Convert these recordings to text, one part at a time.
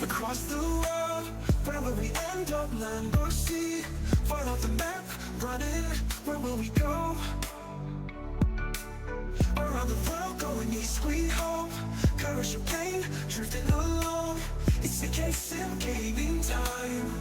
Across the world, where will we end up, land or sea? Follow the map, running, where will we go? Around the world, going east, we hope. Courage or pain, drifting along. It's the case in gaming time.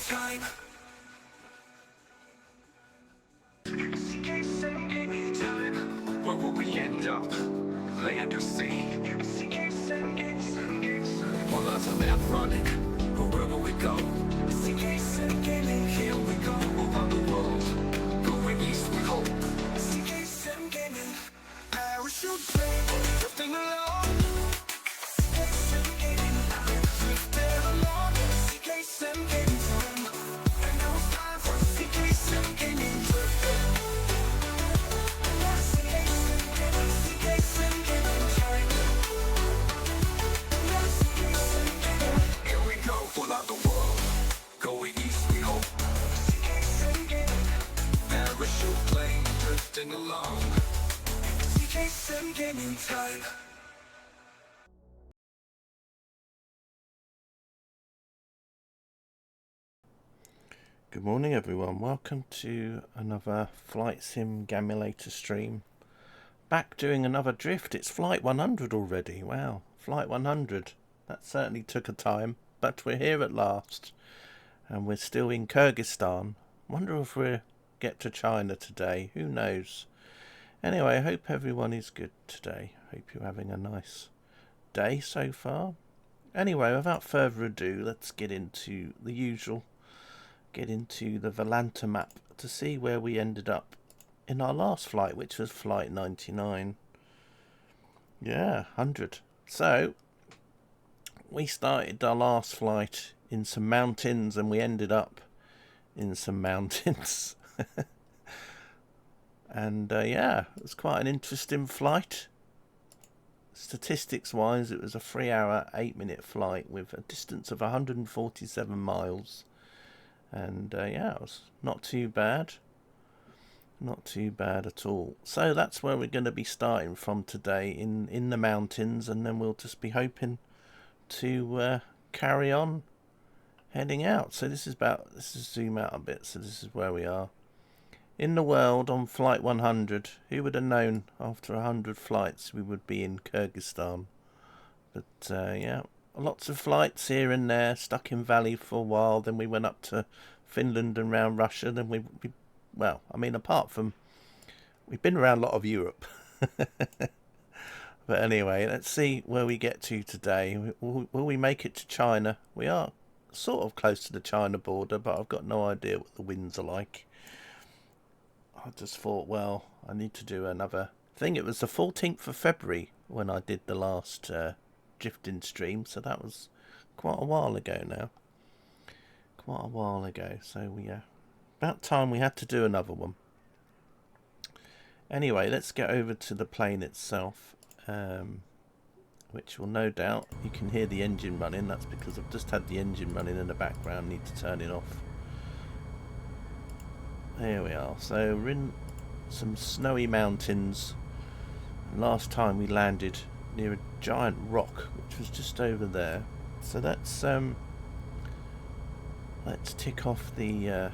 Time. Where will we end up? Land or sea? Well, as a map running, wherever we go. Here we go, around the world. Going east, we hope. Parachute plane, drifting along. Drifting along. CK7 gaming time. And now it's time for CK7 gaming trip. Here we go, full out the world. Going east, we hope. Parachute plane, drifting along. CK7 gaming time. Good morning everyone, welcome to another Flight Sim Gamulator stream. Back doing another drift. It's Flight 100 already. Wow, Flight 100. That certainly took a time, but we're here at last. And we're still in Kyrgyzstan. Wonder if we'll get to China today, who knows. Anyway, I hope everyone is good today. Hope you're having a nice day so far. Anyway, without further ado, let's get into the usual. Get into the Volanta map to see where we ended up in our last flight, which was flight 99. Yeah, 100. So we started our last flight in some mountains and we ended up in some mountains. And yeah, it was quite an interesting flight. Statistics wise, it was a 3-hour 8-minute flight with a distance of 147 miles. And yeah, it was not too bad. Not too bad at all. So that's where we're going to be starting from today, in the mountains, and then we'll just be hoping to carry on heading out. So this is zoom out a bit. So this is where we are in the world on flight 100. Who would have known after 100 flights we would be in Kyrgyzstan? But yeah, lots of flights here and there, stuck in Valley for a while, then we went up to Finland and round Russia, then we well, I mean, apart from, we've been around a lot of Europe. But anyway, let's see where we get to today. Will we make it to China? We are sort of close to the China border, but I've got no idea what the winds are like. I just thought, well, I need to do another I think it was the 14th of February when I did the last drifting stream, so that was quite a while ago now. Quite a while ago, so about time we had to do another one. Anyway, let's get over to the plane itself, which will no doubt, you can hear the engine running. That's because I've just had the engine running in the background, need to turn it off. There we are. So we're in some snowy mountains. Last time we landed near a giant rock, which was just over there. So let's tick off the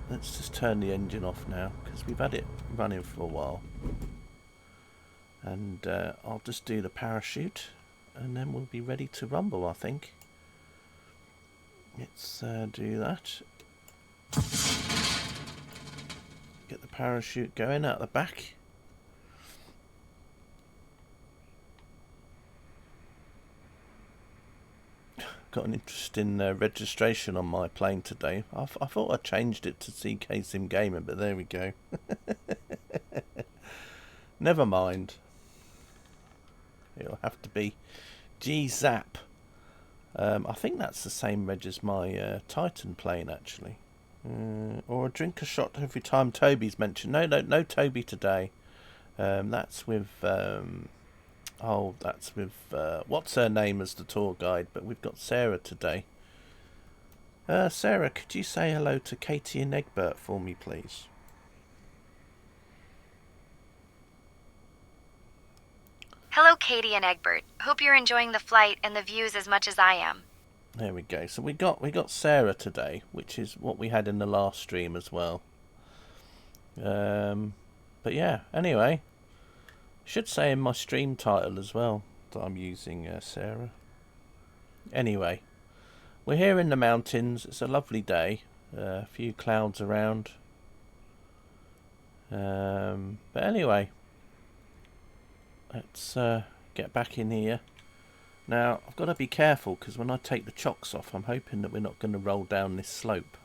let's just turn the engine off now, because we've had it running for a while. And I'll just do the parachute, and then we'll be ready to rumble, I think. Let's do that. Get the parachute going out the back. Got an interesting registration on my plane today. I thought I changed it to CK Sim Gamer, but there we go. Never mind. It'll have to be G-Zap. I think that's the same reg as my Titan plane, actually. Or a drink a shot every time Toby's mentioned. No Toby today. That's with... that's with what's her name as the tour guide, but we've got Sarah today. Sarah, could you say hello to Katie and Egbert for me, please? Hello, Katie and Egbert. Hope you're enjoying the flight and the views as much as I am. There we go. So we got Sarah today, which is what we had in the last stream as well. But yeah, anyway. Should say in my stream title as well that I'm using Sarah. Anyway, we're here in the mountains. It's a lovely day. A few clouds around. But anyway, let's get back in here. Now, I've got to be careful because when I take the chocks off, I'm hoping that we're not going to roll down this slope.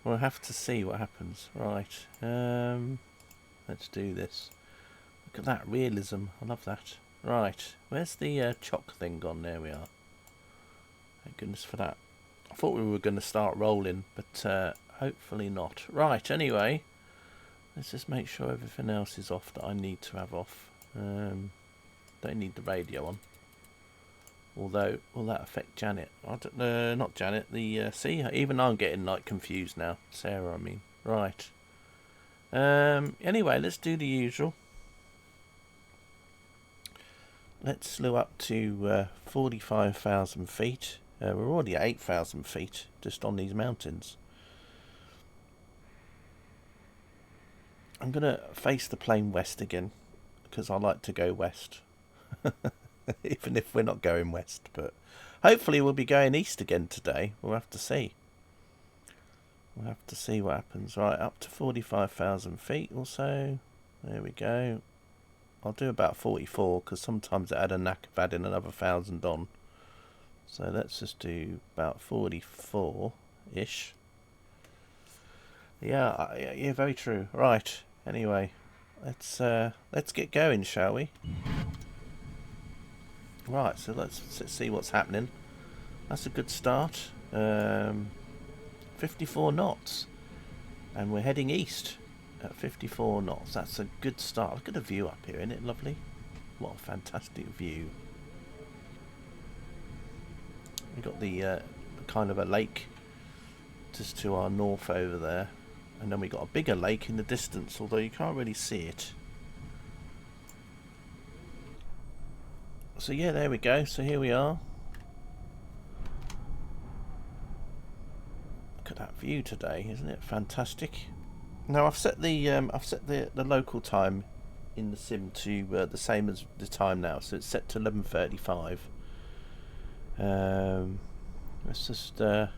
We'll have to see what happens. Right. Let's do this. Look at that realism. I love that. Right. Where's the chock thing gone? There we are. Thank goodness for that. I thought we were going to start rolling, but hopefully not. Right. Anyway, let's just make sure everything else is off that I need to have off. Don't need the radio on. Although, will that affect Janet? I don't know. Not Janet. See, even I'm getting like confused now. Sarah, I mean. Right. Anyway, let's do the usual. Let's slew up to 45,000 feet. We're already at 8,000 feet just on these mountains. I'm going to face the plane west again because I like to go west. Even if we're not going west, but hopefully we'll be going east again today. We'll have to see. We'll have to see what happens. Right, up to 45,000 feet or so. There we go. I'll do about 44 because sometimes I add a knack of adding another 1,000 on. So let's just do about 44-ish. Yeah, very true. Right. Anyway, let's get going, shall we? Right, so let's see what's happening. That's a good start. 54 knots. And we're heading east at 54 knots. That's a good start. Look at the view up here, isn't it lovely? What a fantastic view. We've got the kind of a lake just to our north over there. And then we've got a bigger lake in the distance, although you can't really see it. So yeah, there we go. So here we are. Look at that view today, isn't it fantastic? Now I've set the local time in the sim to the same as the time now, so it's set to 11:35. Let's just there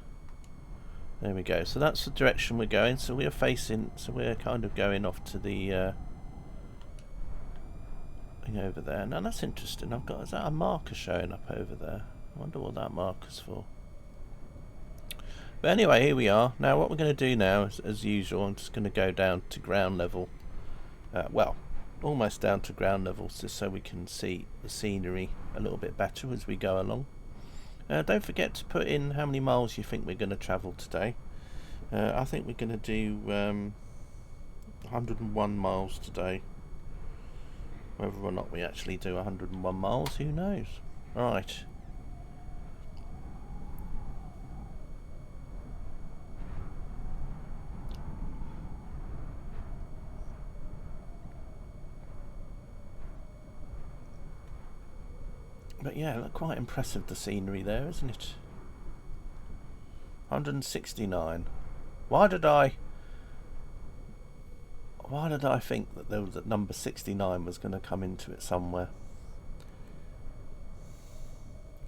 we go. So that's the direction we're going. So we're facing. So we're kind of going off to the. Over there. Now that's interesting. Is that a marker showing up over there? I wonder what that marker's for. But anyway, here we are. Now what we're going to do now is, as usual, I'm just going to go down to ground level well, almost down to ground level, just so we can see the scenery a little bit better as we go along. Don't forget to put in how many miles you think we're going to travel today. I think we're going to do 101 miles today. Whether or not we actually do 101 miles, who knows? Right. But yeah, look, quite impressive, the scenery there, isn't it? 169. Why did I think that there was that number 69 was going to come into it somewhere?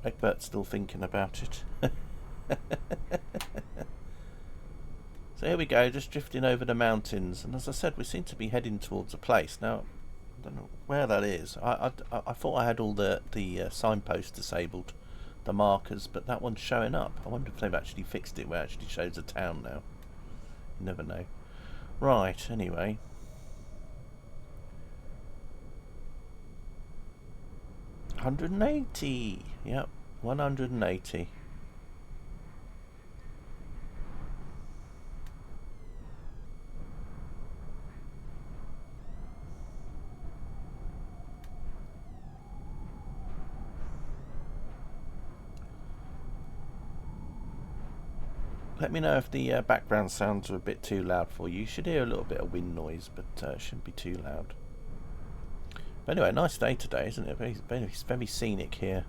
Egbert's still thinking about it. So here we go, just drifting over the mountains, and as I said, we seem to be heading towards a place. Now, I don't know where that is. I thought I had all the signposts disabled, the markers, but that one's showing up. I wonder if they've actually fixed it where it actually shows a town now. You never know. Right, anyway. $180. Yep, 180. Let me know if the background sounds are a bit too loud for you. You should hear a little bit of wind noise, but it shouldn't be too loud. But anyway, nice day today, isn't it? Very scenic here.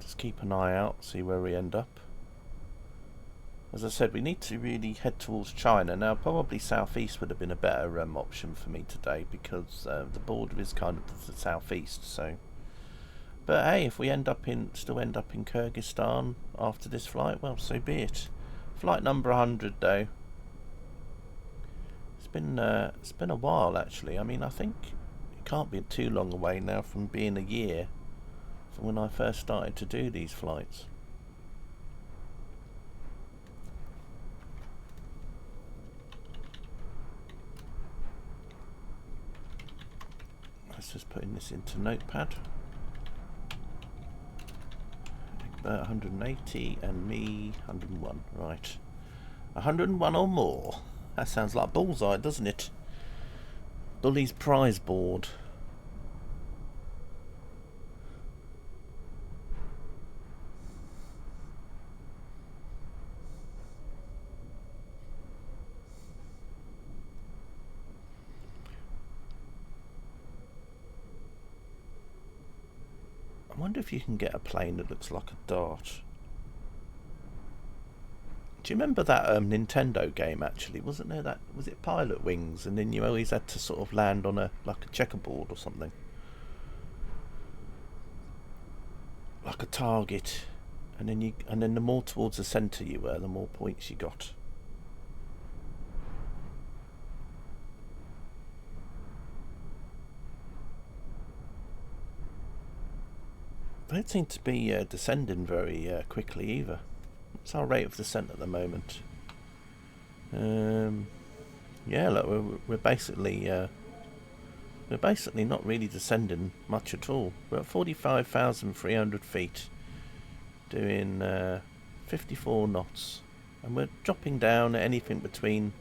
Just keep an eye out, see where we end up. As I said, we need to really head towards China. Now, probably southeast would have been a better option for me today, because the border is kind of to the southeast, so... But hey, if we still end up in Kyrgyzstan after this flight, well, so be it. Flight number 100, though. It's been a while, actually. I mean, I think it can't be too long away now from being a year from when I first started to do these flights. Let's just put this into Notepad. 180 and me 101. Right, 101 or more. That sounds like bullseye, doesn't it? Bully's prize board. I wonder if you can get a plane that looks like a dart. Do you remember that Nintendo game, actually? Wasn't there that... Was it Pilot Wings? And then you always had to sort of land on a checkerboard or something. Like a target. And then the more towards the centre you were, the more points you got. They don't seem to be descending very quickly either. What's our rate of descent at the moment? Yeah, look, we're basically not really descending much at all. We're at 45,300 feet, doing 54 knots, and we're dropping down at anything between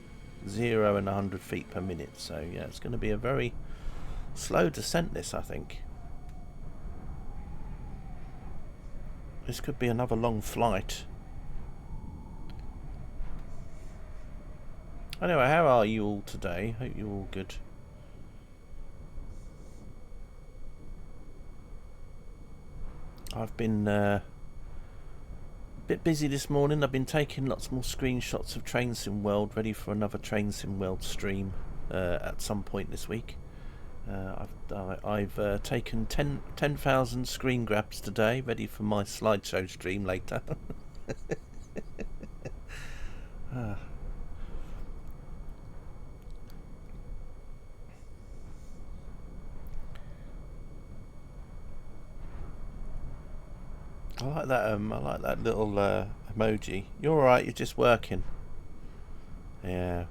0 and 100 feet per minute. So yeah, it's going to be a very slow descent, this, I think. This could be another long flight. Anyway, how are you all today? Hope you're all good. I've been a bit busy this morning. I've been taking lots more screenshots of Train Sim World, ready for another Train Sim World stream at some point this week. I've taken 10,000 screen grabs today, ready for my slideshow stream later. I like that. I like that little emoji. You're all right. You're just working. Yeah.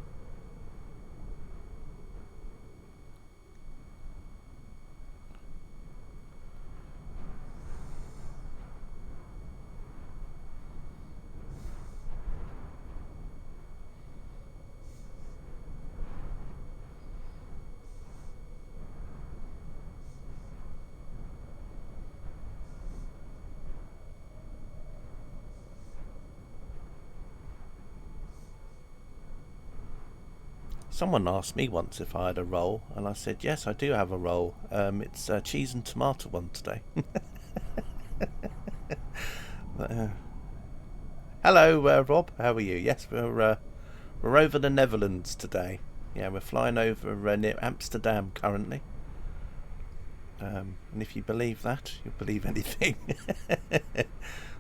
Someone asked me once if I had a roll, and I said, yes, I do have a roll. It's a cheese and tomato one today. But, hello, Rob. How are you? Yes, we're over the Netherlands today. Yeah, we're flying over near Amsterdam currently. And if you believe that, you'll believe anything.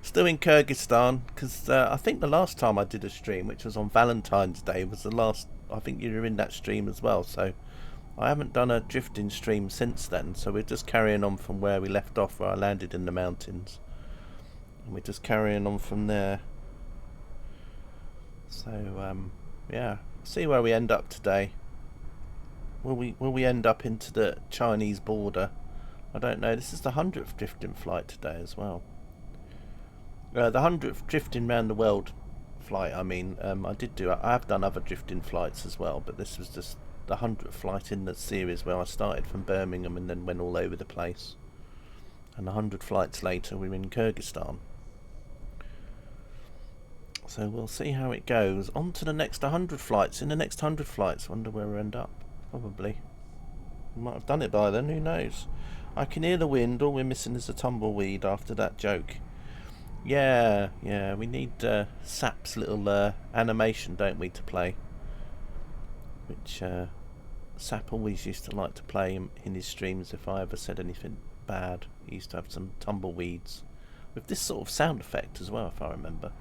Still in Kyrgyzstan, because I think the last time I did a stream, which was on Valentine's Day, was the last. I think you were in that stream as well, so I haven't done a drifting stream since then. So we're just carrying on from where we left off, where I landed in the mountains, and we're just carrying on from there. So yeah, see where we end up today. Will we end up into the Chinese border? I don't know. This is the 100th drifting flight today as well. The 100th drifting round the world flight. I mean, I have done other drifting flights as well, but this was just the 100th flight in the series where I started from Birmingham and then went all over the place. And 100 flights later, we're in Kyrgyzstan. So we'll see how it goes. On to the next 100 flights. In the next 100 flights, wonder where we end up. Probably. We might have done it by then, who knows. I can hear the wind. All we're missing is a tumbleweed after that joke. Yeah, we need Sap's little animation, don't we, to play. Which Sap always used to like to play in his streams if I ever said anything bad. He used to have some tumbleweeds. With this sort of sound effect as well, if I remember.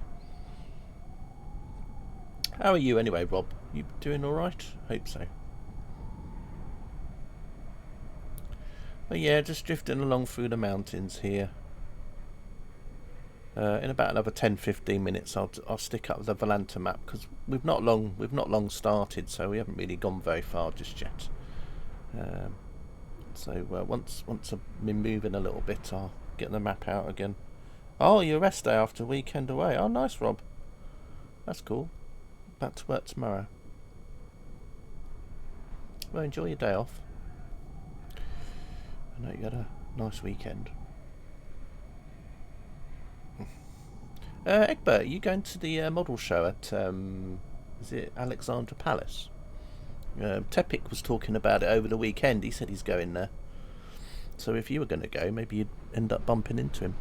How are you anyway, Rob? You doing alright? Hope so. But yeah, just drifting along through the mountains here. In about another 10-15 minutes, I'll stick up the Volanta map because we've not long started, so we haven't really gone very far just yet. So once I've been moving a little bit, I'll get the map out again. Oh, your rest day after a weekend away. Oh, nice, Rob. That's cool. Back to work tomorrow. Well, enjoy your day off. I know you had a nice weekend. Egbert, are you going to the model show at, is it Alexandra Palace? Tepik was talking about it over the weekend. He said he's going there. So if you were going to go, maybe you'd end up bumping into him.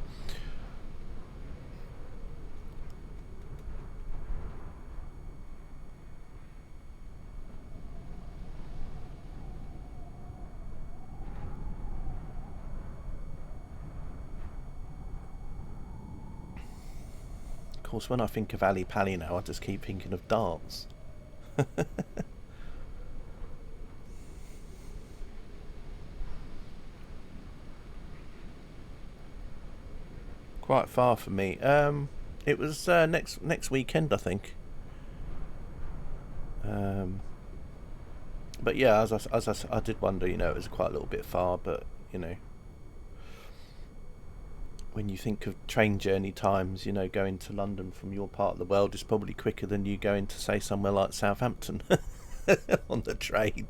Of course, when I think of Ali Pali now, I just keep thinking of darts. Quite far for me. It was next weekend, I think. But yeah, as I did wonder, it was quite a little bit far, but when you think of train journey times, going to London from your part of the world is probably quicker than you going to, say, somewhere like Southampton on the train.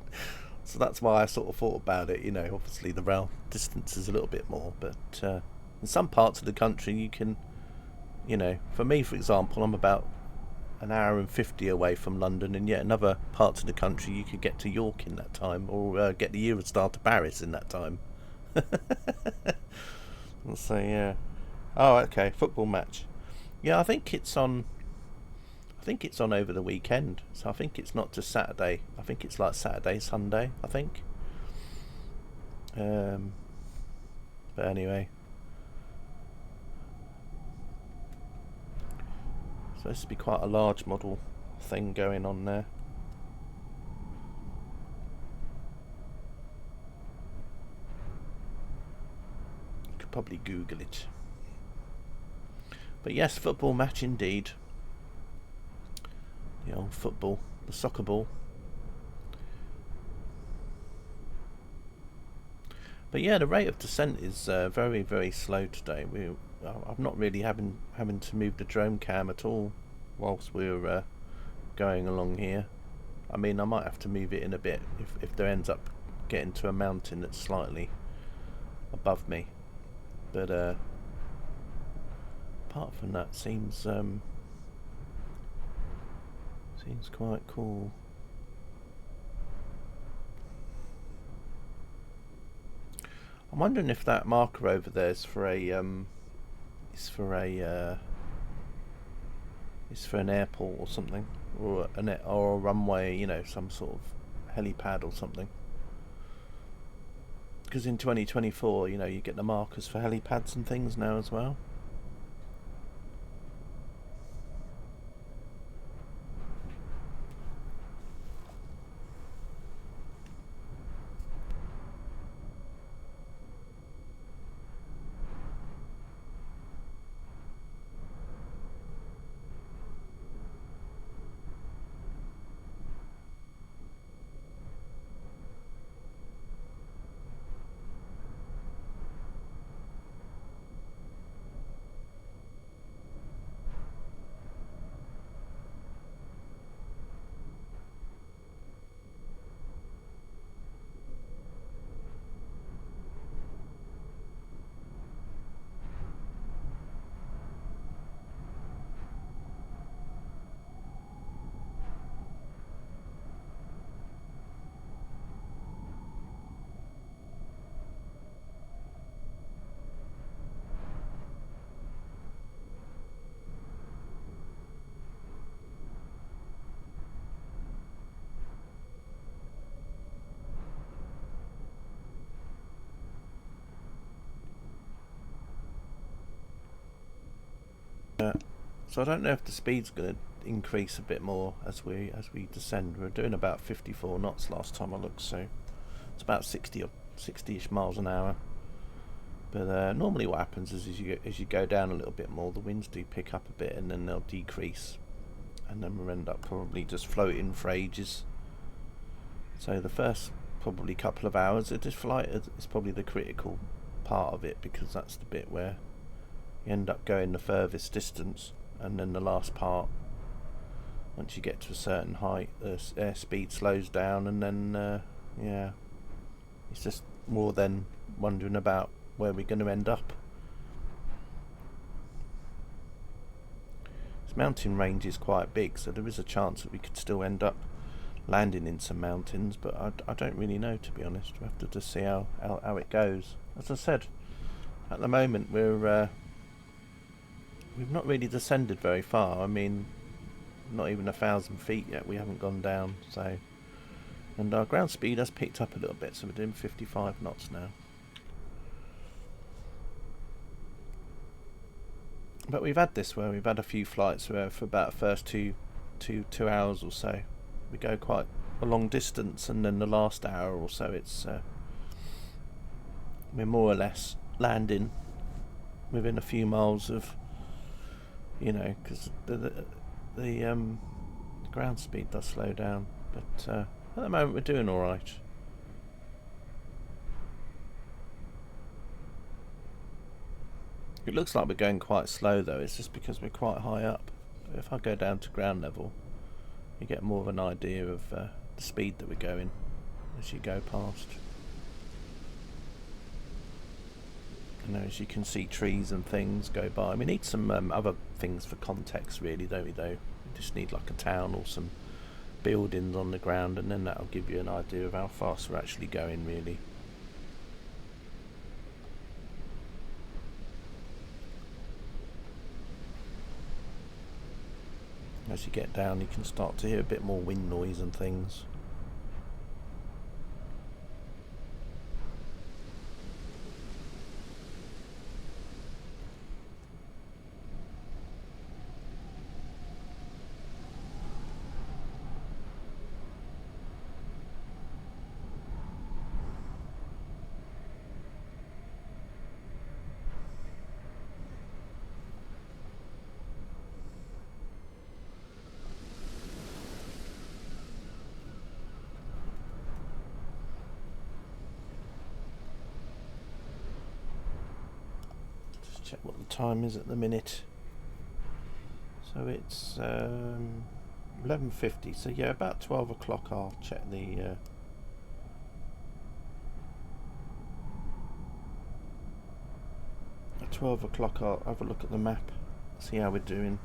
So that's why I sort of thought about it. Obviously the rail distance is a little bit more, but in some parts of the country you can, for me, for example, I'm about an hour and 50 away from London, and yet in other parts of the country you could get to York in that time, or get the Eurostar to Paris in that time. So yeah. Oh, okay. Football match. Yeah, I think it's on over the weekend. So I think it's not just Saturday. I think it's like Saturday, Sunday, I think. But anyway. Supposed to be quite a large model thing going on there. Probably Google it. But yes, football match indeed. The old football. the soccer ball. But yeah, the rate of descent is very, very slow today. I'm not really having to move the drone cam at all whilst we're going along here. I mean, I might have to move it in a bit if there ends up getting to a mountain that's slightly above me. But apart from that, seems quite cool. I'm wondering if that marker over there is for an airport or something, or a runway, you know, some sort of helipad or something. Because in 2024, you know, you get the markers for helipads and things now as well. So I don't know if the speed's going to increase a bit more as we descend. We're doing about 54 knots last time I looked, so it's about 60-ish miles an hour. But normally what happens is as you go down a little bit more, the winds do pick up a bit and then they'll decrease, and then we'll end up probably just floating for ages. So the first probably couple of hours of this flight is probably the critical part of it, because that's the bit where you end up going the furthest distance, and then the last part, once you get to a certain height, the airspeed slows down, and then yeah, it's just more than wondering about where we're going to end up. This mountain range is quite big, so there is a chance that we could still end up landing in some mountains, but I don't really know, to be honest. We have to just see how it goes. As I said, at the moment we've not really descended very far. I mean, not even 1,000 feet yet. We haven't gone down. So, and our ground speed has picked up a little bit. So we're doing 55 knots now. But we've had this where we've had a few flights where for about the first two hours or so, we go quite a long distance, and then the last hour or so, it's we're more or less landing within a few miles of, you know, because the ground speed does slow down, but at the moment we're doing all right. It looks like we're going quite slow though. It's just because we're quite high up. If I go down to ground level, you get more of an idea of the speed that we're going as you go past. You know, as you can see trees and things go by. We need some other things for context, really, don't we, though? We just need like a town or some buildings on the ground, and then that'll give you an idea of how fast we're actually going, really. As you get down, you can start to hear a bit more wind noise and things. check what the time is at the minute. So it's 11:50. So yeah, about 12 o'clock. I'll check the. At 12 o'clock, I'll have a look at the map, see how we're doing.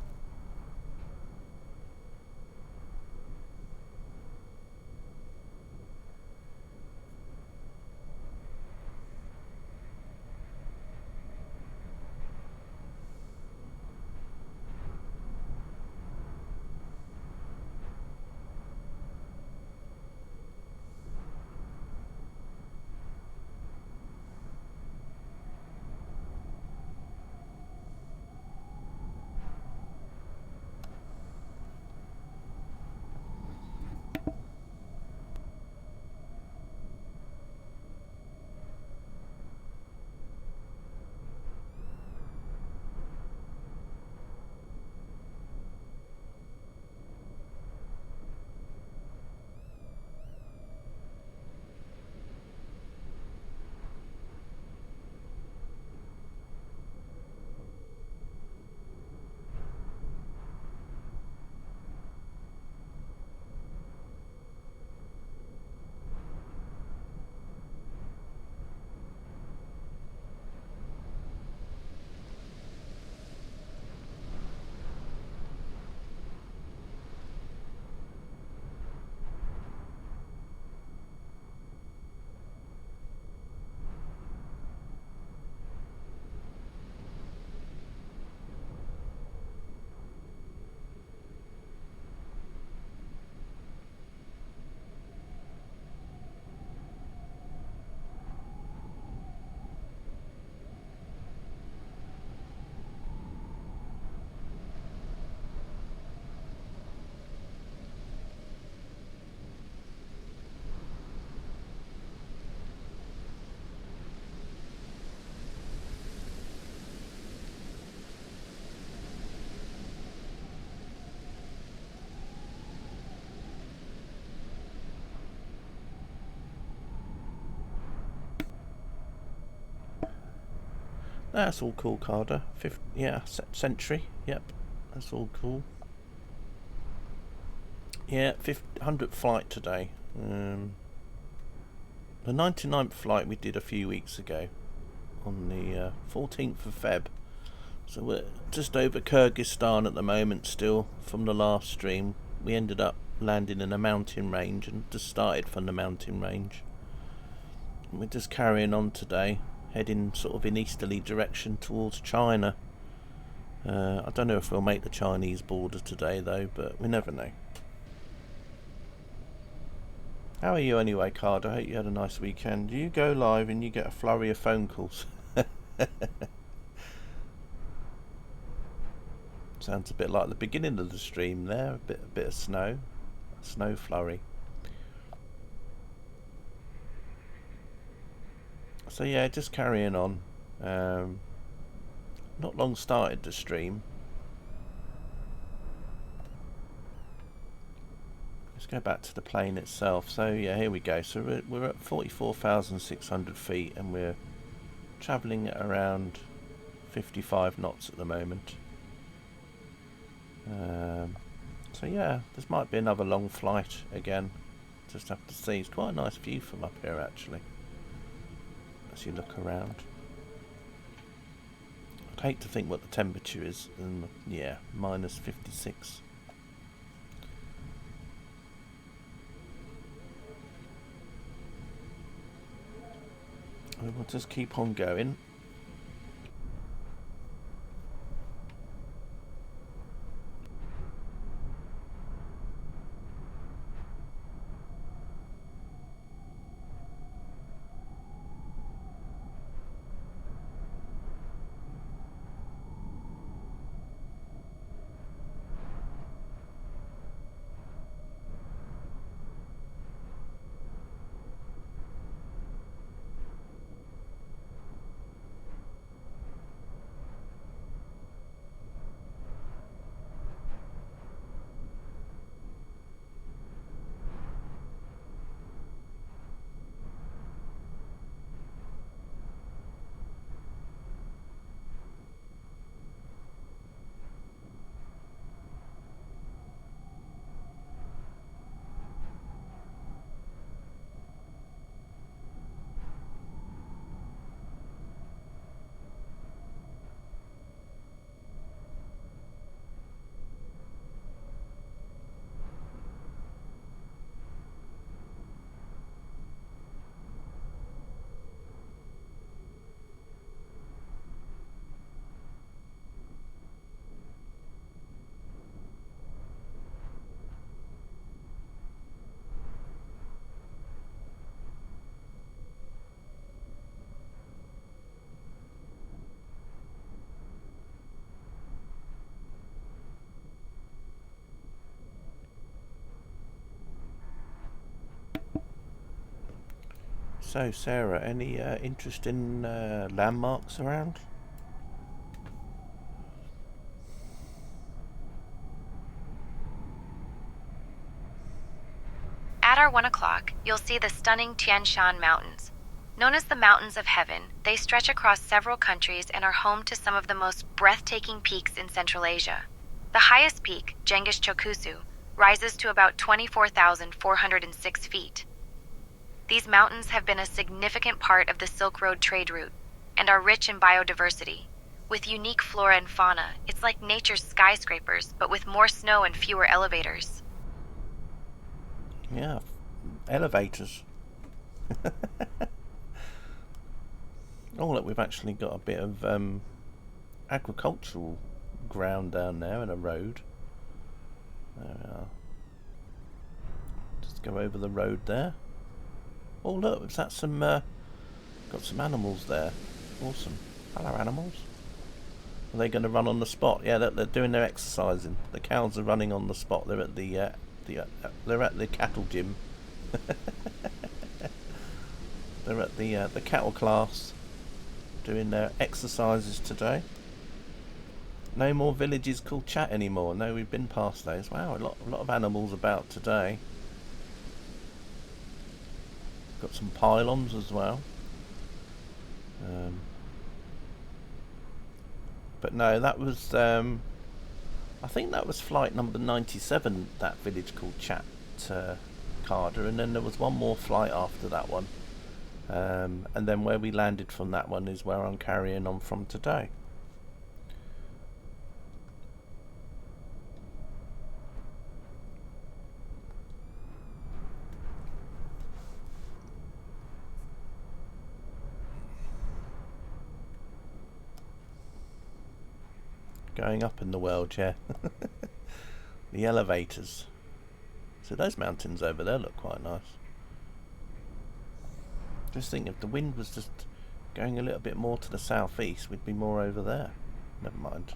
That's all cool, Carter. Yeah, Century. Yep, that's all cool. Yeah, 100th flight today. The 99th flight we did a few weeks ago on the 14th of Feb. So we're just over Kyrgyzstan at the moment still from the last stream. We ended up landing in a mountain range and just started from the mountain range. And we're just carrying on today, heading sort of in easterly direction towards China. I don't know if we'll make the Chinese border today though, but we never know. How are you anyway, Card? I hope you had a nice weekend. You go live and you get a flurry of phone calls. Sounds a bit like the beginning of the stream there. A bit of snow. A snow flurry. So yeah, just carrying on. Not long started the stream. Let's go back to the plane itself. So yeah, here we go. So we're at 44,600 feet and we're travelling at around 55 knots at the moment. So yeah, this might be another long flight again. Just have to see. It's quite a nice view from up here actually, as you look around. I'd hate to think what the temperature is, and yeah, minus 56. We'll just keep on going. So, Sarah, any interesting landmarks around? At our 1 o'clock, you'll see the stunning Tian Shan Mountains. Known as the Mountains of Heaven, they stretch across several countries and are home to some of the most breathtaking peaks in Central Asia. The highest peak, Genghis Chokusu, rises to about 24,406 feet. These mountains have been a significant part of the Silk Road trade route and are rich in biodiversity. With unique flora and fauna, it's like nature's skyscrapers, but with more snow and fewer elevators. Yeah, elevators. Oh, look, we've actually got a bit of agricultural ground down there and a road. There we are. Just go over the road there. Oh, look, is that some... got some animals there. Awesome. Hello, animals. Are they going to run on the spot? Yeah, they're doing their exercising. The cows are running on the spot. They're at they're at the cattle gym. They're at the cattle class, doing their exercises today. No more villages called Chat anymore. No, we've been past those. Wow, a lot of animals about today. Got some pylons as well. But no, that was I think that was flight number 97. That village called Chat Carder, and then there was one more flight after that one. And then where we landed from that one is where I'm carrying on from today. Going up in the world, yeah. The elevators. So those mountains over there look quite nice. Just think if the wind was just going a little bit more to the southeast, we'd be more over there. Never mind.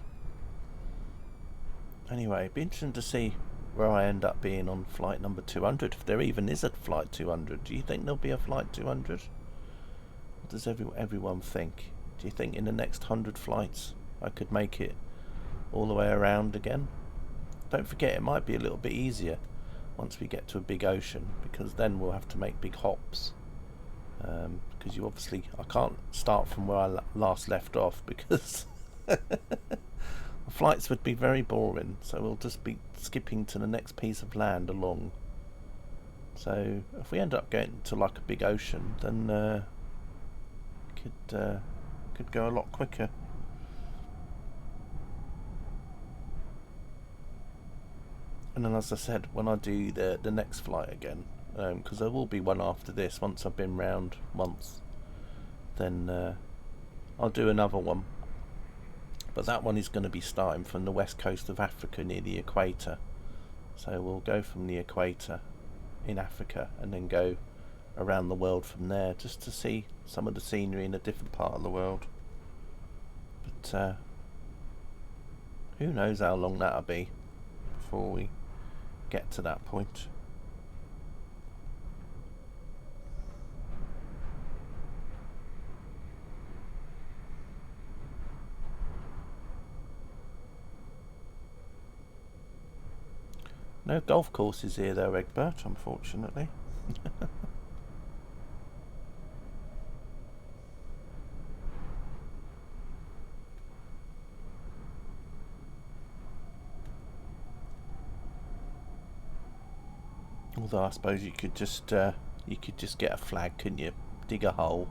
Anyway, it'd be interesting to see where I end up being on flight number 200, if there even is a flight 200. Do you think there'll be a flight 200? What does everyone think? Do you think in the next 100 flights I could make it all the way around again? Don't forget, it might be a little bit easier once we get to a big ocean, because then we'll have to make big hops. Because you obviously, I can't start from where I last left off, because the flights would be very boring, so we'll just be skipping to the next piece of land along. So if we end up getting to like a big ocean, then could go a lot quicker. And then, as I said, when I do the next flight again, because there will be one after this, once I've been round once, then I'll do another one. But that one is going to be starting from the west coast of Africa near the equator. So we'll go from the equator in Africa and then go around the world from there, just to see some of the scenery in a different part of the world. But who knows how long that'll be before we get to that point. No golf courses here though, Egbert, unfortunately. Although I suppose you could just get a flag, couldn't you? Dig a hole,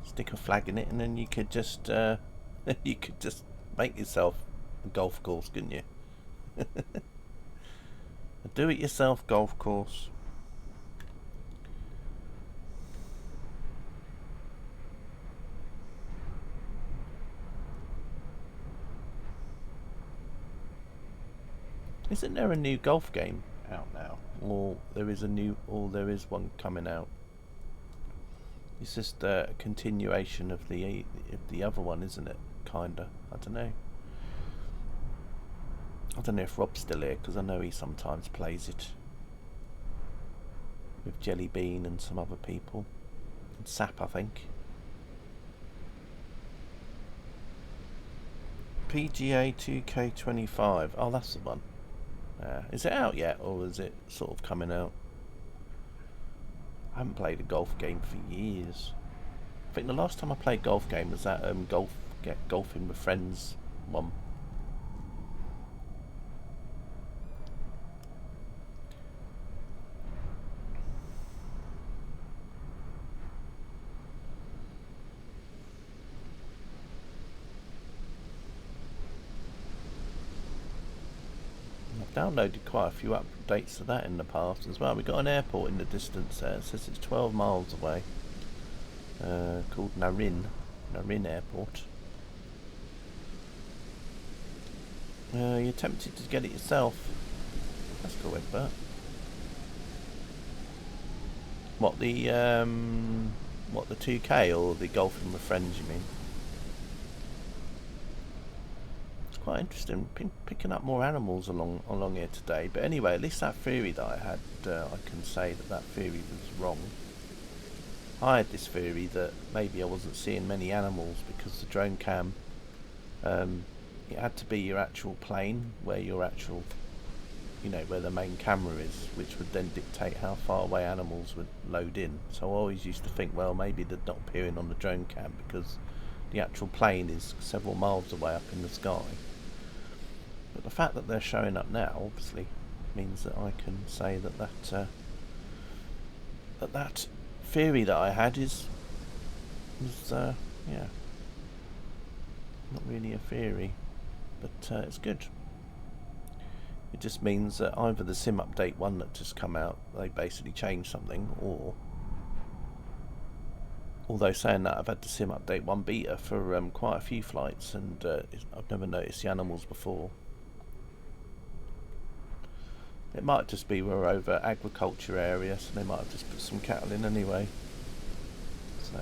stick a flag in it, and then you could just you could just make yourself a golf course, couldn't you? A do-it-yourself golf course. Isn't there a new golf game out now? Or there is one coming out? It's just a continuation of the other one, isn't it? Kinda. I don't know. I don't know if Rob's still here, because I know he sometimes plays it with Jelly Bean and some other people. and sap, I think. PGA 2K25. Oh, that's the one. Is it out yet, or is it sort of coming out? I haven't played a golf game for years. I think the last time I played golf game was that golfing with friends one. Downloaded quite a few updates to that in the past as well. We got an airport in the distance there. It says it's 12 miles away. Called Narin Airport. You're tempted to get it yourself. That's cool, Egbert. What the 2K or the golfing with friends? You mean? Quite interesting, picking up more animals along here today. But anyway, at least that theory that I had, I can say that theory was wrong. I had this theory that maybe I wasn't seeing many animals because the drone cam, it had to be your actual plane where your actual, where the main camera is, which would then dictate how far away animals would load in. So I always used to think, well, maybe they're not appearing on the drone cam because the actual plane is several miles away up in the sky. But the fact that they're showing up now obviously means that I can say that that theory that I had was not really a theory, but it's good. It just means that either the sim update 1 that just come out, they basically changed something, or although saying that, I've had the sim update 1 beta for quite a few flights, and I've never noticed the animals before. It might just be we're over agriculture area, so they might have just put some cattle in anyway. So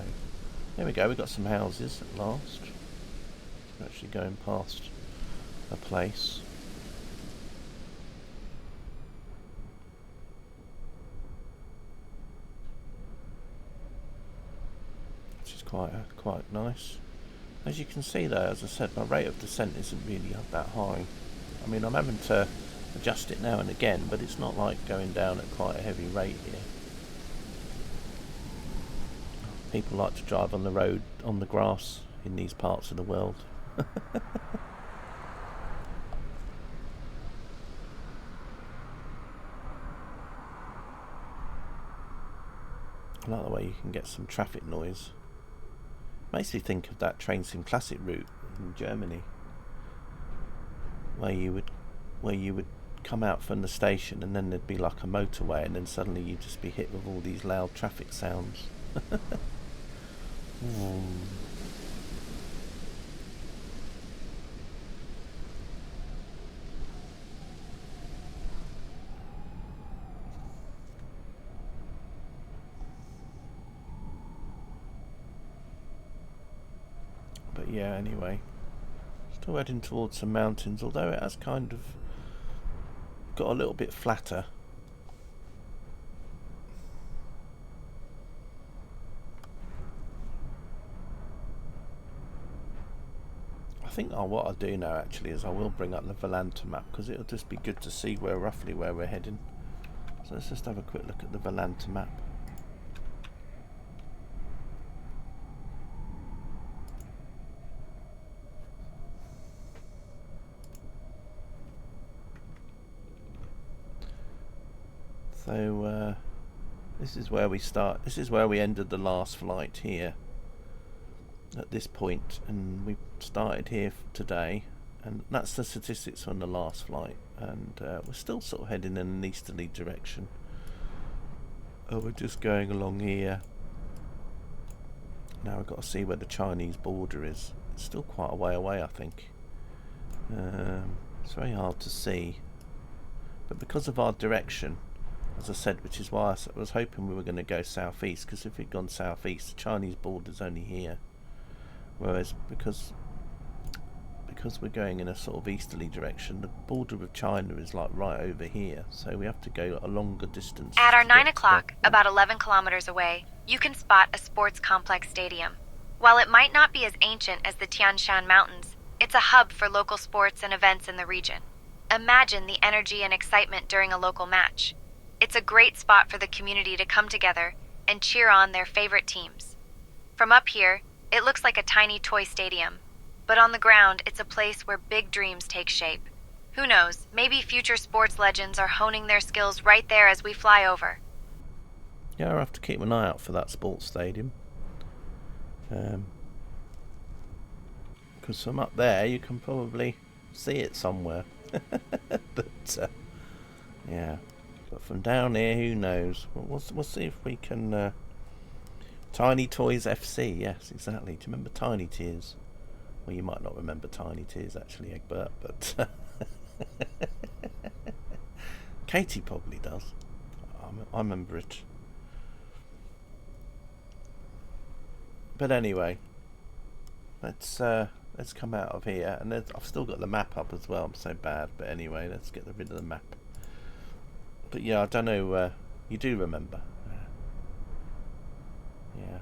there we go, we've got some houses at last. We're actually going past a place. Which is quite nice. As you can see though, as I said, my rate of descent isn't really that high. I mean, I'm having to adjust it now and again, but it's not like going down at quite a heavy rate here. People like to drive on the road, on the grass in these parts of the world. I like the way you can get some traffic noise. Makes me think of that train sim classic route in Germany, where you would come out from the station and then there'd be like a motorway, and then suddenly you'd just be hit with all these loud traffic sounds. But yeah, anyway, still heading towards some mountains, although it has kind of got a little bit flatter. I think what I'll do now actually is I will bring up the Volanta map, because it'll just be good to see roughly where we're heading. So let's just have a quick look at the Volanta map. So this is where we start. This is where we ended the last flight here. At this point, and we started here today, and that's the statistics from the last flight. And we're still sort of heading in an easterly direction. We're just going along here. Now we've got to see where the Chinese border is. It's still quite a way away, I think. It's very hard to see, but because of our direction, as I said, which is why I was hoping we were going to go southeast, because if we'd gone southeast, the Chinese border's only here. Whereas because we're going in a sort of easterly direction, the border with China is like right over here, so we have to go a longer distance. At our 9 o'clock, about 11 kilometers away, you can spot a sports complex stadium. While it might not be as ancient as the Tian Shan Mountains, it's a hub for local sports and events in the region. Imagine the energy and excitement during a local match. It's a great spot for the community to come together and cheer on their favorite teams. From up here, it looks like a tiny toy stadium, but on the ground, it's a place where big dreams take shape. Who knows, maybe future sports legends are honing their skills right there as we fly over. Yeah, I'll have to keep an eye out for that sports stadium. Because from up there, you can probably see it somewhere. But, yeah. But from down here, who knows? We'll see if we can... Tiny Toys FC, yes, exactly. Do you remember Tiny Tears? Well, you might not remember Tiny Tears, actually, Egbert, but... Katie probably does. I remember it. But anyway, let's come out of here, and I've still got the map up as well. I'm so bad, but anyway, let's get rid of the map. But yeah, I don't know. You do remember? Yeah.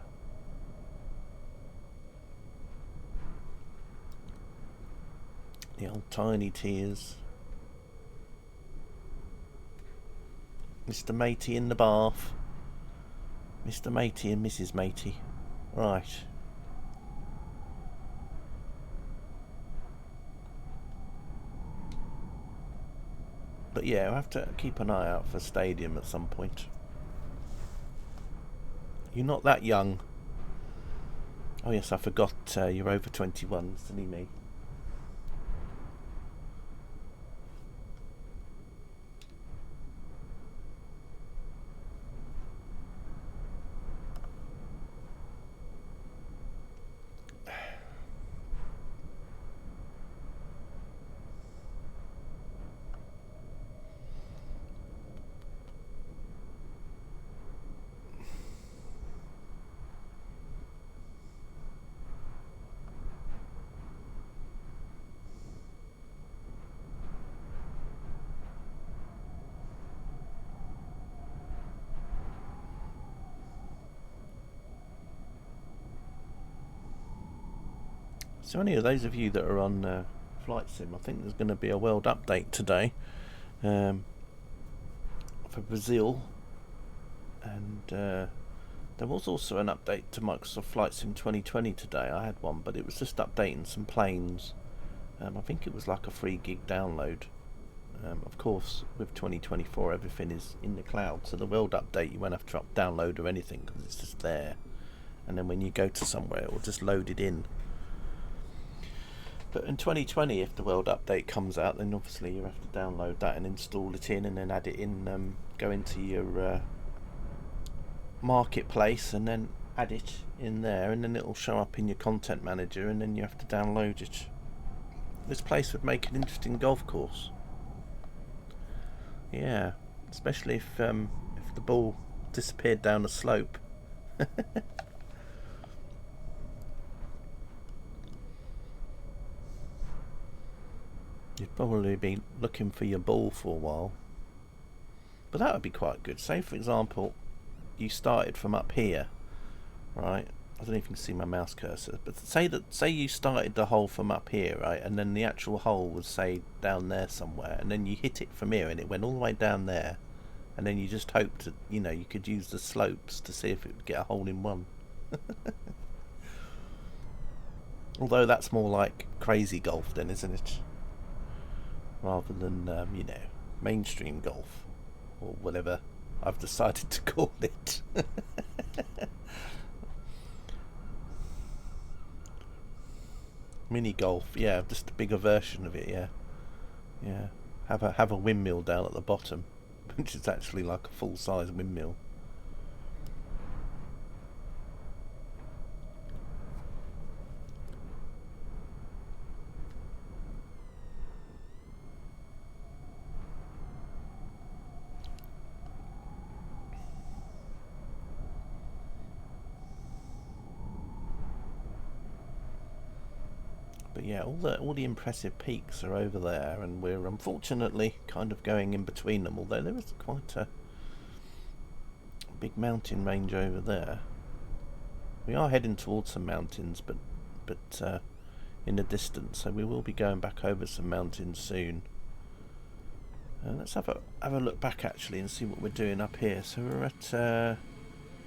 The old Tiny Tears. Mr. Matey in the bath. Mr. Matey and Mrs. Matey. Right. But yeah, I'll have to keep an eye out for a stadium at some point. You're not that young. Oh yes, I forgot you're over 21, silly me. So any of those of you that are on Flight Sim, I think there's going to be a world update today for Brazil, and there was also an update to Microsoft Flight Sim 2020 today. I had one, but it was just updating some planes. I think it was like a 3 gig download. Of course, with 2024 everything is in the cloud, so the world update you won't have to download or anything because it's just there, and then when you go to somewhere it will just load it in. But in 2020, if the world update comes out, then obviously you have to download that and install it in, and then add it in, go into your marketplace and then add it in there, and then it will show up in your content manager, and then you have to download it. This place would make an interesting golf course. Yeah, especially if the ball disappeared down a slope. You'd probably be looking for your ball for a while. But that would be quite good. Say, for example, you started from up here, right? I don't know if you can see my mouse cursor, but say you started the hole from up here, right? And then the actual hole was, say, down there somewhere, and then you hit it from here and it went all the way down there, and then you just hoped that, you know, you could use the slopes to see if it would get a hole in one. Although that's more like crazy golf then, isn't it? Rather than, you know, mainstream golf, or whatever I've decided to call it. Mini golf, yeah, just a bigger version of it, yeah. Yeah, have a windmill down at the bottom, which is actually like a full-size windmill. But yeah, all the impressive peaks are over there, and we're unfortunately kind of going in between them, although there is quite a big mountain range over there. We are heading towards some mountains, but in the distance, so we will be going back over some mountains soon. Let's have a look back actually and see what we're doing up here. So we're at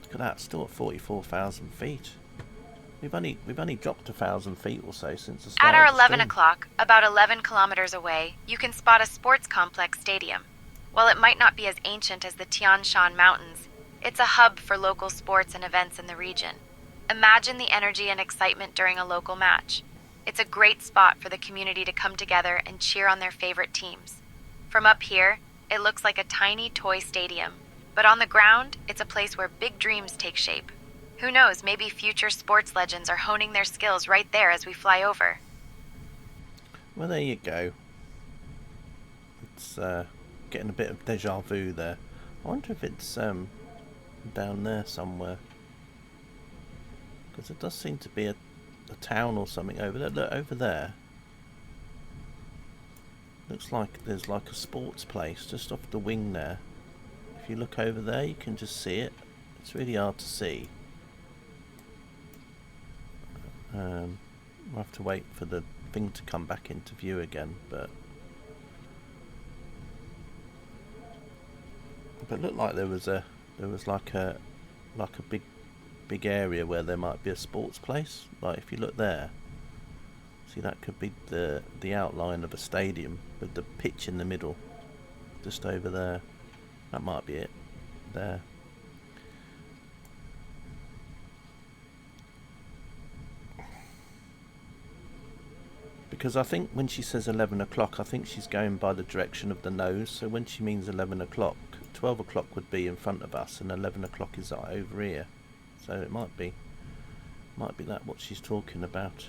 look at that, still at 44,000 feet. We've only dropped 1,000 feet or so since the start At our of the 11 stream. o'clock, about 11 kilometers away, you can spot a sports complex stadium. While it might not be as ancient as the Tian Shan Mountains, it's a hub for local sports and events in the region. Imagine the energy and excitement during a local match. It's a great spot for the community to come together and cheer on their favorite teams. From up here, it looks like a tiny toy stadium, but on the ground, it's a place where big dreams take shape. Who knows, maybe future sports legends are honing their skills right there as we fly over. Well, there you go. It's getting a bit of deja vu there. I wonder if it's down there somewhere, because there does seem to be a town or something over there. Look, over there. Looks like there's like a sports place just off the wing there. If you look over there, you can just see it. It's really hard to see. We'll have to wait for the thing to come back into view again, but it looked like there was like a big area where there might be a sports place. Like if you look there, see, that could be the outline of a stadium with the pitch in the middle, just over there. That might be it there. Because I think when she says 11 o'clock, I think she's going by the direction of the nose. So when she means 11 o'clock, 12 o'clock would be in front of us, and 11 o'clock is over here. So it might be that what she's talking about.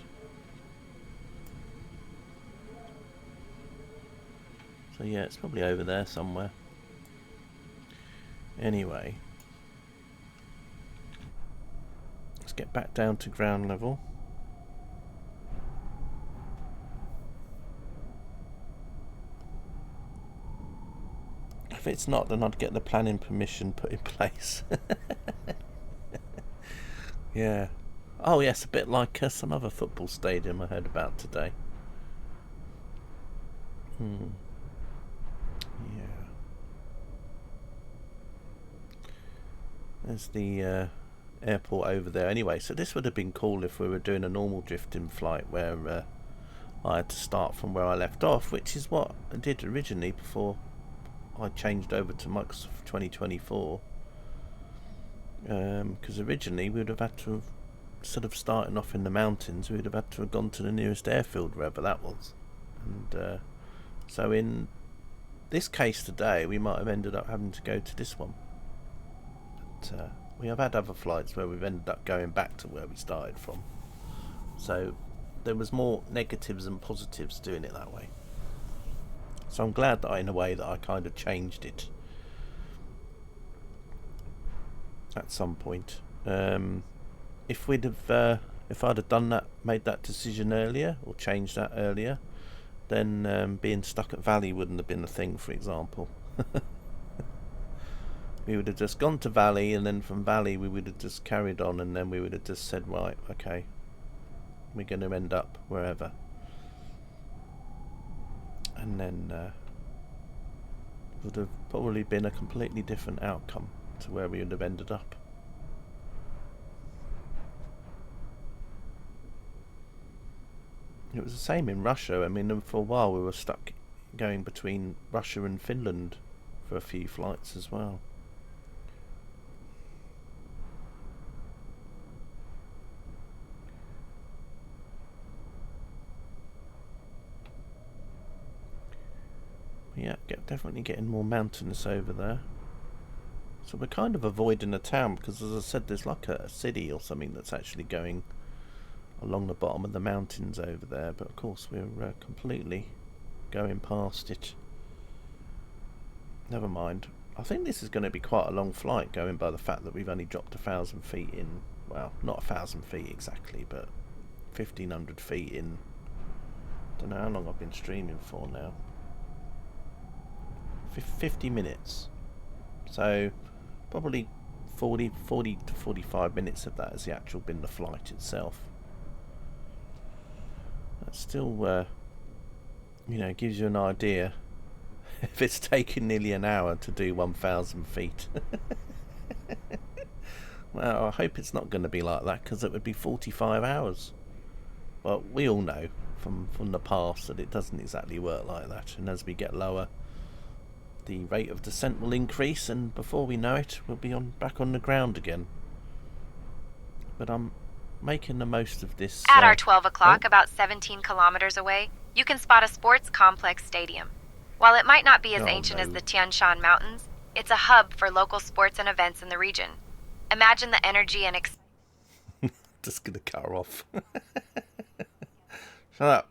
So yeah, it's probably over there somewhere. Anyway, let's get back down to ground level. If it's not, then I'd get the planning permission put in place. Yeah. Oh yes, a bit like some other football stadium I heard about today. Yeah. There's the airport over there. Anyway, so this would have been cool if we were doing a normal drifting flight where I had to start from where I left off, which is what I did originally before I changed over to Microsoft 2024. Because originally we would have had to have, instead of starting off in the mountains, we would have had to have gone to the nearest airfield, wherever that was. And so in this case today, we might have ended up having to go to this one. But we have had other flights where we've ended up going back to where we started from. So there was more negatives than positives doing it that way. So I'm glad that in a way that I kind of changed it at some point. If I'd have done that, made that decision earlier, or changed that earlier, then being stuck at Valley wouldn't have been a thing, for example. We would have just gone to Valley, and then from Valley we would have just carried on, and then we would have just said, right, okay, we're going to end up wherever. And then would have probably been a completely different outcome to where we would have ended up. It was the same in Russia. I mean, for a while we were stuck going between Russia and Finland for a few flights as well. Yeah, definitely getting more mountainous over there. So we're kind of avoiding a town because, as I said, there's like a city or something that's actually going along the bottom of the mountains over there. But of course we're completely going past it. Never mind. I think this is going to be quite a long flight, going by the fact that we've only dropped 1,000 feet in. Well, not 1,000 feet exactly, but 1,500 feet in. Don't know how long I've been streaming for now. 50 minutes. So probably 40 to 45 minutes of that has the actual been the flight itself. That still, gives you an idea. If it's taken nearly an hour to do 1,000 feet. Well, I hope it's not going to be like that, because it would be 45 hours. But we all know from the past that it doesn't exactly work like that. And as we get lower, the rate of descent will increase, and before we know it, we'll be back on the ground again. But I'm making the most of this. At our 12 o'clock, about 17 kilometers away, you can spot a sports complex stadium. While it might not be as ancient as the Tian Shan Mountains, it's a hub for local sports and events in the region. Imagine the energy and Just gonna cut her off. Shut up.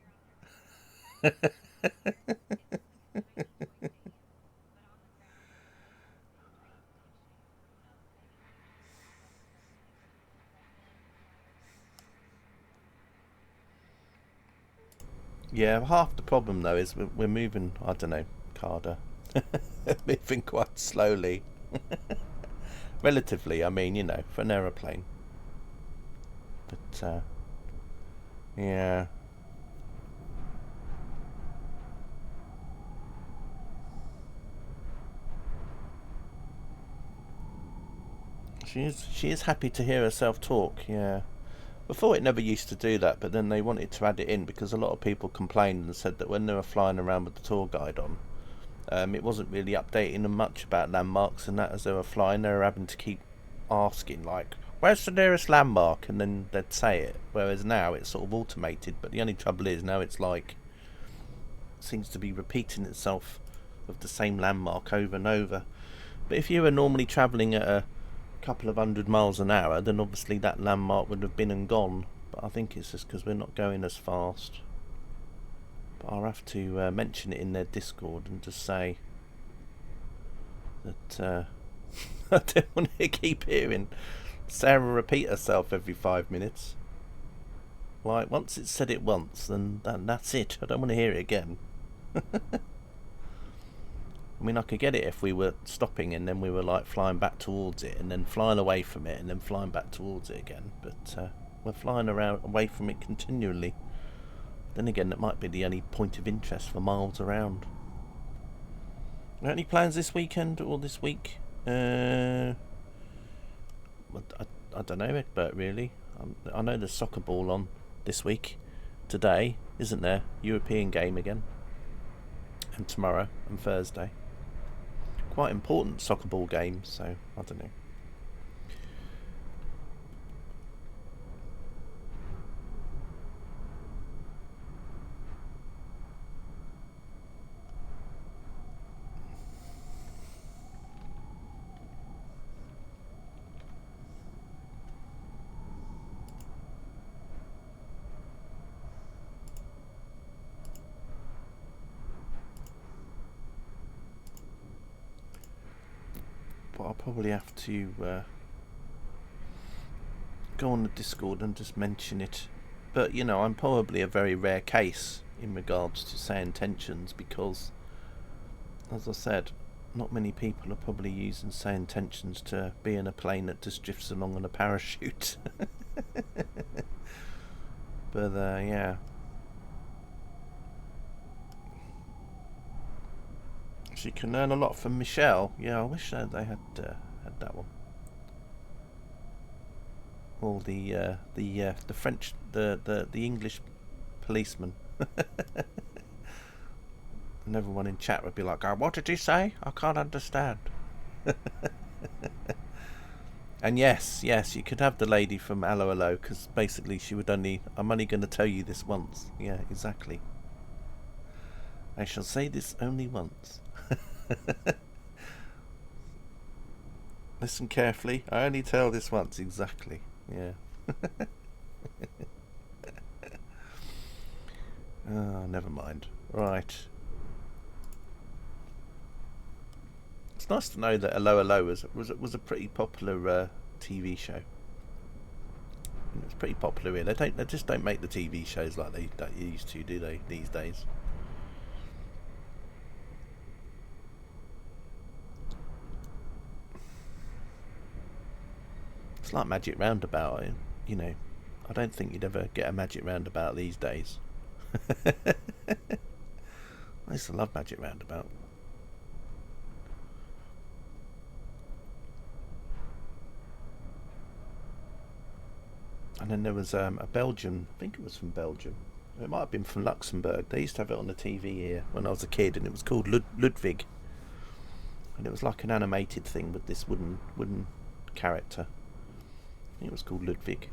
Yeah, half the problem though is we're moving, I don't know, Carter, moving quite slowly. Relatively, I mean, for an aeroplane. But, yeah. She is happy to hear herself talk, yeah. Before it never used to do that, but then they wanted to add it in because a lot of people complained and said that when they were flying around with the tour guide on, it wasn't really updating them much about landmarks and that. As they were flying, they were having to keep asking, like, where's the nearest landmark? And then they'd say it. Whereas now it's sort of automated, but the only trouble is now it's like, seems to be repeating itself of the same landmark over and over. But if you were normally travelling at a couple of 100 miles an hour, then obviously that landmark would have been and gone. But I think it's just because we're not going as fast. But I'll have to mention it in their Discord and just say that I don't want to keep hearing Sarah repeat herself every 5 minutes. Like, once it's said it once, then that's it. I don't want to hear it again. I mean, I could get it if we were stopping and then we were like flying back towards it and then flying away from it and then flying back towards it again. But we're flying around away from it continually. Then again, that might be the only point of interest for miles around. Got any plans this weekend or this week? I don't know, Egbert, really. I know there's soccer ball on this week. Today, isn't there? European game again. And tomorrow and Thursday. Quite important soccer ball games, so I don't know. But I'll probably have to go on the Discord and just mention it. But I'm probably a very rare case in regards to say intentions, because, as I said, not many people are probably using say intentions to be in a plane that just drifts along on a parachute. But yeah. So you can learn a lot from Michelle. Yeah, I wish they had that one. Or the French, the English policeman. And everyone in chat would be like, "Oh, what did you say? I can't understand." And yes, you could have the lady from Hello Hello, because basically she would I'm only going to tell you this once. Yeah, exactly. I shall say this only once. Listen carefully. I only tell this once. Exactly. Yeah. Oh, never mind. Right. It's nice to know that Hello Hello was a pretty popular TV show. It's pretty popular here. They just don't make the TV shows like they used to, do they, these days? It's like Magic Roundabout, you know. I don't think you'd ever get a Magic Roundabout these days. I used to love Magic Roundabout. And then there was a Belgian, I think it was from Belgium. It might have been from Luxembourg. They used to have it on the TV here when I was a kid, and it was called Ludwig. And it was like an animated thing with this wooden character. I think it was called Ludwig.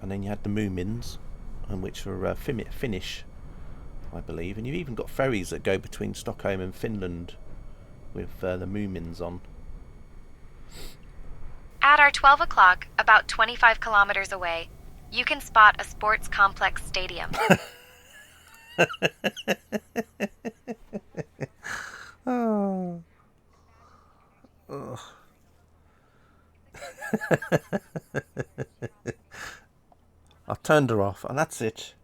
And then you had the Moomins, and which were Finnish, I believe. And you've even got ferries that go between Stockholm and Finland with the Moomins on. At our 12 o'clock, about 25 kilometers away, you can spot a sports complex stadium. Oh. I've turned her off, and that's it.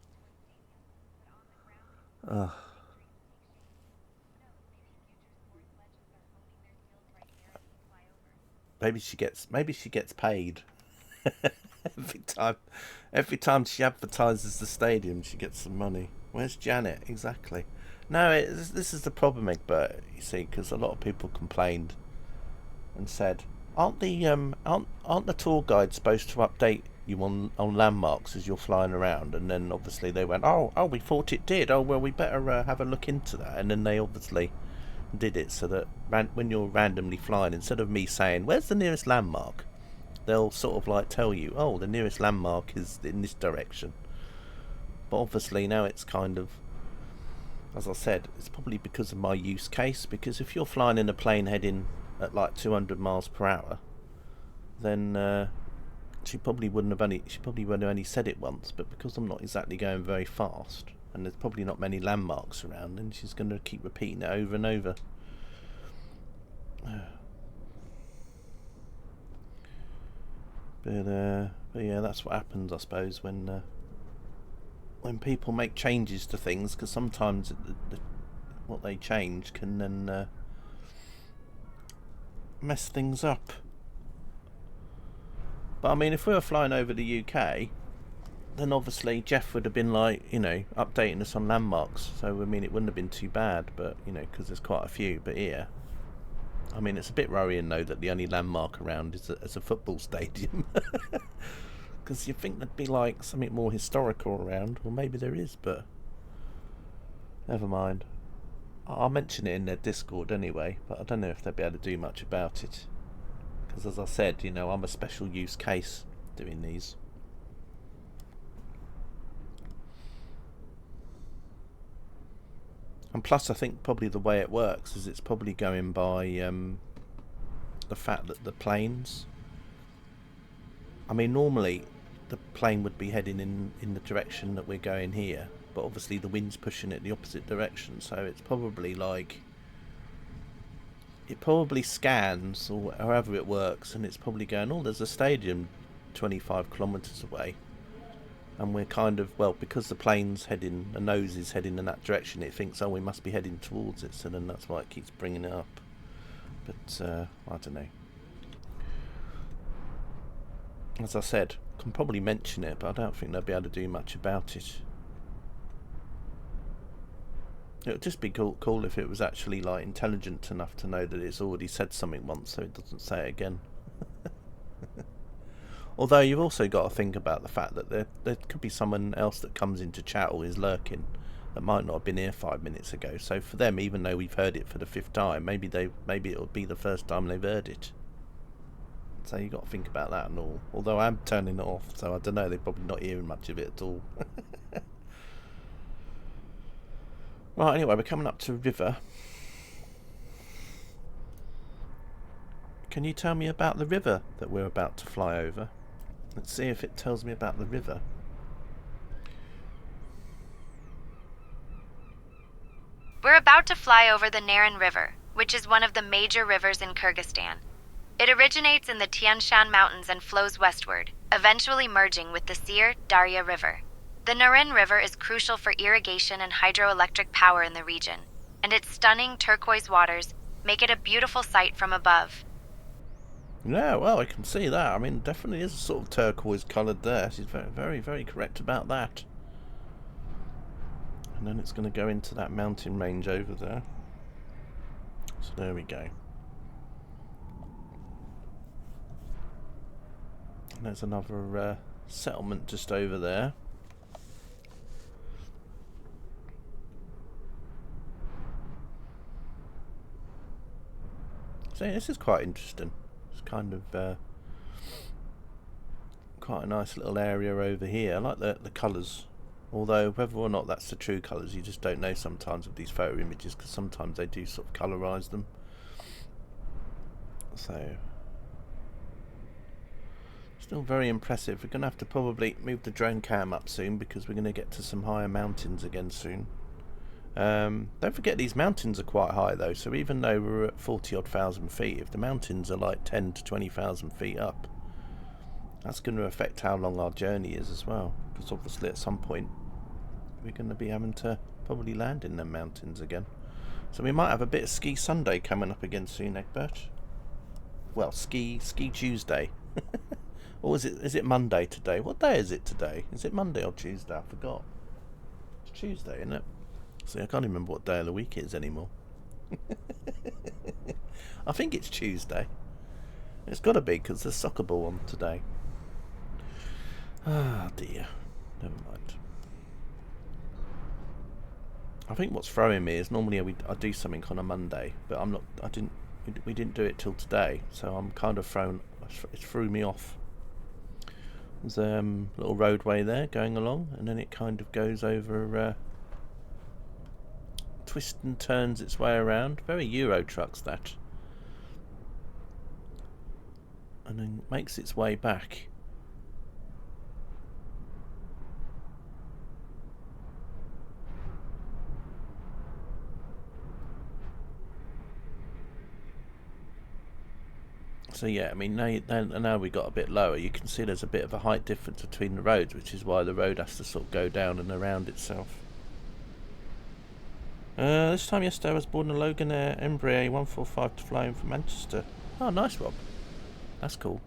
Maybe she gets paid. every time she advertises the stadium, she gets some money. Where's Janet? Exactly. No, this is the problem, Egbert. You see, because a lot of people complained and said, aren't the tour guides supposed to update you on landmarks as you're flying around? And then obviously they went, oh, we thought it did. Oh well, we better have a look into that. And then they obviously did it so that when you're randomly flying, instead of me saying where's the nearest landmark, they'll sort of like tell you, oh, the nearest landmark is in this direction. But obviously now it's kind of, as I said, it's probably because of my use case, because if you're flying in a plane heading at like 200 miles per hour, then she probably would have only said it once. But because I'm not exactly going very fast, and there's probably not many landmarks around, and she's going to keep repeating it over and over. But yeah, that's what happens, I suppose, when people make changes to things, because sometimes what they change can then mess things up. But I mean, if we were flying over the UK, then obviously Jeff would have been like, updating us on landmarks. So I mean, it wouldn't have been too bad, but because there's quite a few. But here, I mean, it's a bit worrying though that the only landmark around is a football stadium. Because you'd think there'd be like something more historical around. Well, maybe there is, but never mind. I'll mention it in their Discord anyway, but I don't know if they'll be able to do much about it. Because as I said, I'm a special use case doing these. And plus, I think probably the way it works is it's probably going by the fact that the planes... I mean, normally the plane would be heading in the direction that we're going here, but obviously the wind's pushing it the opposite direction, so it's probably like... It probably scans, or however it works, and it's probably going, oh, there's a stadium 25 kilometres away. And we're kind of, well, because the nose is heading in that direction, it thinks, oh, we must be heading towards it, so then that's why it keeps bringing it up. But, I don't know. As I said, I can probably mention it, but I don't think they'll be able to do much about it. It would just be cool if it was actually, like, intelligent enough to know that it's already said something once, so it doesn't say it again. Although you've also got to think about the fact that there could be someone else that comes into chat or is lurking that might not have been here 5 minutes ago. So for them, even though we've heard it for the 5th time, maybe it'll be the first time they've heard it. So you've got to think about that and all. Although I'm turning it off, so I don't know, they're probably not hearing much of it at all. Right, anyway, we're coming up to a river. Can you tell me about the river that we're about to fly over? Let's see if it tells me about the river. We're about to fly over the Naran River, which is one of the major rivers in Kyrgyzstan. It originates in the Tian Shan Mountains and flows westward, eventually merging with the Sir Darya River. The Naran River is crucial for irrigation and hydroelectric power in the region, and its stunning turquoise waters make it a beautiful sight from above. Yeah, well, I can see that. I mean, definitely is a sort of turquoise coloured there. She's very, very, very correct about that. And then it's going to go into that mountain range over there. So there we go. And there's another settlement just over there. So this is quite interesting. It's kind of quite a nice little area over here. I like the colours. Although whether or not that's the true colours, you just don't know sometimes with these photo images, because sometimes they do sort of colorise them. So still very impressive. We're going to have to probably move the drone cam up soon, because we're going to get to some higher mountains again soon. Don't forget these mountains are quite high though, so even though we're at 40 odd thousand feet, if the mountains are like 10 to 20,000 feet up, that's going to affect how long our journey is as well, because obviously at some point we're going to be having to probably land in them mountains again. So we might have a bit of Ski Sunday coming up again soon, Egbert. Well, Ski Tuesday. Or is it Monday today? What day is it today? Is it Monday or Tuesday? I forgot. It's Tuesday, isn't it? See, I can't remember what day of the week it is anymore. I think it's Tuesday. It's got to be, because there's soccer ball on today. Ah, dear. Never mind. I think what's throwing me is normally I do something on a Monday, but we didn't do it till today, so I'm kind of thrown. It threw me off. There's a little roadway there going along, and then it kind of goes over. Twists and turns its way around. Very Euro trucks, that. And then makes its way back. So yeah, I mean, now we got a bit lower. You can see there's a bit of a height difference between the roads, which is why the road has to sort of go down and around itself. This time yesterday I was aboard a Logan Air Embraer 145 to fly in from Manchester. Oh, nice, Rob. That's cool.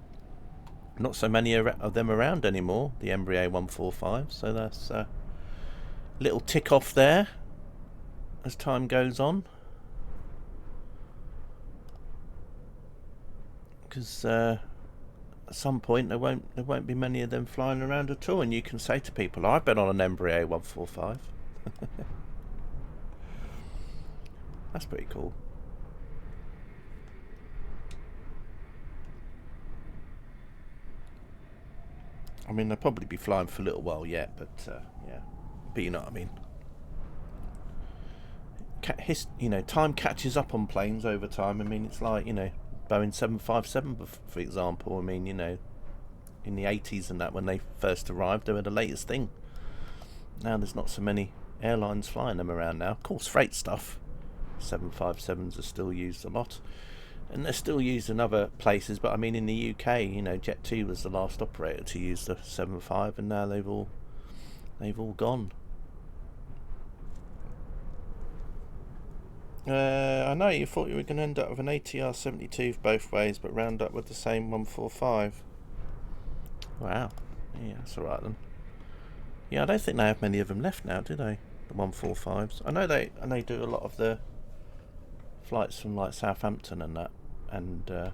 Not so many of them around anymore, the Embraer 145, so that's a little tick off there as time goes on. Because at some point there won't be many of them flying around at all, and you can say to people, I've been on an Embraer 145. That's pretty cool. I mean, they'll probably be flying for a little while yet, but yeah. But you know what I mean. Time catches up on planes over time. I mean, it's like, Boeing 757, for example. I mean, in the 80s and that, when they first arrived, they were the latest thing. Now there's not so many airlines flying them around now. Of course, freight stuff. 757s are still used a lot, and they're still used in other places, but I mean in the UK, Jet2 was the last operator to use the 75, and now they've all gone. I know you thought you were going to end up with an ATR 72 both ways, but round up with the same 145. Wow. Yeah, that's alright then. Yeah, I don't think they have many of them left now, do they? The 145s. I know they do a lot of the flights from like Southampton and that, and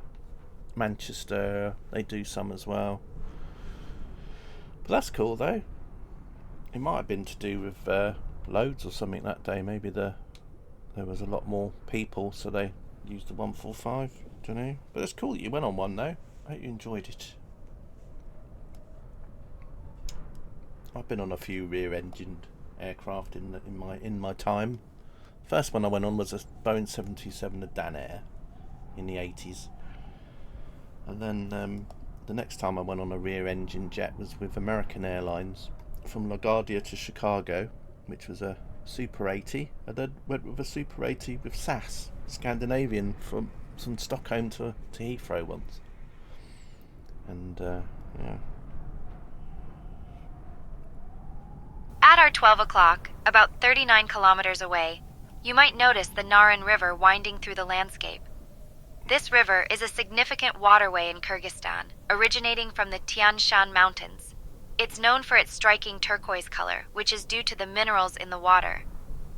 Manchester. They do some as well. But that's cool though. It might have been to do with loads or something that day. Maybe there was a lot more people, so they used the 145. Don't know. But it's cool that you went on one though. I hope you enjoyed it. I've been on a few rear-engined aircraft in my time. First one I went on was a Boeing 727, a Dan Air, in the 80s. And then the next time I went on a rear-engine jet was with American Airlines from LaGuardia to Chicago, which was a Super 80. I then went with a Super 80 with SAS, Scandinavian, from Stockholm to Heathrow once. And yeah. At our 12 o'clock, about 39 kilometers away, you might notice the Naran River winding through the landscape. This river is a significant waterway in Kyrgyzstan, originating from the Tian Shan Mountains. It's known for its striking turquoise color, which is due to the minerals in the water.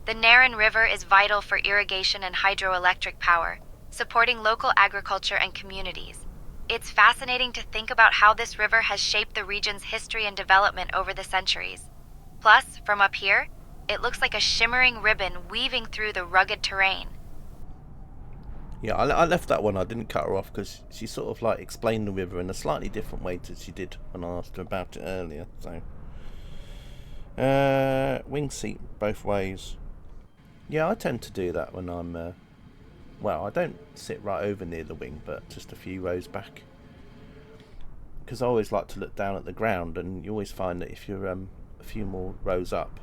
The Naran River is vital for irrigation and hydroelectric power, supporting local agriculture and communities. It's fascinating to think about how this river has shaped the region's history and development over the centuries. Plus, from up here, it looks like a shimmering ribbon weaving through the rugged terrain. Yeah, I left that one. I didn't cut her off because she sort of like explained the river in a slightly different way to she did when I asked her about it earlier. So, wing seat both ways. Yeah, I tend to do that when I'm. Well, I don't sit right over near the wing, but just a few rows back. Because I always like to look down at the ground, and you always find that if you're a few more rows up,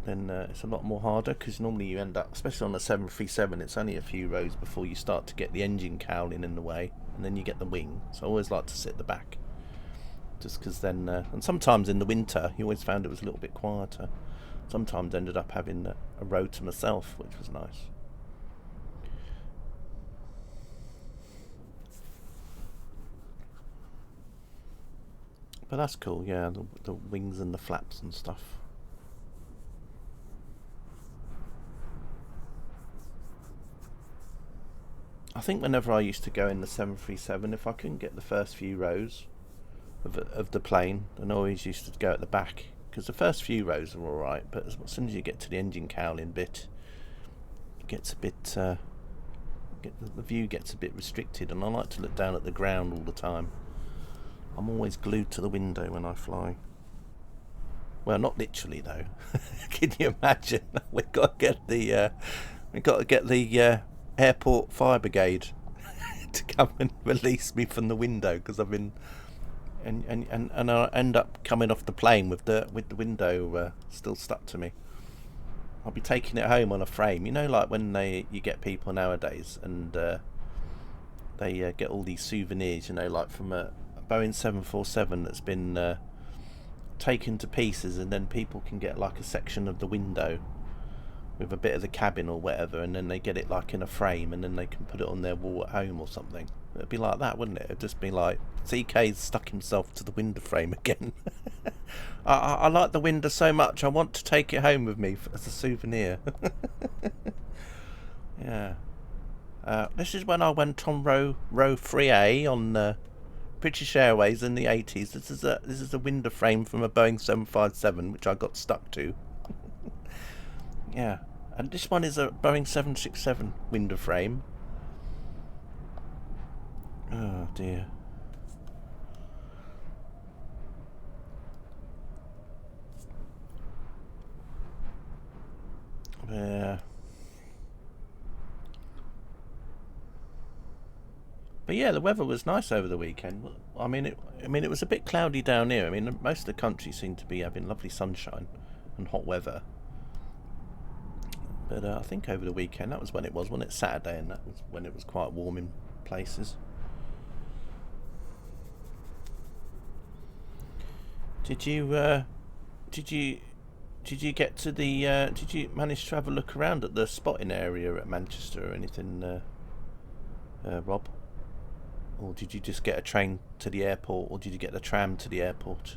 then it's a lot more harder, because normally you end up, especially on the 737, it's only a few rows before you start to get the engine cowling in the way, and then you get the wing. So I always like to sit at the back, just because then, and sometimes in the winter, you always found it was a little bit quieter. Sometimes ended up having a row to myself, which was nice. But that's cool, yeah, the wings and the flaps and stuff. I think whenever I used to go in the 737, if I couldn't get the first few rows of the plane, then I always used to go at the back, because the first few rows are alright, but as soon as you get to the engine cowling bit, it gets a bit, the view gets a bit restricted, and I like to look down at the ground all the time. I'm always glued to the window when I fly. Well, not literally though. Can you imagine? We've got to get the airport fire brigade to come and release me from the window, because I've been and I end up coming off the plane with the window still stuck to me. I'll be taking it home on a frame. You know, like when you get people nowadays and they get all these souvenirs. You know, like from a Boeing 747 that's been taken to pieces, and then people can get like a section of the window with a bit of the cabin or whatever, and then they get it like in a frame, and then they can put it on their wall at home or something. It'd be like that, wouldn't it? It'd just be like, CK's stuck himself to the window frame again. I like the window so much, I want to take it home with me as a souvenir. Yeah. This is when I went on row 3A on British Airways in the 80s. This is a window frame from a Boeing 757 which I got stuck to. Yeah, and this one is a Boeing 767 window frame. Oh dear. Yeah. But yeah, the weather was nice over the weekend. I mean, it was a bit cloudy down here. I mean, most of the country seemed to be having lovely sunshine and hot weather. But I think over the weekend, that was when it was, wasn't it? Saturday, and that was when it was quite warm in places. Did you get to the? Did you manage to have a look around at the spotting area at Manchester or anything, Rob? Or did you just get a train to the airport, or did you get the tram to the airport?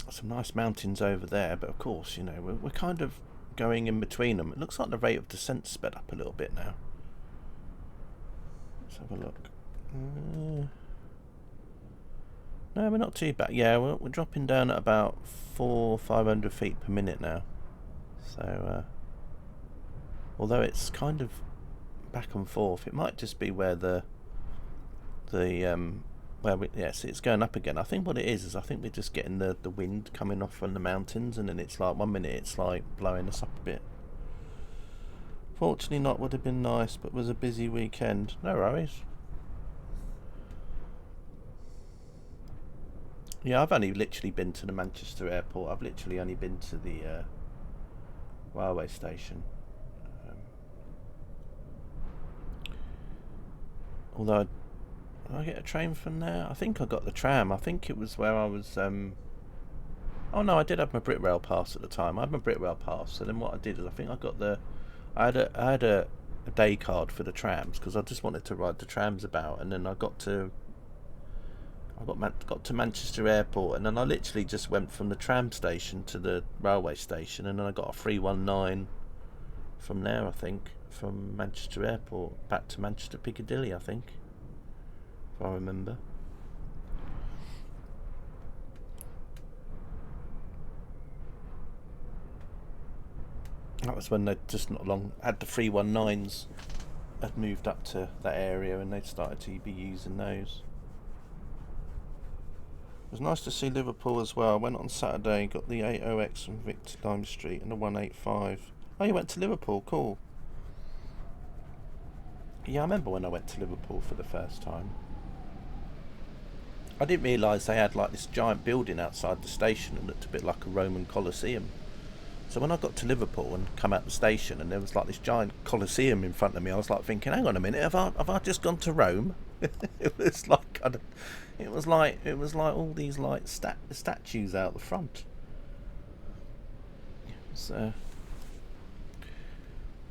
Some nice mountains over there, but of course, you know, we're kind of going in between them. It looks like the rate of descent sped up a little bit now. Let's have a look. No, we're not too bad. Yeah, we're dropping down at about 500 feet per minute now. So, although it's kind of back and forth, it might just be where see, it's going up again. I think what it is I think we're just getting the wind coming off from the mountains, and then it's like 1 minute it's like blowing us up a bit. Fortunately not, would have been nice, but it was a busy weekend. No worries. Yeah, I've only literally been to the Manchester airport. I've literally only been to the railway station. Although, did I get a train from there? I think I got the tram. I think it was where I was Oh no, I did have my Britrail pass at the time. I had my Britrail pass. So then what I did is I think I got the, I had a day card for the trams because I just wanted to ride the trams about, and then I got to Manchester Airport, and then I literally just went from the tram station to the railway station, and then I got a 319 from there, I think, from Manchester Airport back to Manchester Piccadilly, I think, if I remember. That was when they just not long had the 319s had moved up to that area, and they'd started to be using those. It was nice to see Liverpool as well. I went on Saturday, got the 80X from Victor Lime Street and the 185. Oh, you went to Liverpool, cool. Yeah, I remember when I went to Liverpool for the first time. I didn't realise they had like this giant building outside the station that looked a bit like a Roman Colosseum. So when I got to Liverpool and come out the station and there was like this giant Colosseum in front of me, I was like thinking, hang on a minute, have I just gone to Rome? It was like it was like all these like statues out the front. So,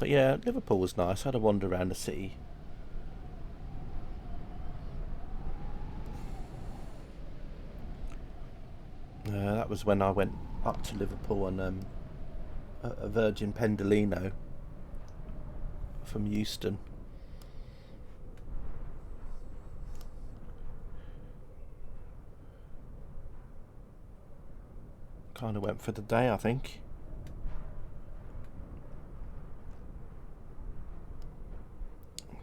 but yeah, Liverpool was nice. I had a wander around the city. That was when I went up to Liverpool on a Virgin Pendolino from Euston. Kind of went for the day, I think.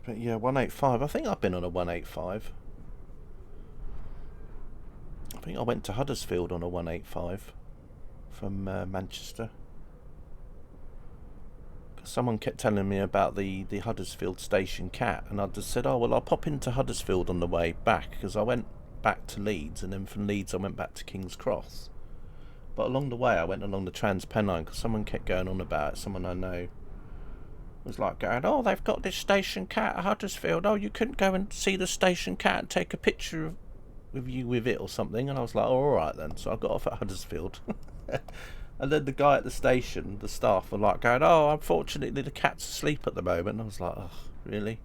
But yeah, 185. I think I've been on a 185. I think I went to Huddersfield on a 185 from Manchester. Someone kept telling me about the Huddersfield station cat, and I just said, oh well, I'll pop into Huddersfield on the way back, because I went back to Leeds, and then from Leeds I went back to King's Cross. But along the way I went along the Trans-Pennine, because someone kept going on about it. Someone I know was like going, oh, they've got this station cat at Huddersfield, oh, you couldn't go and see the station cat and take a picture with you with it or something. And I was like, oh, alright then. So I got off at Huddersfield. And then the guy at the station, the staff, were like going, oh, unfortunately the cat's asleep at the moment. And I was like, oh, really?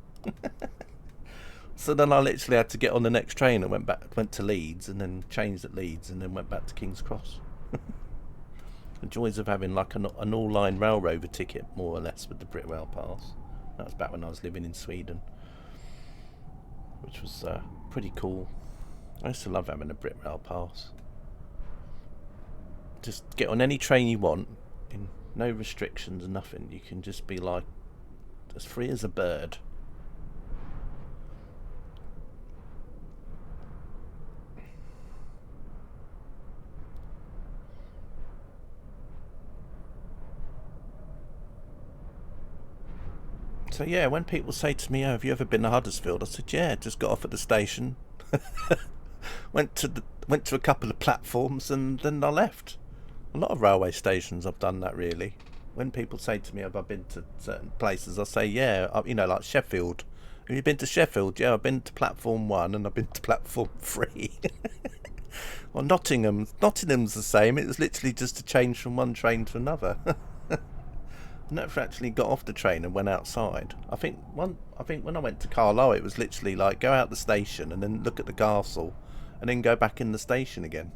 So then I literally had to get on the next train and went to Leeds, and then changed at Leeds, and then went back to King's Cross. The joys of having like an all-line rail rover ticket, more or less, with the Britrail pass. That was back when I was living in Sweden, which was pretty cool. I used to love having a Britrail pass. Just get on any train you want, in no restrictions and nothing. You can just be like as free as a bird. So yeah, when people say to me, oh, have you ever been to Huddersfield? I said, yeah, just got off at the station, went to a couple of platforms, and then I left. A lot of railway stations I've done that, really. When people say to me, have I been to certain places, I say, yeah, like Sheffield. Have you been to Sheffield? Yeah, I've been to platform 1 and I've been to platform 3. Well, Nottingham's the same. It was literally just a change from one train to another. I never actually got off the train and went outside. I think when I went to Carlisle, it was literally like go out the station and then look at the castle and then go back in the station again.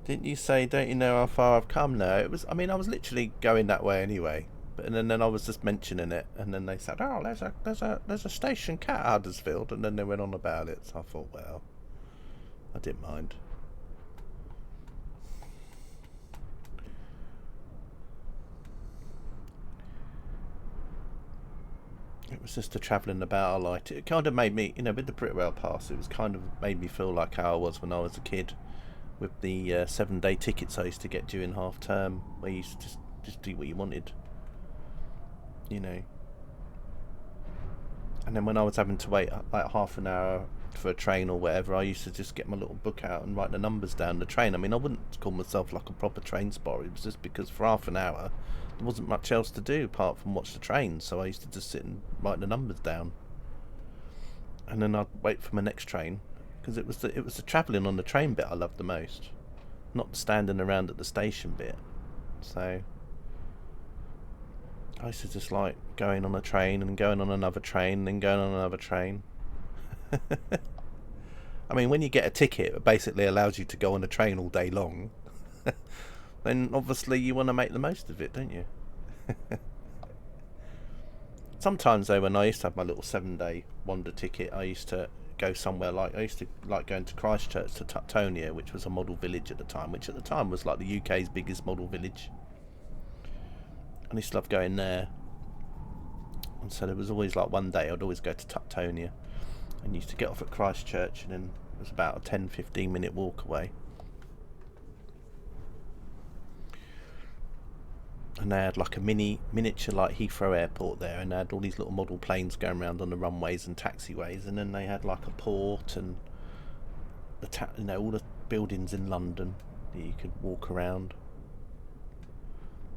Didn't you say, don't you know how far I've come now? I was literally going that way anyway. But and then I was just mentioning it, and then they said, oh, there's a station cat at Huddersfield, and then they went on about it. So I thought, well, I didn't mind. It was just the travelling about I liked it. It kind of made me, with the Britrail pass, it was kind of made me feel like how I was when I was a kid, with the 7-day tickets I used to get during half term, where you used to just do what you wanted, And then when I was having to wait like half an hour for a train or whatever, I used to just get my little book out and write the numbers down the train. I mean, I wouldn't call myself like a proper train spotter. It was just because for half an hour there wasn't much else to do apart from watch the train, so I used to just sit and write the numbers down. And then I'd wait for my next train, because it was the travelling on the train bit I loved the most, not the standing around at the station bit. So I used to just like going on a train and going on another train and then going on another train. I mean, when you get a ticket that basically allows you to go on a train all day long, then obviously you want to make the most of it, don't you? Sometimes though, when I used to have my little 7-day wonder ticket, I used to go somewhere like, I used to like going to Christchurch to Tuctonia, which was a model village at the time, which at the time was like the UK's biggest model village. I used to love going there. And so there was always like one day I'd always go to Tuctonia and used to get off at Christchurch, and then it was about a 10-15 minute walk away. And they had like a miniature like Heathrow Airport there, and they had all these little model planes going around on the runways and taxiways, and then they had like a port and all the buildings in London that you could walk around.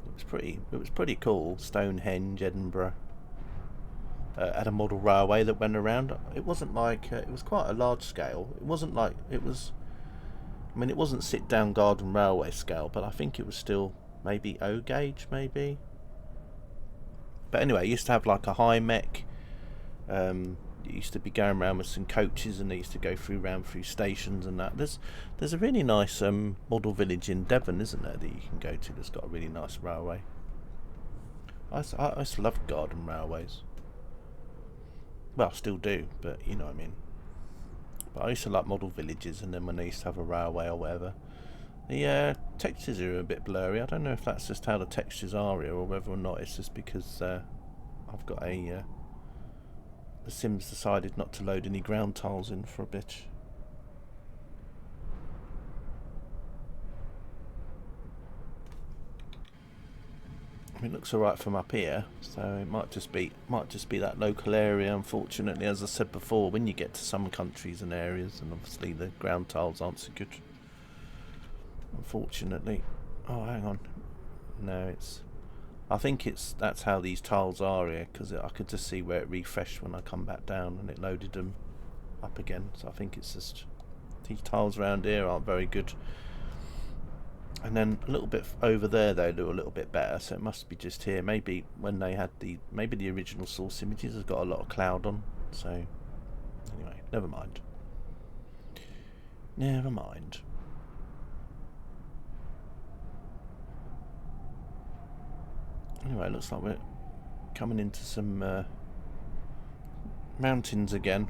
It was pretty cool. Stonehenge, Edinburgh. Had a model railway that went around. It wasn't like it was quite a large scale. It wasn't like it was. I mean, it wasn't sit down garden railway scale, but I think it was still maybe O gauge, maybe. But anyway, it used to have like a high mech. It used to be going around with some coaches, and they used to go round through stations and that. There's a really nice model village in Devon, isn't there, that you can go to that's got a really nice railway. I used to love garden railways. Well, I still do, but you know what I mean. But I used to like model villages, and then when they used to have a railway or whatever. The textures are a bit blurry. I don't know if that's just how the textures are here, or whether or not it's just because I've got the Sims decided not to load any ground tiles in for a bit. I mean, it looks alright from up here, so it might just be that local area. Unfortunately, as I said before, when you get to some countries and areas, and obviously the ground tiles aren't so good. Unfortunately. Oh, hang on. No, I think that's how these tiles are here, because I could just see where it refreshed when I come back down, and it loaded them up again. So I think it's just these tiles around here aren't very good. And then a little bit over there they do a little bit better, so it must be just here. Maybe when they had the original source images has got a lot of cloud on. So anyway, never mind. Never mind. Anyway, it looks like we're coming into some mountains again.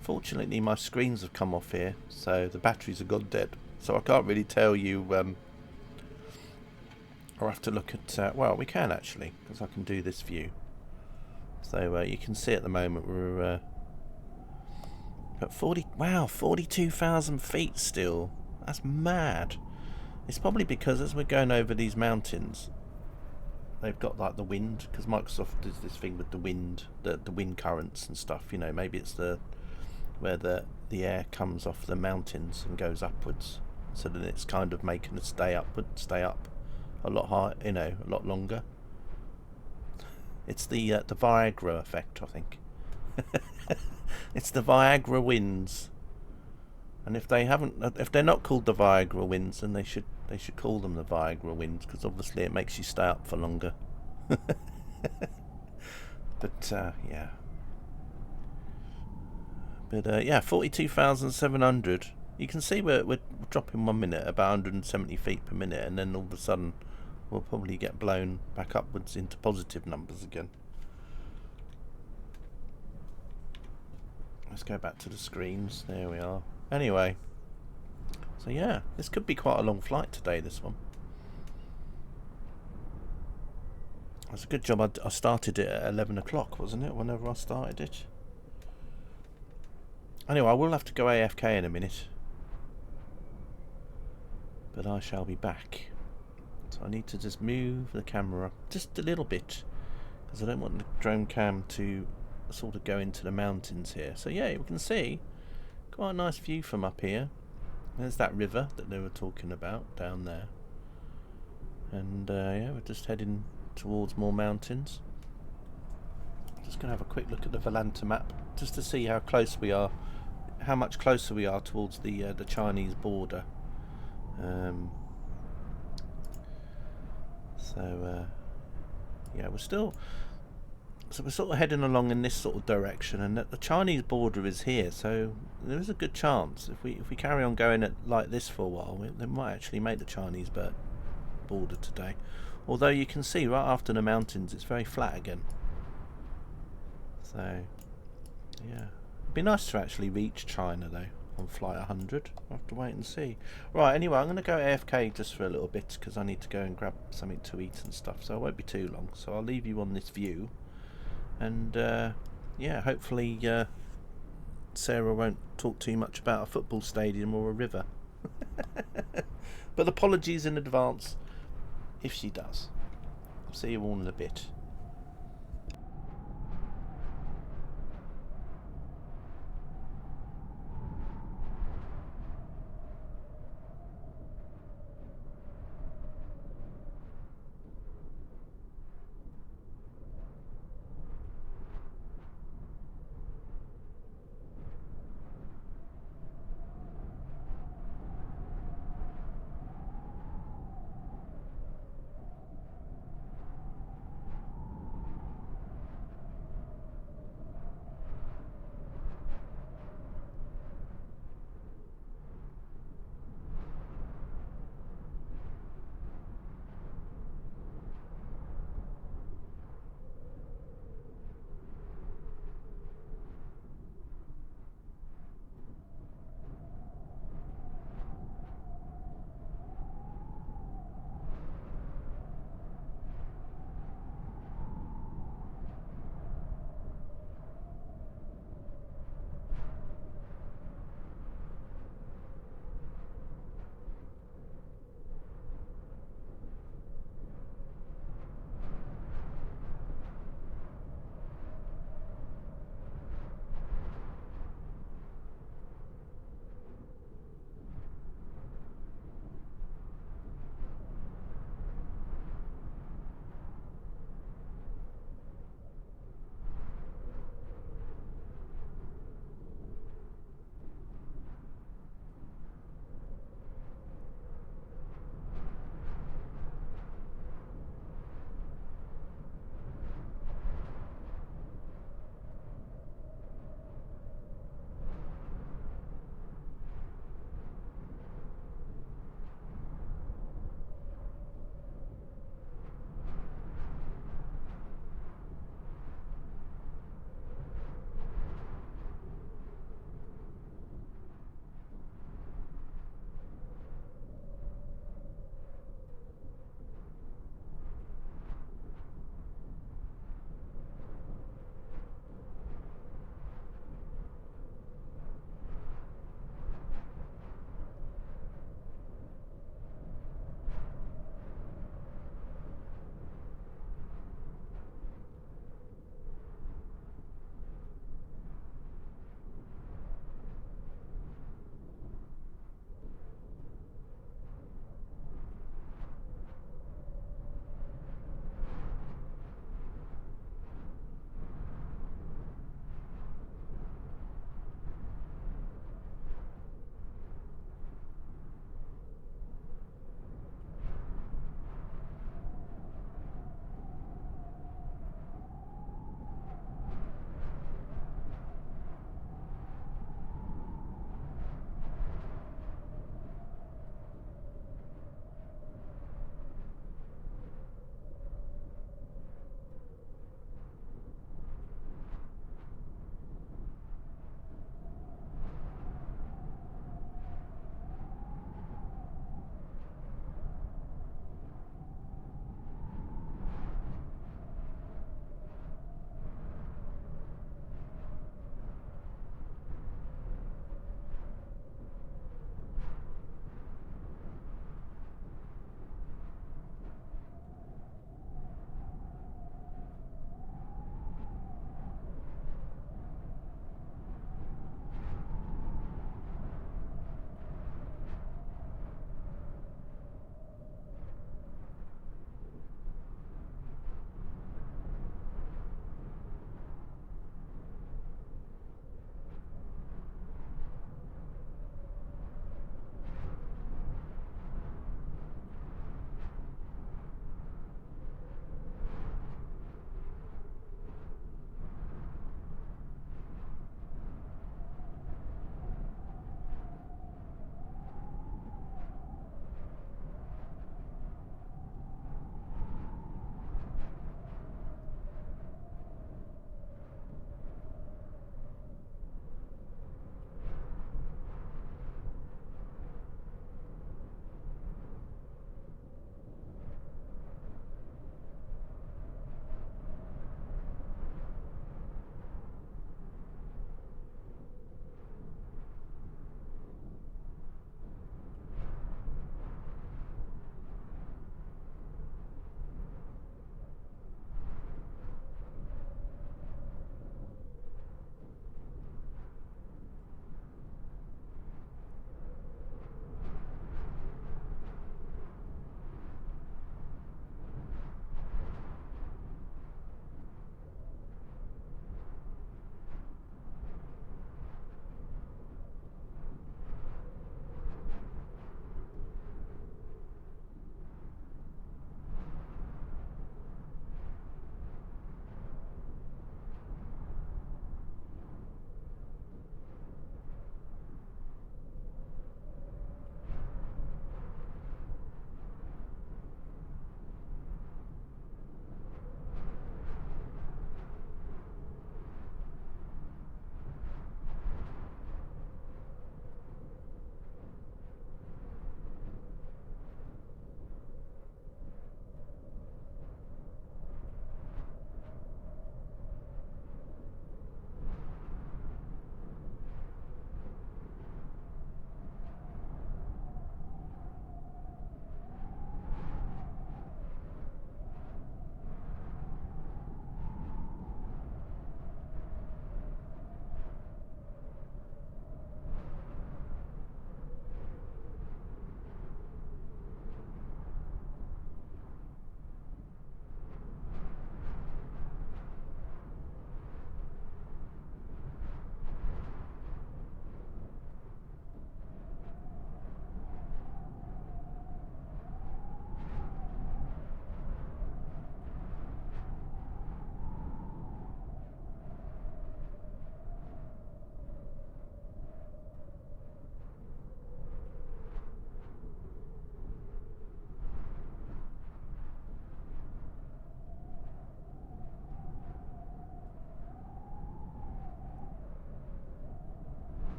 Fortunately, my screens have come off here, so the batteries have gone dead. So I can't really tell you. I'll have to look at. Well, we can actually, because I can do this view. So you can see at the moment we're at 42,000 feet still. That's mad. It's probably because as we're going over these mountains, they've got like the wind, because Microsoft does this thing with the wind, the wind currents and stuff. You know, maybe it's where the air comes off the mountains and goes upwards, so that it's kind of making it stay up a lot high, a lot longer. It's the Viagra effect, I think. It's the Viagra winds. And if they're not called the Viagra winds, then they should call them the Viagra winds, because obviously it makes you stay up for longer. But yeah. But yeah, 42,700. You can see we're dropping 1 minute about 170 feet per minute, and then all of a sudden we'll probably get blown back upwards into positive numbers again. Let's go back to the screens. There we are. Anyway, so yeah, this could be quite a long flight today, this one. It's a good job I started it at 11 o'clock, wasn't it, whenever I started it? Anyway, I will have to go AFK in a minute. But I shall be back. So I need to just move the camera just a little bit, because I don't want the drone cam to sort of go into the mountains here. So yeah, we can see quite a nice view from up here. There's that river that they were talking about down there. And yeah, we're just heading towards more mountains. Just going to have a quick look at the Volanta map just to see how close we are, how much closer we are towards the Chinese border. Yeah, we're sort of heading along in this sort of direction, and the Chinese border is here, so there is a good chance if we carry on going like this for a while, they might actually make the Chinese border today. Although you can see right after the mountains it's very flat again. So yeah, it'd be nice to actually reach China though on flight 100. I'll have to wait and see. Right, anyway, I'm going to go AFK just for a little bit because I need to go and grab something to eat and stuff, so it won't be too long. So I'll leave you on this view, and yeah, hopefully Sarah won't talk too much about a football stadium or a river. But apologies in advance if she does. I'll see you all in a bit.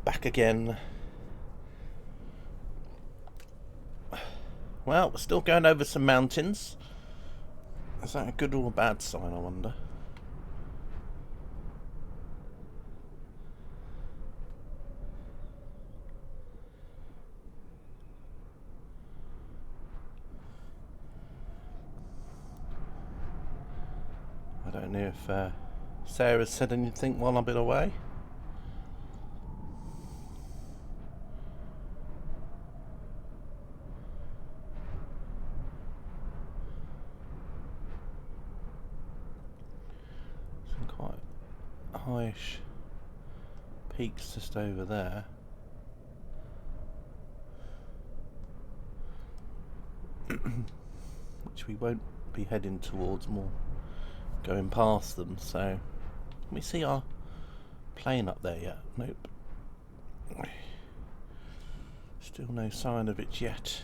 back again. Well, we're still going over some mountains. Is that a good or a bad sign, I wonder? I don't know if Sarah's said anything while I've been away. Some quite highish peaks just over there. Which we won't be heading towards, more going past them. So, can we see our plane up there yet? Nope. Still no sign of it yet.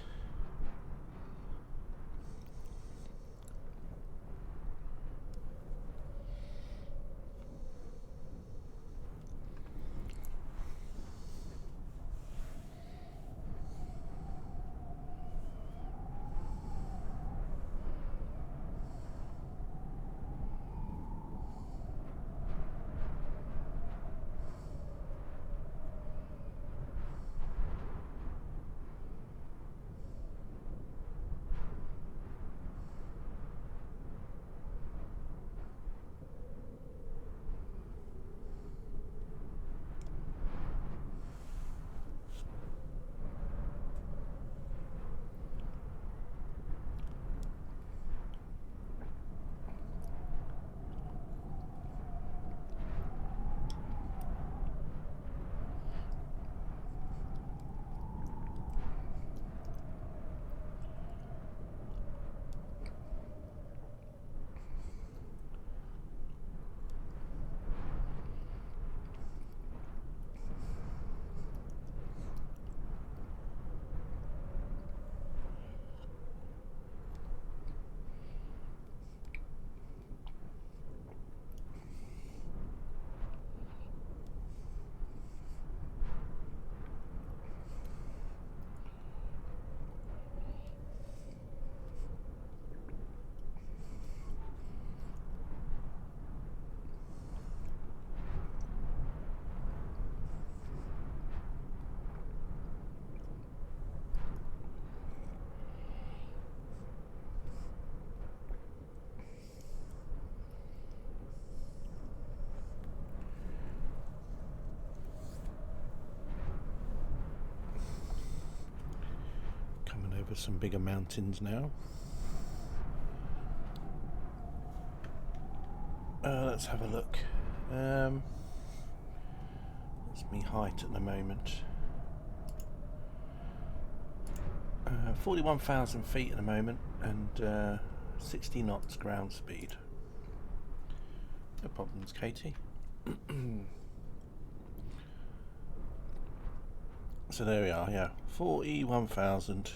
Coming over some bigger mountains now. Let's have a look. That's me height at the moment. 41,000 feet at the moment, and 60 knots ground speed. No problems, Katie. So there we are, yeah, 41,000.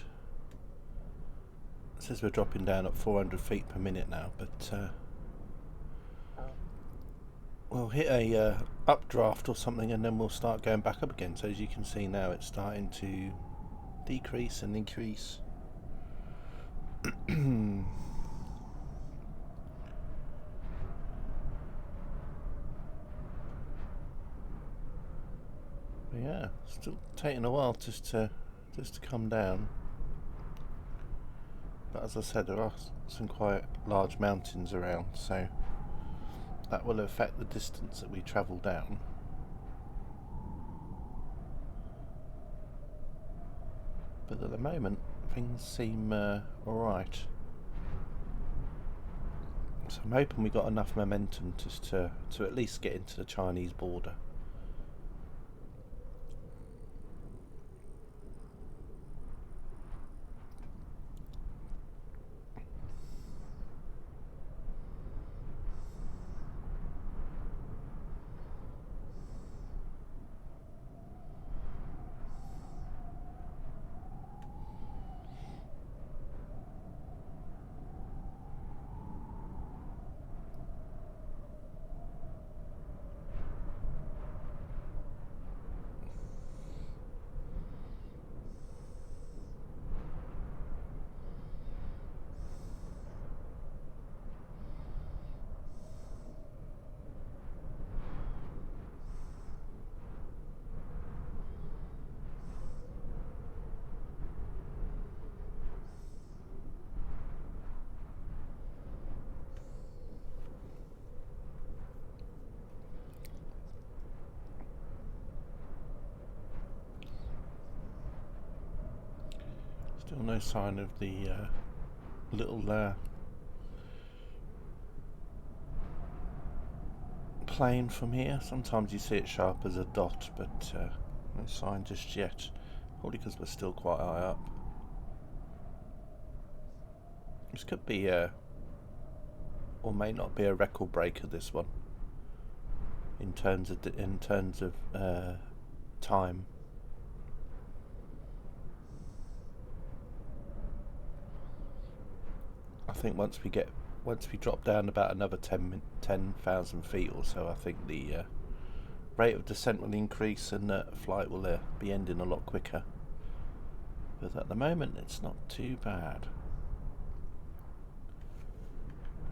It says we're dropping down at 400 feet per minute now, but we'll hit a updraft or something, and then we'll start going back up again. So as you can see now, it's starting to decrease and increase. But yeah, still taking a while just to come down. But as I said, there are some quite large mountains around, so that will affect the distance that we travel down. But at the moment, things seem alright. So I'm hoping we got enough momentum just to at least get into the Chinese border. Still no sign of the little plane from here. Sometimes you see it sharp as a dot, but no sign just yet. Probably because we're still quite high up. This could be or may not be a record breaker, this one, in terms of time. I think once we drop down about another 10,000 feet or so, I think the rate of descent will increase and the flight will be ending a lot quicker. But at the moment, it's not too bad.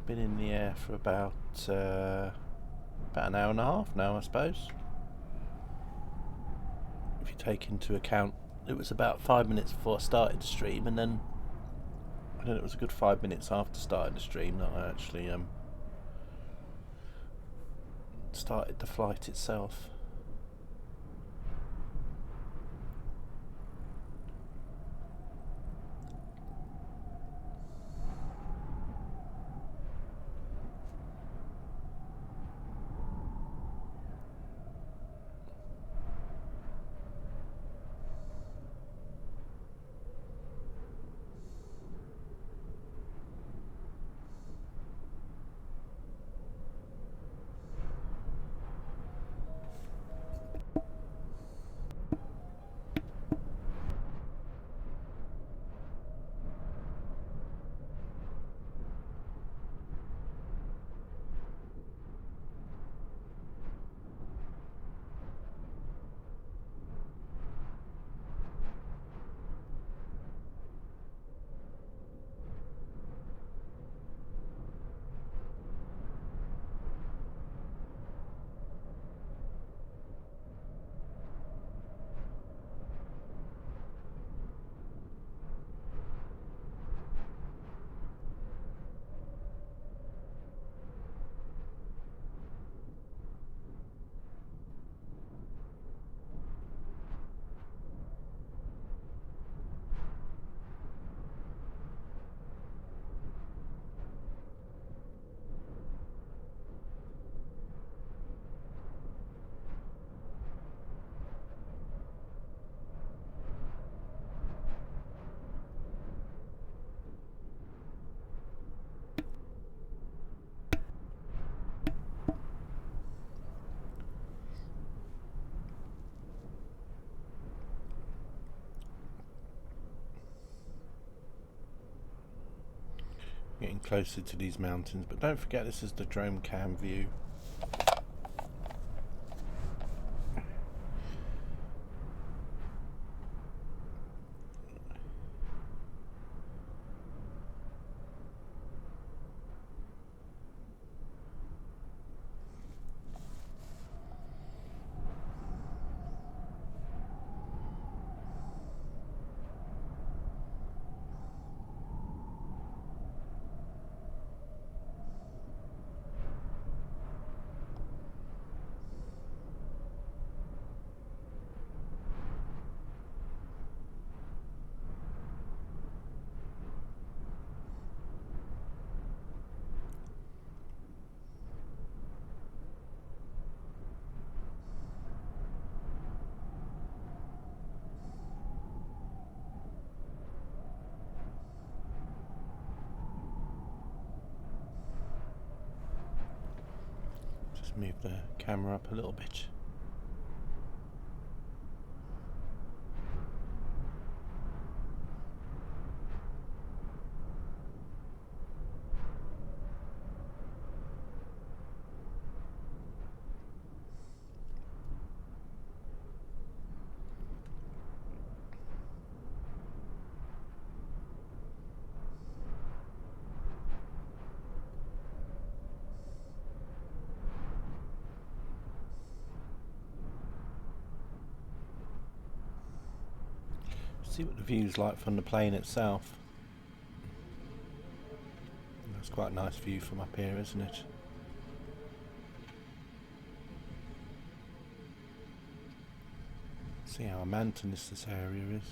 Been in the air for about an hour and a half now, I suppose. If you take into account, it was about 5 minutes before I started the stream, and then it was a good 5 minutes after starting the stream that I actually started the flight itself. Getting closer to these mountains, but don't forget this is the drone cam view. Move the camera up a little bit. See what the view's like from the plane itself. That's quite a nice view from up here, isn't it? See how mountainous this area is.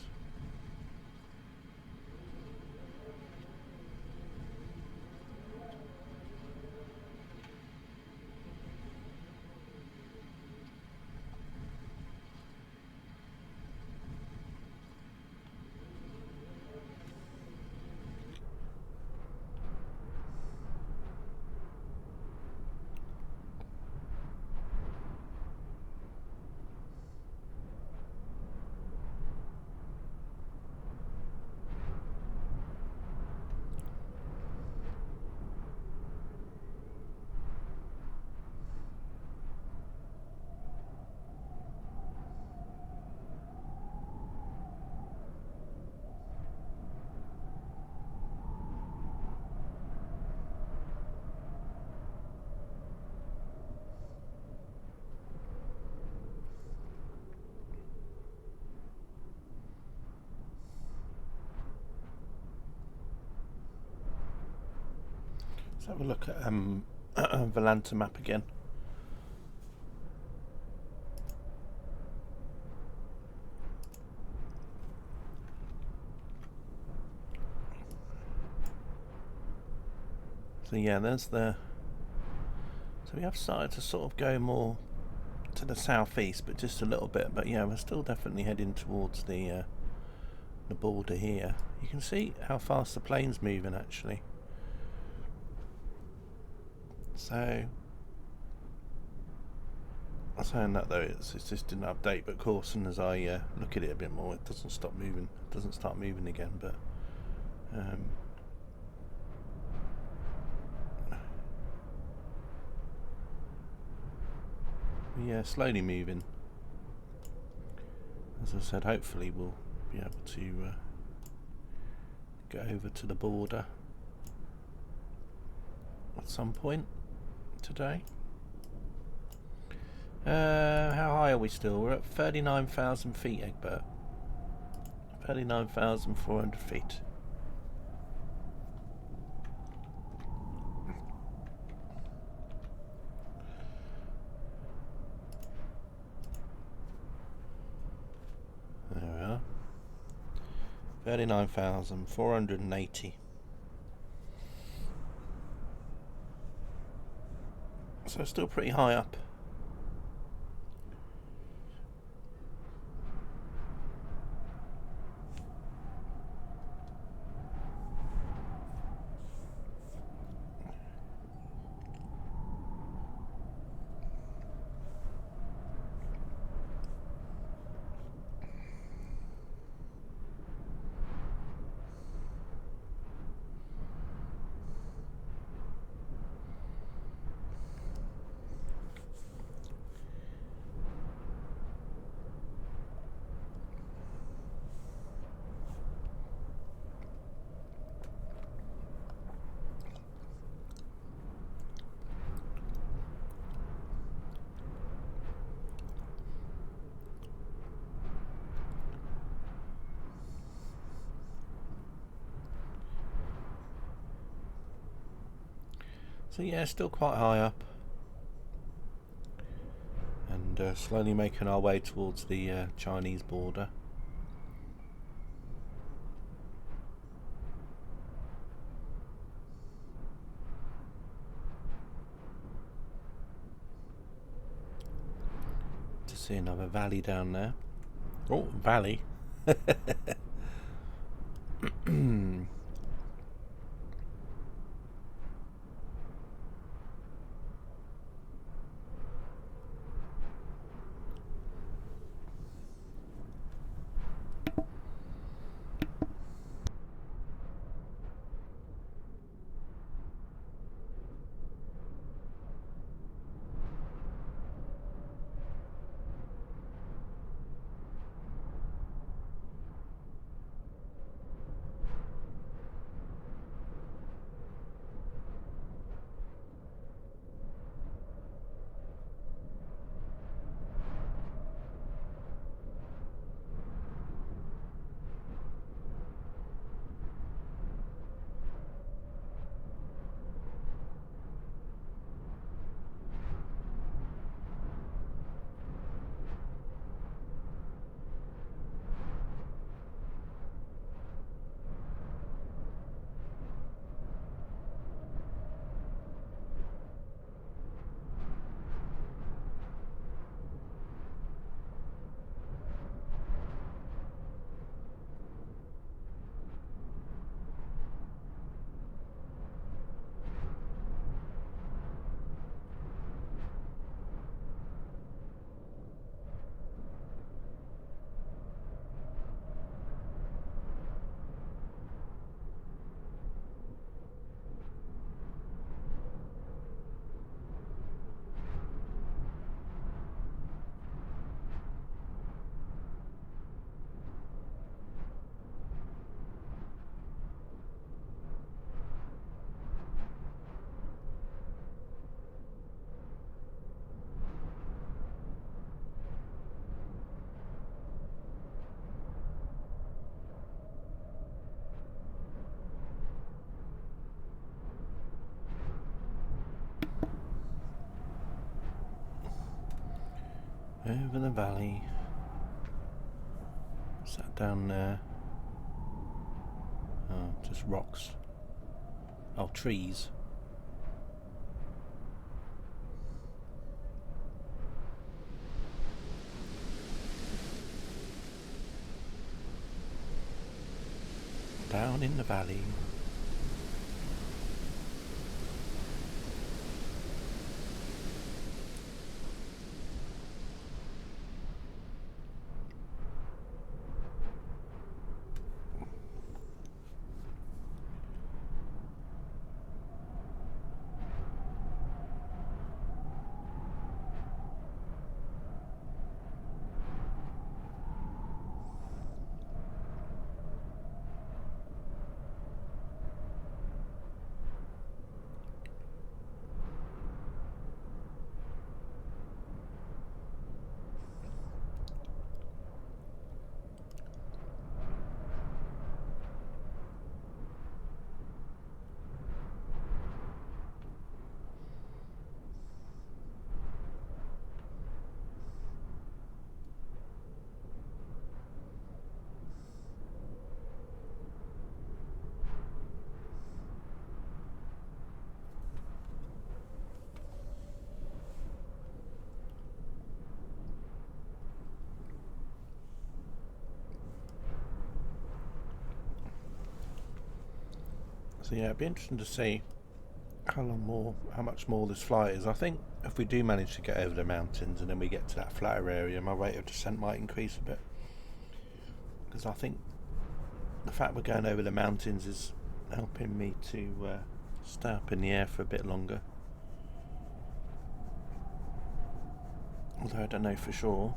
Let's have a look at Volanta map again. So yeah, there's the. So we have started to sort of go more to the southeast, but just a little bit. But yeah, we're still definitely heading towards the border here. You can see how fast the plane's moving actually. So I'm saying that though, it's just an update, but of course, and as I look at it a bit more, it doesn't stop moving. It doesn't start moving again, but yeah, slowly moving. As I said, hopefully we'll be able to get over to the border at some point today. How high are we still? We're at 39,000 feet, Egbert. 39,400 feet. There we are. 39,480. So still pretty high up. So yeah, still quite high up, and slowly making our way towards the Chinese border. To see another valley down there. Oh, valley. Over the valley. What's that down there? Oh, just rocks. Oh, trees. Down in the valley. So yeah, it'd be interesting to see how much more this flight is. I think if we do manage to get over the mountains and then we get to that flatter area, my rate of descent might increase a bit. Because I think the fact we're going over the mountains is helping me to stay up in the air for a bit longer. Although I don't know for sure.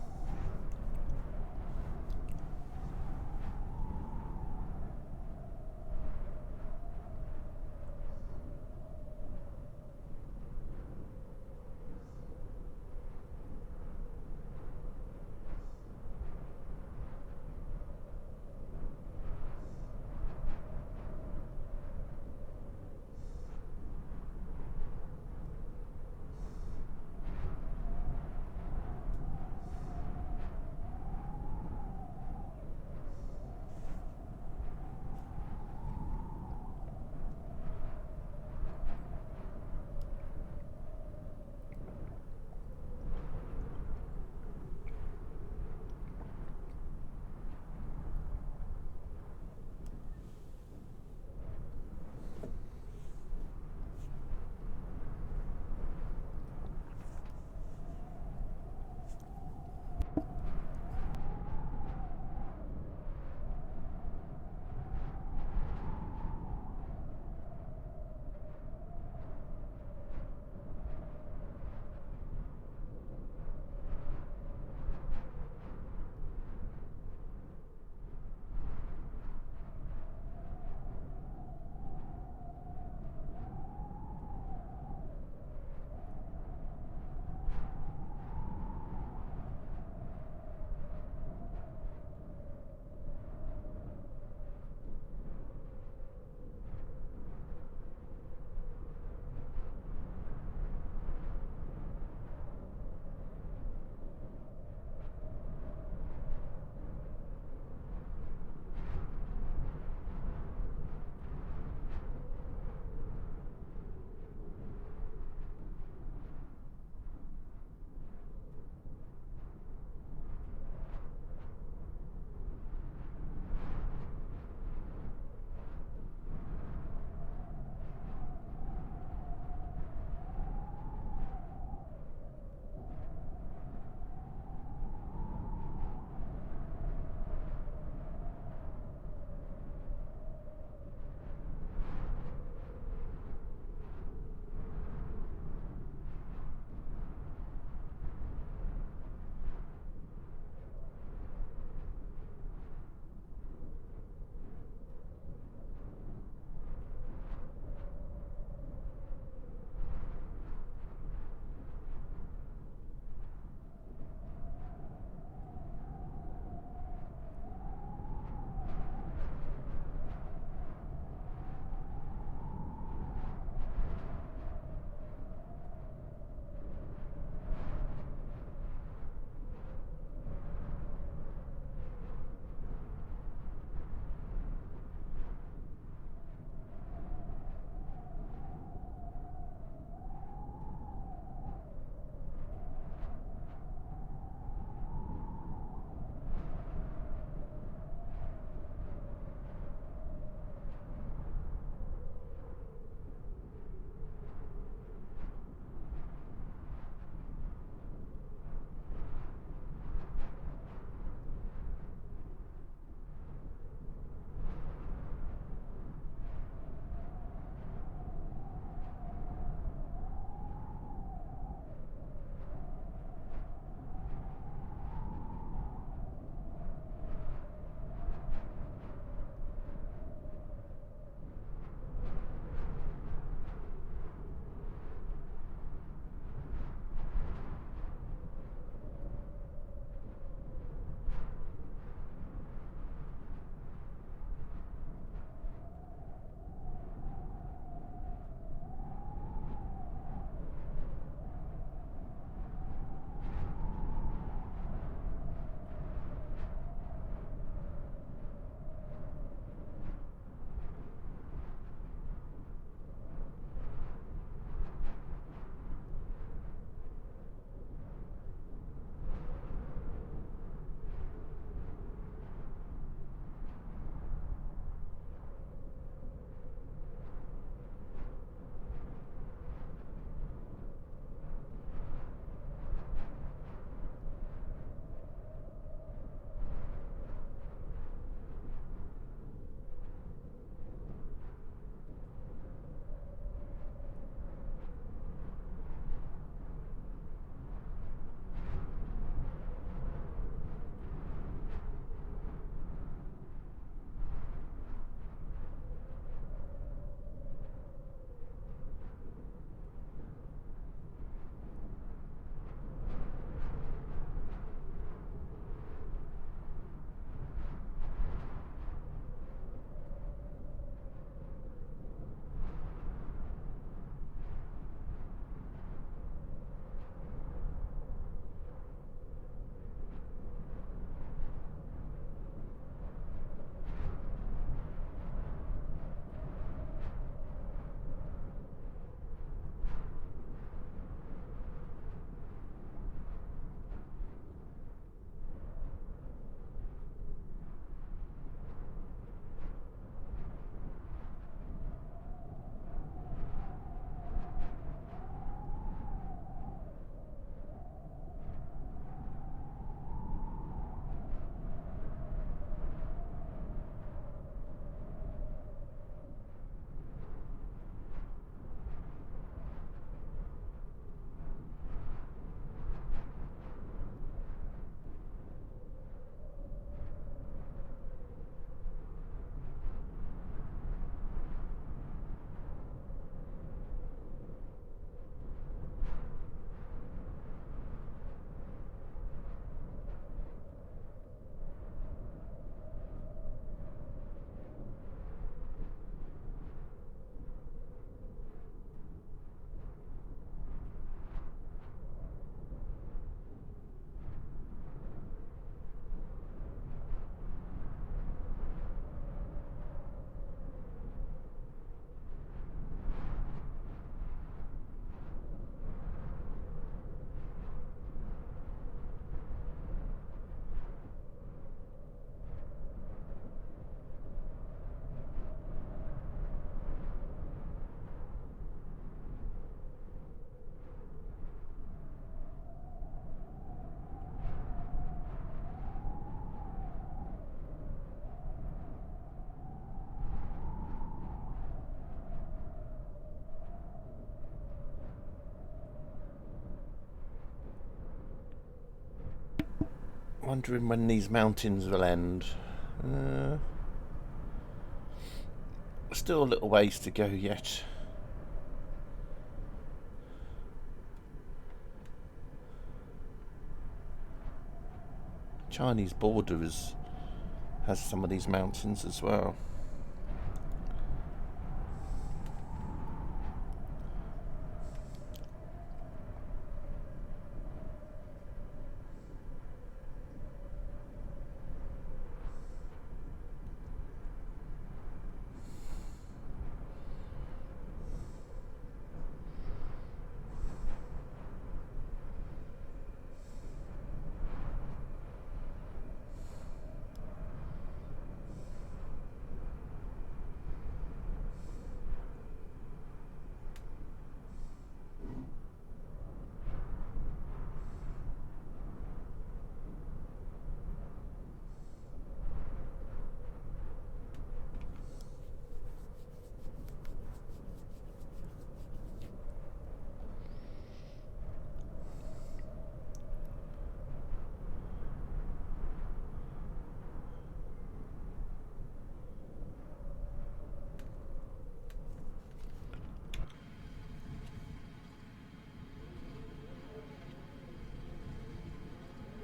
Wondering when these mountains will end. Still a little ways to go yet. Chinese border has some of these mountains as well.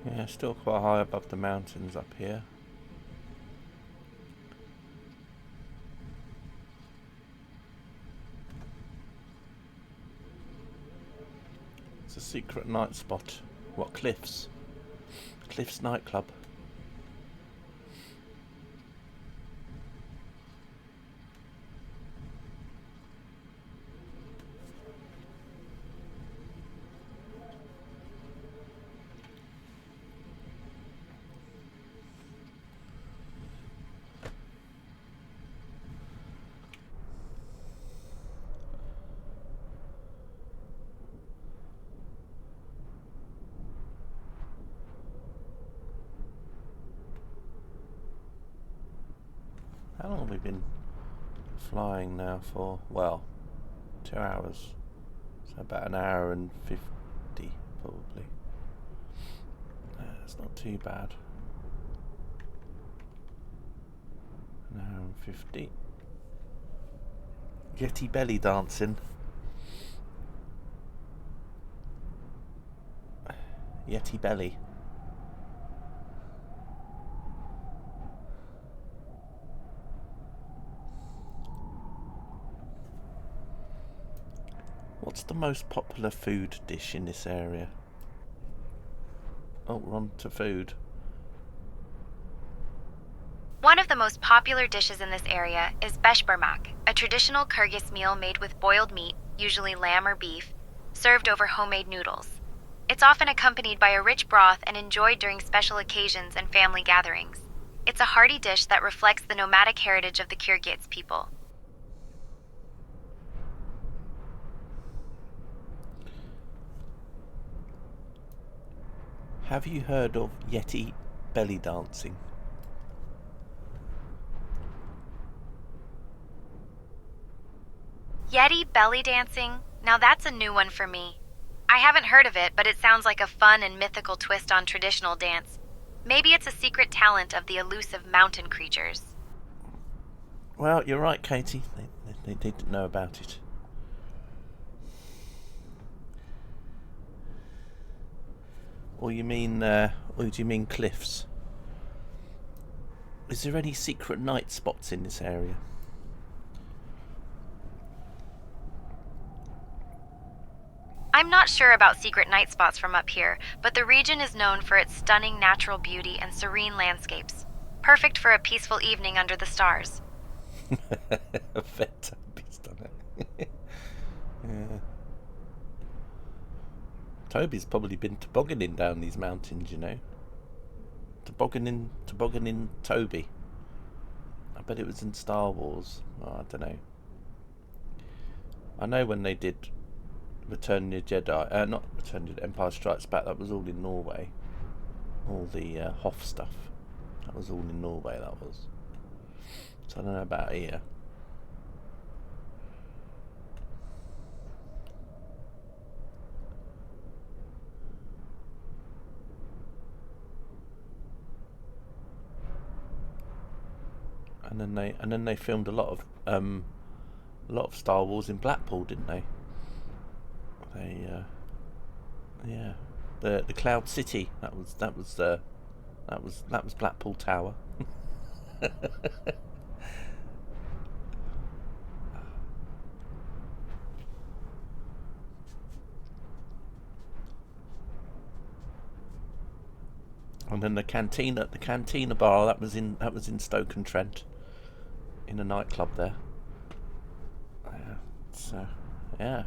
Yeah, still quite high above the mountains up here. It's a secret night spot. What, Cliffs? Cliffs nightclub. How long have we been flying now for? Well, 2 hours. So about an hour and 50 probably. That's not too bad. An hour and 50. Yeti belly dancing. Yeti belly. What's the most popular food dish in this area? Oh, we're on to food. One of the most popular dishes in this area is beshbarmak, a traditional Kyrgyz meal made with boiled meat, usually lamb or beef, served over homemade noodles. It's often accompanied by a rich broth and enjoyed during special occasions and family gatherings. It's a hearty dish that reflects the nomadic heritage of the Kyrgyz people. Have you heard of Yeti belly dancing? Yeti belly dancing? Now that's a new one for me. I haven't heard of it, but it sounds like a fun and mythical twist on traditional dance. Maybe it's a secret talent of the elusive mountain creatures. Well, you're right, Katie. They didn't know about it. Or do you mean cliffs? Is there any secret night spots in this area? I'm not sure about secret night spots from up here, but the region is known for its stunning natural beauty and serene landscapes. Perfect for a peaceful evening under the stars. A vet Toby's done it. Yeah. Toby's probably been tobogganing down these mountains, you know. Tobogganing Toby. I bet it was in Star Wars. Oh, I don't know. I know when they did Return of the Jedi, not Return of the Empire Strikes Back, that was all in Norway. All the Hoth stuff. That was all in Norway, that was. So I don't know about here. And then they filmed a lot of Star Wars in Blackpool, didn't they? Yeah, the Cloud City. That was Blackpool Tower. And then the cantina bar, that was in Stoke-on-Trent, in a nightclub there. Yeah. So, yeah.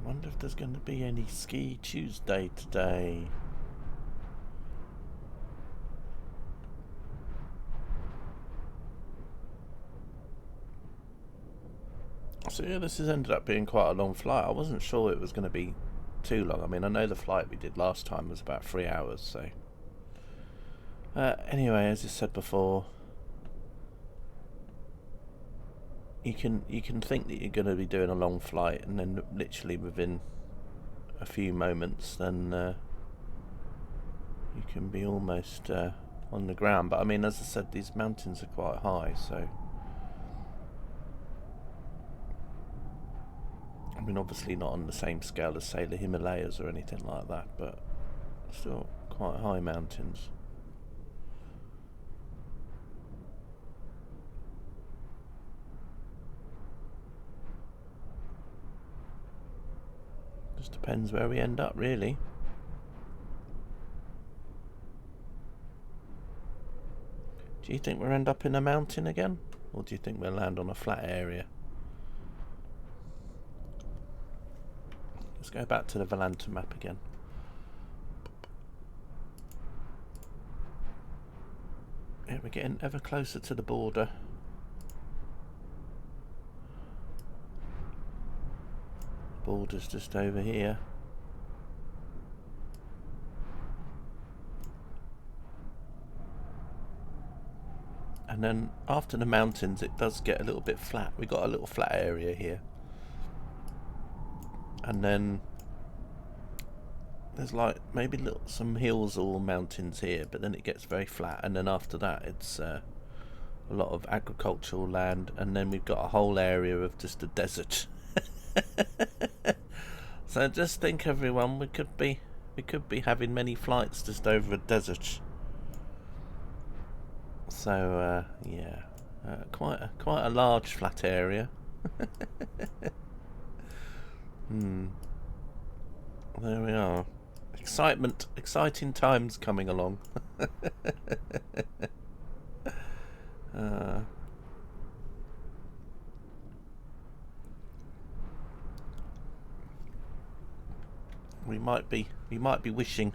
I wonder if there's going to be any Ski Tuesday today. So yeah, this has ended up being quite a long flight. I wasn't sure it was going to be too long. I mean, I know the flight we did last time was about 3 hours, so... anyway, as I said before, you can think that you're going to be doing a long flight, and then literally within a few moments, then you can be almost on the ground. But I mean, as I said, these mountains are quite high, so... I mean, obviously not on the same scale as, say, the Himalayas or anything like that, but still quite high mountains. Just depends where we end up, really. Do you think we'll end up in a mountain again? Or do you think we'll land on a flat area? Let's go back to the Volanta map again. Yeah, we're getting ever closer to the border. The border's just over here. And then after the mountains it does get a little bit flat. We got a little flat area here. And then there's like maybe some hills or mountains here, but then it gets very flat, and then after that it's a lot of agricultural land, and then we've got a whole area of just a desert. So just think, everyone, we could be having many flights just over a desert. So yeah, quite a large flat area. There we are. Exciting times coming along. We might be wishing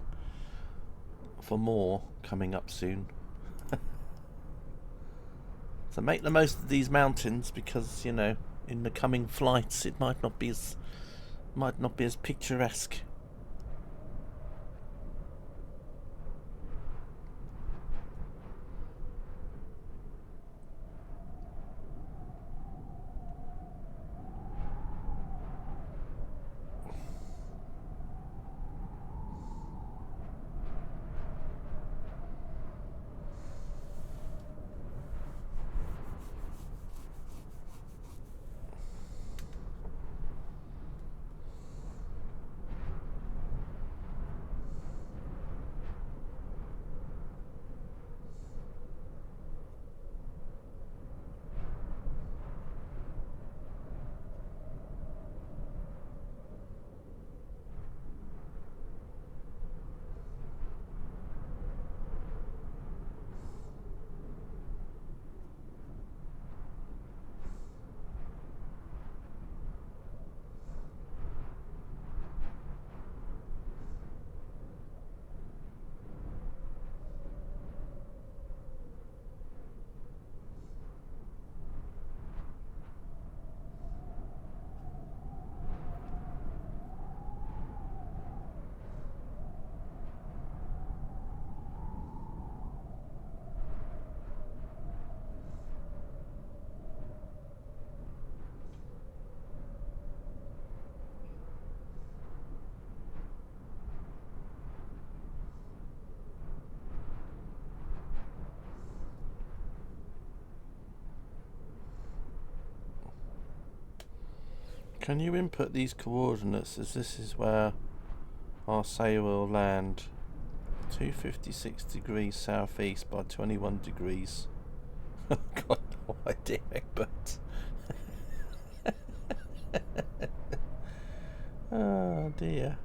for more coming up soon. So make the most of these mountains, because, you know, in the coming flights it might not be as picturesque. Can you input these coordinates as this is where our sail will land? 256 degrees southeast by 21 degrees. I've got no idea, but oh dear.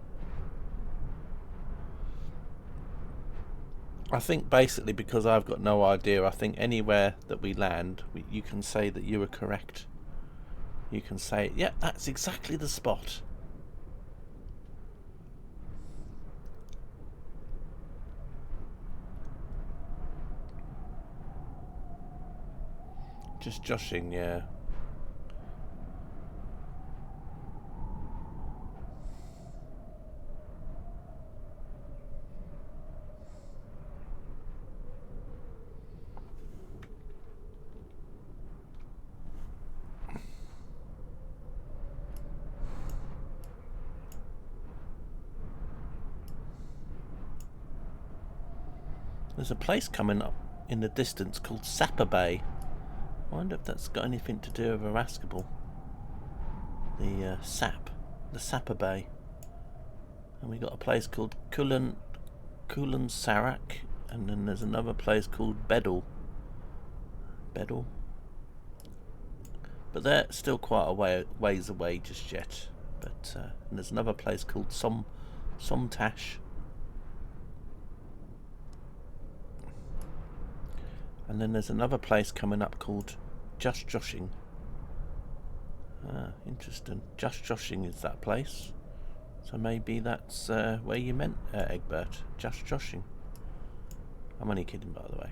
I think basically because I've got no idea, I think anywhere that we land, you can say that you were correct. You can say, yeah, that's exactly the spot. Just joshing, yeah. There's a place coming up in the distance called Sapper Bay. I wonder if that's got anything to do with Eraskable. The Sapper Bay. And we got a place called Kulan Sarak, and then there's another place called Bedell. But they're still quite a ways away just yet. But and there's another place called Somtash. And then there's another place coming up called Just Joshing. Ah, interesting. Just Joshing is that place. So maybe that's where you meant, Egbert. Just Joshing. I'm only kidding, by the way.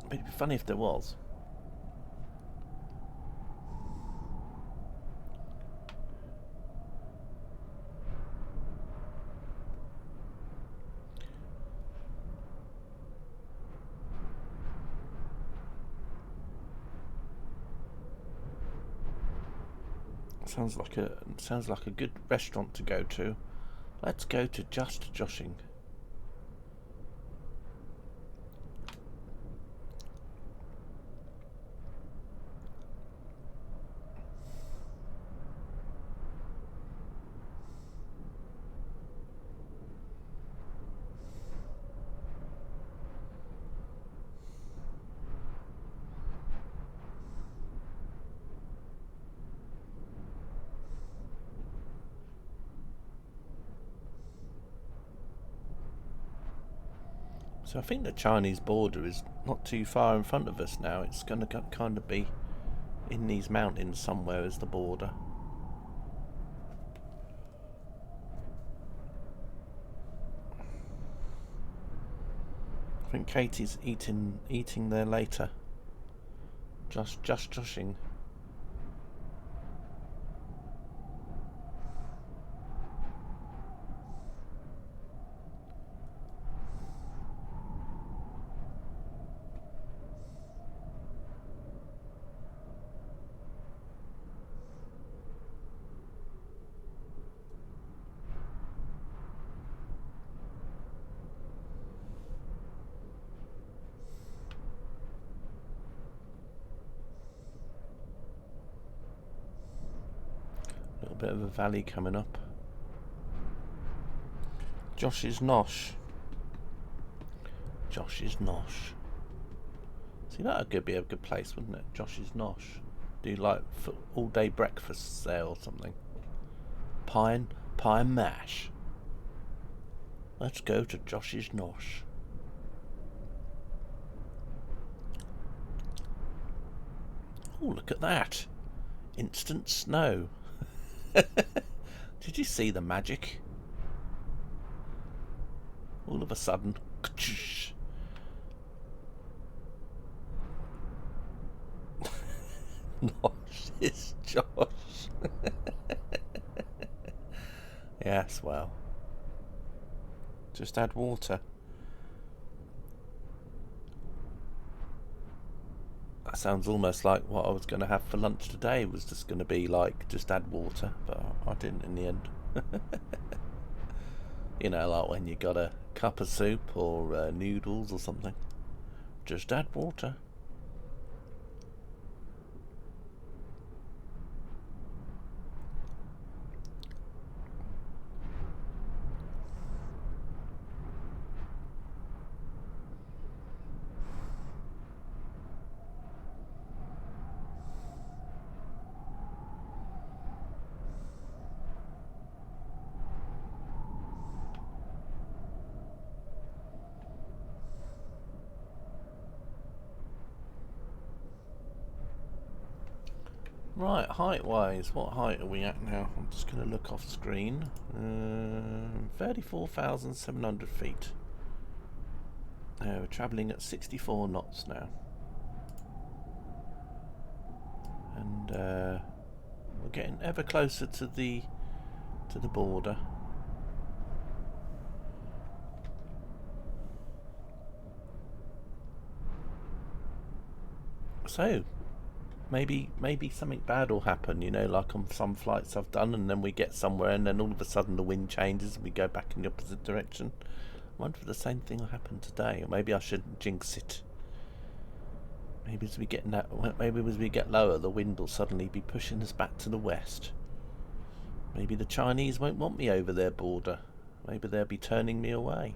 But it'd be funny if there was. Sounds like a good restaurant to go to. Let's go to Just Joshing. So I think the Chinese border is not too far in front of us now. It's going to kind of be in these mountains somewhere as the border. I think Katie's eating there later. Just joshing. Little bit of a valley coming up. Josh's Nosh. See, that could be a good place, wouldn't it? Josh's Nosh. Do like all day breakfasts there or something. Pie and mash. Let's go to Josh's Nosh. Oh, look at that. Instant snow. Did you see the magic? All of a sudden, Nosh is Josh. Yes, well, just add water. That sounds almost like what I was going to have for lunch today was just going to be like, just add water, but I didn't in the end. You know, like when you got a cup of soup or noodles or something. Just add water. Right, height-wise, what height are we at now? I'm just going to look off screen. 34,700 feet. We're travelling at 64 knots now. And we're getting ever closer to the border. So, maybe something bad will happen, you know, like on some flights I've done, and then we get somewhere and then all of a sudden the wind changes and we go back in the opposite direction. I wonder if the same thing will happen today, or maybe I shouldn't jinx it. Maybe as we get lower, the wind will suddenly be pushing us back to the west. Maybe the Chinese won't want me over their border. Maybe they'll be turning me away.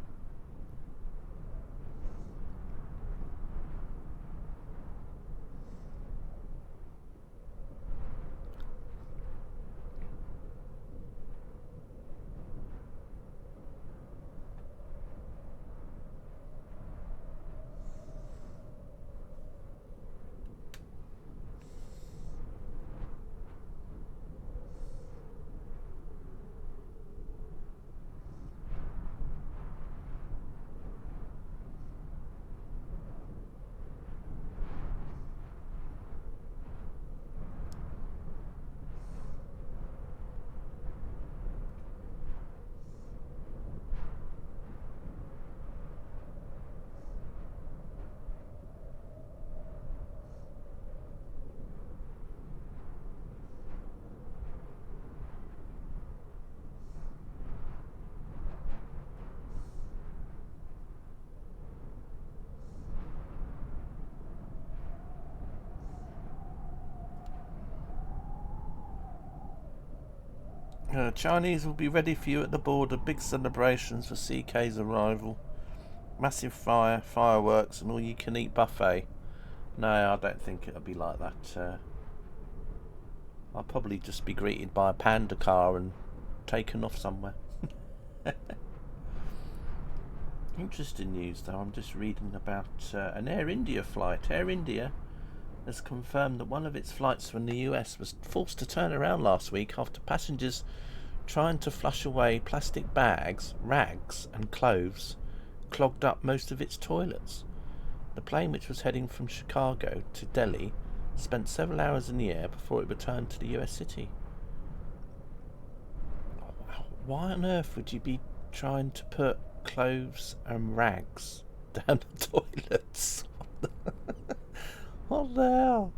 Chinese will be ready for you at the border. Big celebrations for CK's arrival. Massive fireworks, and all-you-can-eat buffet. No, I don't think it'll be like that. I'll probably just be greeted by a panda car and taken off somewhere. Interesting news, though. I'm just reading about an Air India flight. Air India has confirmed that one of its flights from the US was forced to turn around last week after passengers trying to flush away plastic bags, rags and clothes clogged up most of its toilets. The plane, which was heading from Chicago to Delhi, spent several hours in the air before it returned to the US city. Why on earth would you be trying to put clothes and rags down the toilets? What the hell?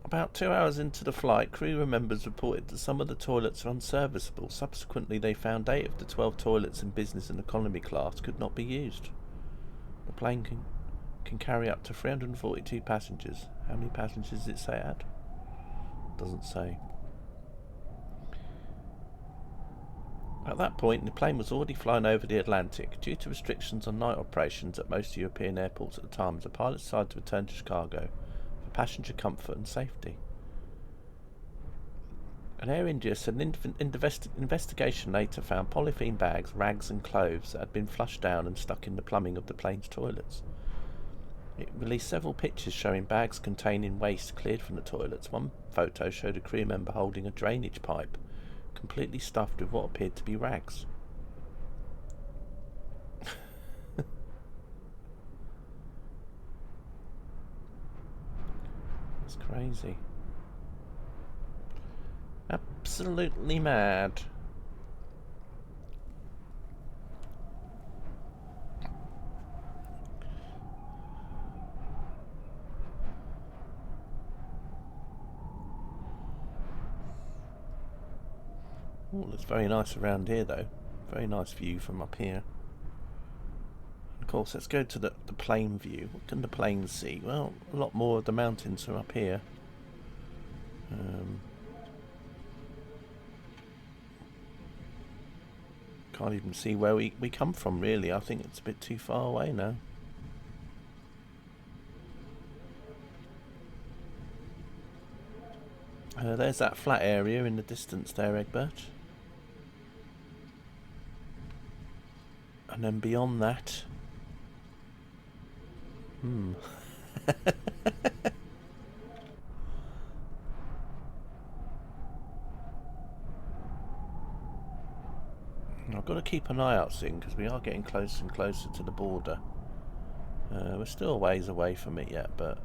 About 2 hours into the flight, crew members reported that some of the toilets are unserviceable. Subsequently, they found 8 of the 12 toilets in business and economy class could not be used. The plane can carry up to 342 passengers. How many passengers does it say it had? Doesn't say. At that point, the plane was already flying over the Atlantic. Due to restrictions on night operations at most European airports at the time, the pilot decided to return to Chicago for passenger comfort and safety. An Air India said an investigation later found polythene bags, rags and clothes that had been flushed down and stuck in the plumbing of the plane's toilets. It released several pictures showing bags containing waste cleared from the toilets. One photo showed a crew member holding a drainage pipe completely stuffed with what appeared to be rags. That's crazy. Absolutely mad. Oh, looks very nice around here, though. Very nice view from up here. Of course, let's go to the plain view. What can the plain see? Well, a lot more of the mountains are up here. Can't even see where we come from, really. I think it's a bit too far away now. There's that flat area in the distance there, Egbert. And then beyond that... I've got to keep an eye out soon because we are getting closer and closer to the border. We're still a ways away from it yet, but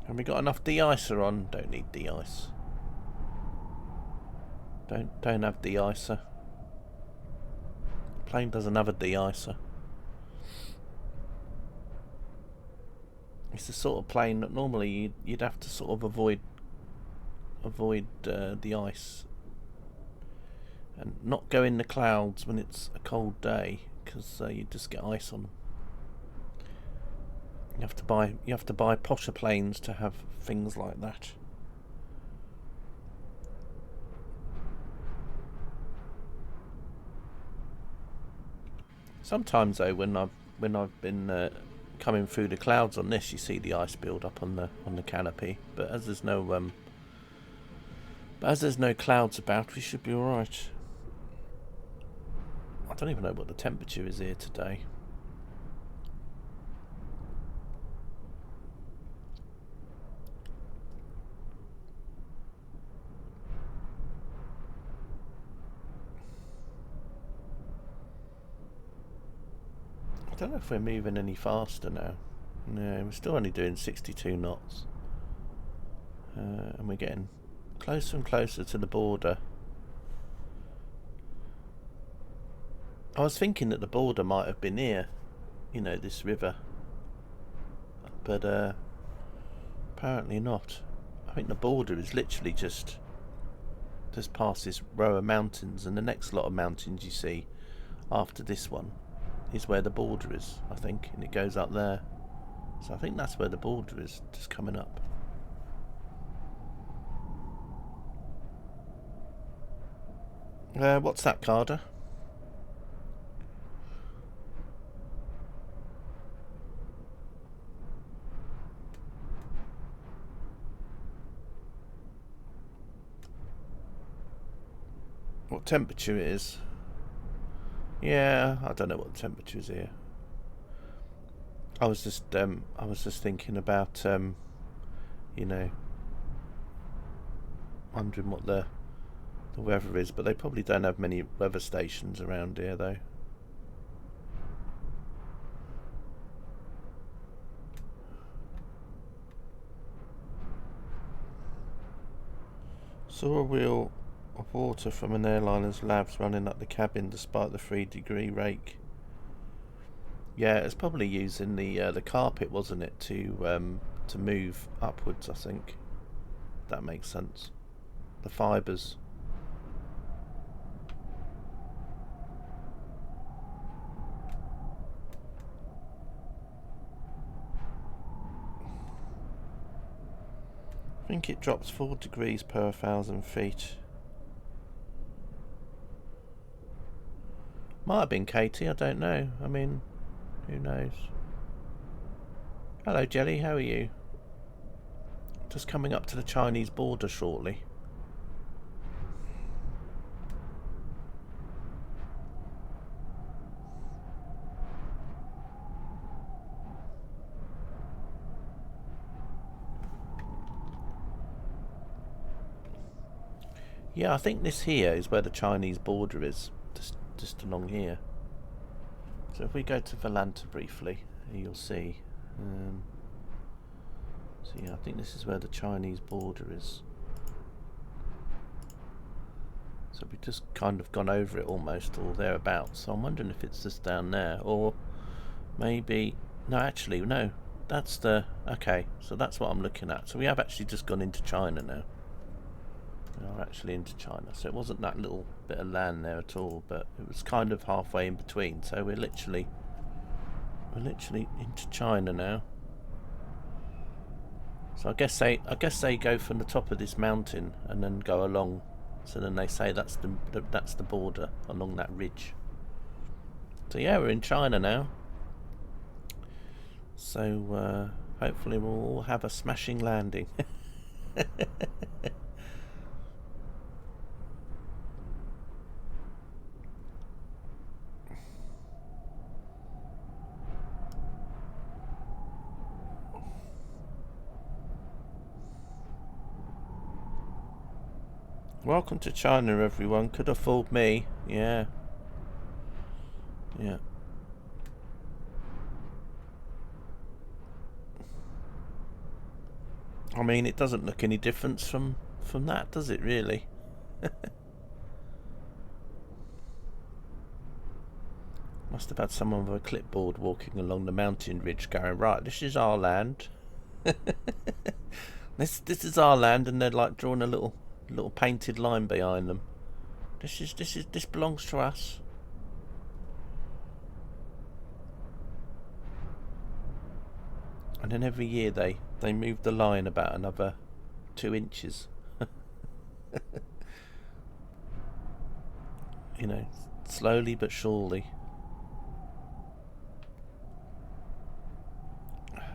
have we got enough de-icer on? Don't need de-ice. Don't have de-icer. Plane doesn't have a de-icer. It's the sort of plane that normally you'd have to sort of avoid the ice and not go in the clouds when it's a cold day, because you just get ice on them. You have to buy posher planes to have things like that. Sometimes though, when I've been coming through the clouds on this, you see the ice build up on the canopy. But as there's no clouds about, we should be all right. I don't even know what the temperature is here today. I don't know if we're moving any faster now. No, we're still only doing 62 knots. And we're getting closer and closer to the border. I was thinking that the border might have been here, you know, this river. But apparently not. I think the border is literally just past this row of mountains, and the next lot of mountains you see after this one is where the border is, I think, and it goes up there. So I think that's where the border is, just coming up. What's that, Carter? What temperature it is? Yeah, I don't know what the temperature is here. I was just thinking about you know, wondering what the weather is, but they probably don't have many weather stations around here though. Saw a wheel of water from an airliner's labs running up the cabin despite the 3-degree rake. Yeah, it's probably using the carpet, wasn't it, to move upwards, I think. That makes sense. The fibres. I think it drops 4 degrees per 1,000 feet. Might have been Katie, I don't know. I mean, who knows? Hello Jelly, how are you? Just coming up to the Chinese border shortly. Yeah, I think this here is where the Chinese border is, just along here. So if we go to Valanta briefly, you'll see. So yeah, I think this is where the Chinese border is. So we've just kind of gone over it almost, or thereabouts. So I'm wondering if it's just down there, or maybe... No, actually, no. That's the... Okay, so that's what I'm looking at. So we have actually just gone into China now. We are actually into China. So it wasn't that little bit of land there at all, but it was kind of halfway in between. So we're literally into China now. So I guess they go from the top of this mountain and then go along. So then they say that's the border along that ridge. So yeah, we're in China now. So hopefully we'll all have a smashing landing. Welcome to China, everyone. Could have fooled me. Yeah. Yeah. I mean, it doesn't look any different from that, does it, really? Must have had someone with a clipboard walking along the mountain ridge going, right, this is our land. This is our land, and they're like drawing a little painted line behind them. This belongs to us. And then every year they move the line about another 2 inches. You know, slowly but surely.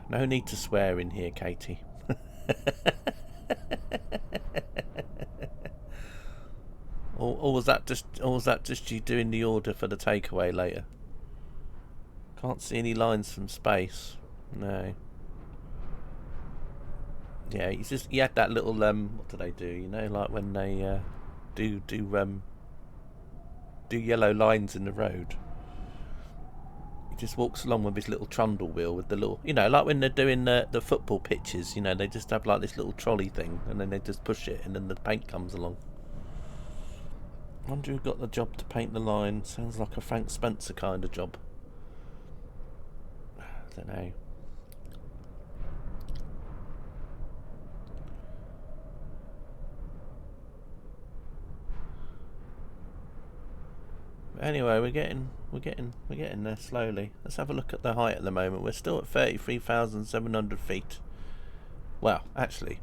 No need to swear in here, Katie. Or was that just you doing the order for the takeaway later? Can't see any lines from space. No. Yeah, you had that little what do they do? You know, like when they do yellow lines in the road. He just walks along with his little trundle wheel with the little, you know, like when they're doing the football pitches. You know, they just have like this little trolley thing, and then they just push it, and then the paint comes along. Wonder who got the job to paint the line. Sounds like a Frank Spencer kind of job. I don't know. Anyway, we're getting there slowly. Let's have a look at the height at the moment. We're still at 33,700 feet. Well, actually,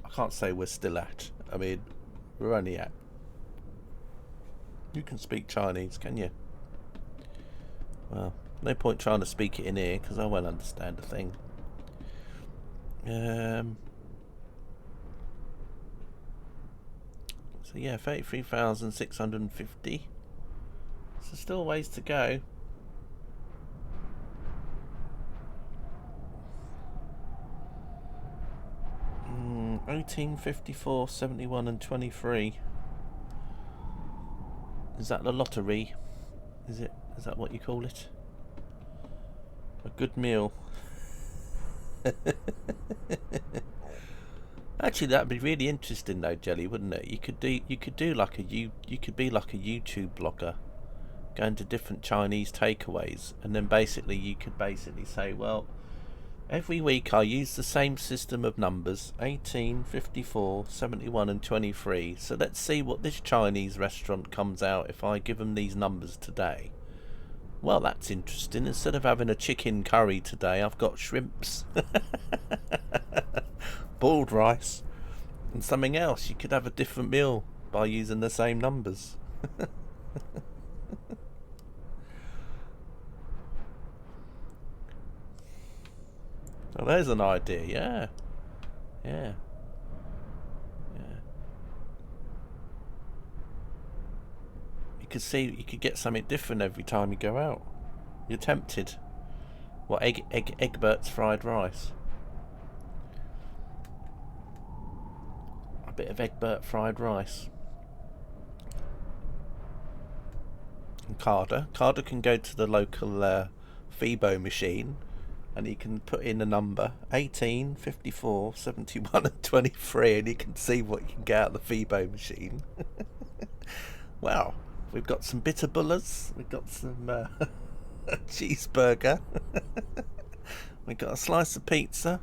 I can't say we're still at. I mean, we're only at. You can speak Chinese, can you? Well, no point trying to speak it in here because I won't understand a thing. So yeah, 33,650. So still ways to go. Mm, 18, 54, 71 and 23. Is that the lottery? Is that what you call it? A good meal. Actually, that'd be really interesting though, Jelly, wouldn't it? You could be like a YouTube blogger, going to different Chinese takeaways, and then basically you could say, well, every week I use the same system of numbers, 18, 54, 71 and 23. So let's see what this Chinese restaurant comes out if I give them these numbers today. Well, that's interesting. Instead of having a chicken curry today, I've got shrimps, boiled rice, and something else. You could have a different meal by using the same numbers. Well, there's an idea. Yeah. You could get something different every time you go out. You're tempted. What, Egbert's fried rice? A bit of Egbert fried rice. And Carter can go to the local Phoebo machine, and he can put in a number 18, 54, 71 and 23, and he can see what you can get out of the Phoebo machine. Wow. We've got some bitterbullers. We've got some a cheeseburger. We've got a slice of pizza.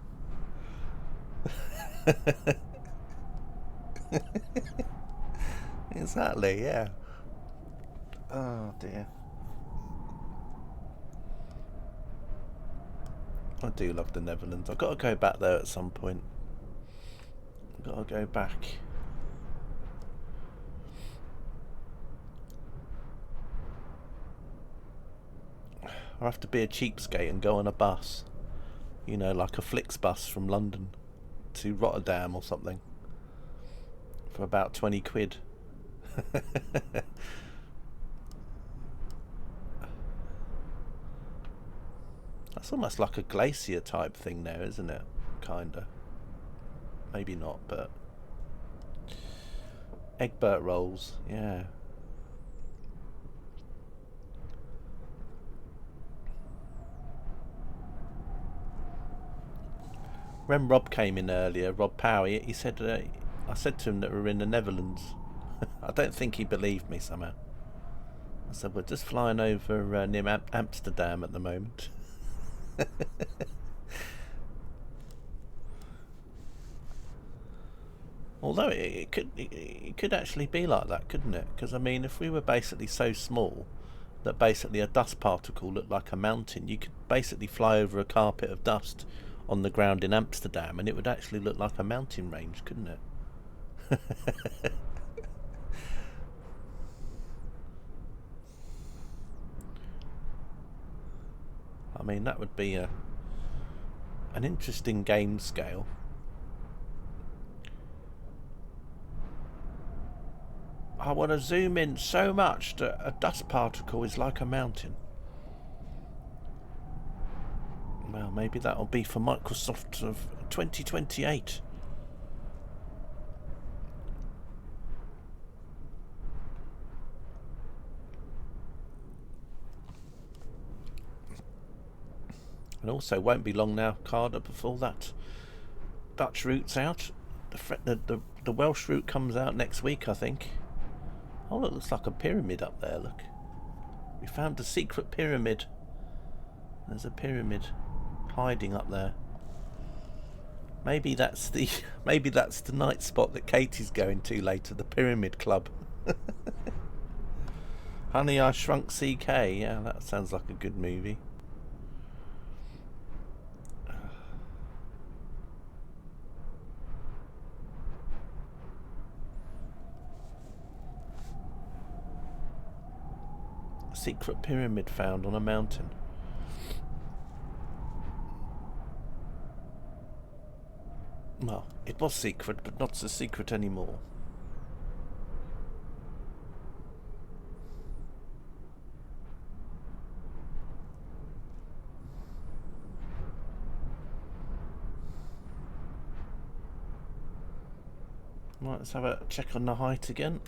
Exactly, yeah. Oh dear. I do love the Netherlands. I've got to go back there at some point. I've got to go back. I have to be a cheapskate and go on a bus. You know, like a Flixbus from London to Rotterdam or something. For about 20 quid. That's almost like a glacier type thing now, isn't it? Kinda. Maybe not, but... Egbert rolls, yeah. When Rob came in earlier, Rob Power, he said, I said to him that we were in the Netherlands. I don't think he believed me somehow. I said, we're just flying over near Amsterdam at the moment. Although it could actually be like that, couldn't it? Because I mean, if we were basically so small that basically a dust particle looked like a mountain, you could basically fly over a carpet of dust on the ground in Amsterdam and it would actually look like a mountain range, couldn't it? I mean, that would be an interesting game scale. I want to zoom in so much that a dust particle is like a mountain. Well, maybe that'll be for Microsoft of 2028. And also, won't be long now, Carter, before that Dutch route's out. The Welsh route comes out next week, I think. Oh, look, looks like a pyramid up there, look. We found a secret pyramid. There's a pyramid hiding up there. Maybe that's the night spot that Katie's going to later, the Pyramid Club. Honey, I Shrunk CK. Yeah, that sounds like a good movie. Secret pyramid found on a mountain. Well, it was secret, but not so secret anymore. Right, let's have a check on the height again.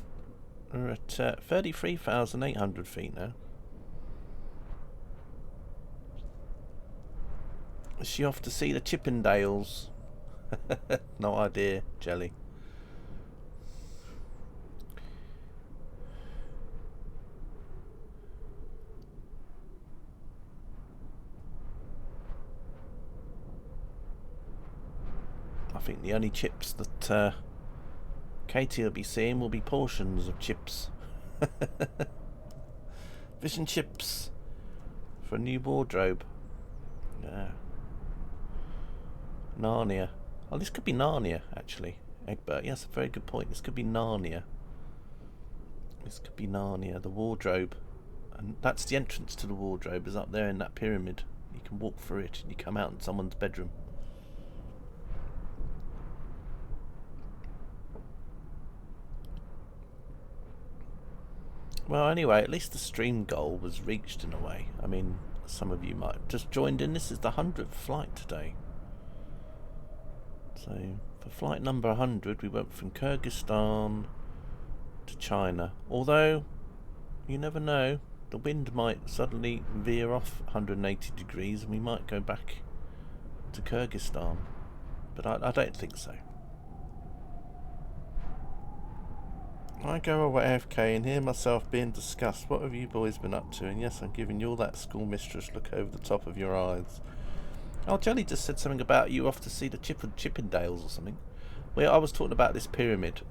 We're at 33,800 feet now. Is she off to see the Chippendales? No idea, Jelly. I think the only chips that Katie will be seeing will be portions of chips. Fish and chips for a new wardrobe. Yeah. Narnia. Oh, this could be Narnia, actually. Egbert, yes, a very good point. This could be Narnia. This could be Narnia, the wardrobe. And that's the entrance to the wardrobe, is up there in that pyramid. You can walk through it and you come out in someone's bedroom. Well, anyway, at least the stream goal was reached in a way. I mean, some of you might have just joined in. This is the 100th flight today. So, for flight number 100, we went from Kyrgyzstan to China. Although, you never know, the wind might suddenly veer off 180 degrees and we might go back to Kyrgyzstan. But I don't think so. I go away AFK and hear myself being discussed. What have you boys been up to? And yes, I'm giving you all that schoolmistress look over the top of your eyes. Oh, Jelly just said something about you off to see the Chippendales or something. Well, I was talking about this pyramid.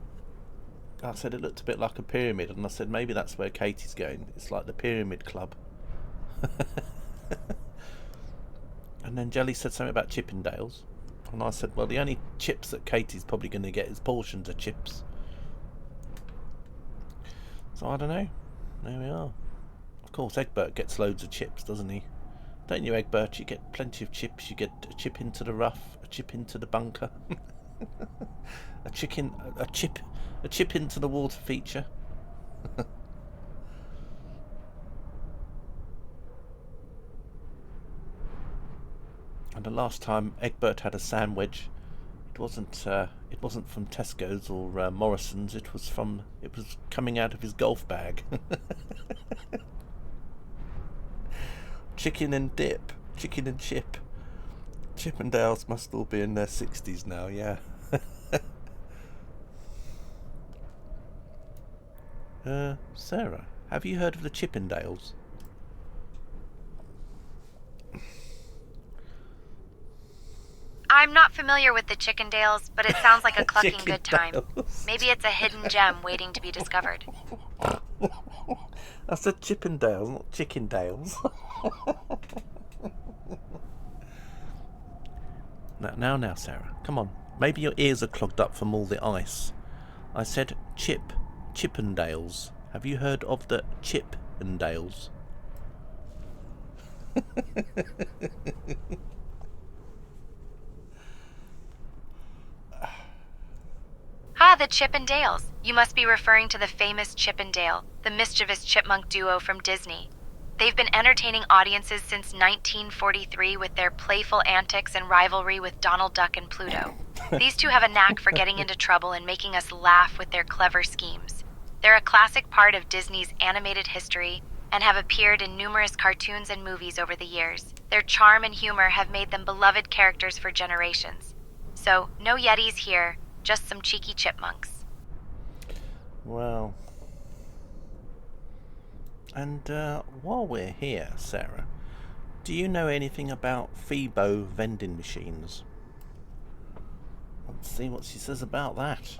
I said it looked a bit like a pyramid, and I said maybe that's where Katie's going. It's like the Pyramid Club. And then Jelly said something about Chippendales. And I said, well, the only chips that Katie's probably going to get is portions of chips. So I don't know. There we are. Of course, Egbert gets loads of chips, doesn't he? Don't you, Egbert? You get plenty of chips. You get a chip into the rough, a chip into the bunker, a chip into the water feature. And the last time Egbert had a sandwich, it wasn't It wasn't from Tesco's or Morrison's. It was coming out of his golf bag. Chicken and dip, chicken and chip. Chippendales must all be in their 60s now, yeah. Sarah, have you heard of the Chippendales? I'm not familiar with the Chickendales, but it sounds like a clucking good time. Maybe it's a hidden gem waiting to be discovered. I said Chippendales, not Chickendales. Now, Sarah, come on. Maybe your ears are clogged up from all the ice. I said Chippendales. Have you heard of the Chippendales? Ah, the Chippendales. You must be referring to the famous Chip and Dale, the mischievous chipmunk duo from Disney. They've been entertaining audiences since 1943 with their playful antics and rivalry with Donald Duck and Pluto. These two have a knack for getting into trouble and making us laugh with their clever schemes. They're a classic part of Disney's animated history and have appeared in numerous cartoons and movies over the years. Their charm and humor have made them beloved characters for generations. So, no Yetis here, just some cheeky chipmunks. Well, and while we're here, Sarah, do you know anything about Phoebo vending machines? Let's see what she says about that.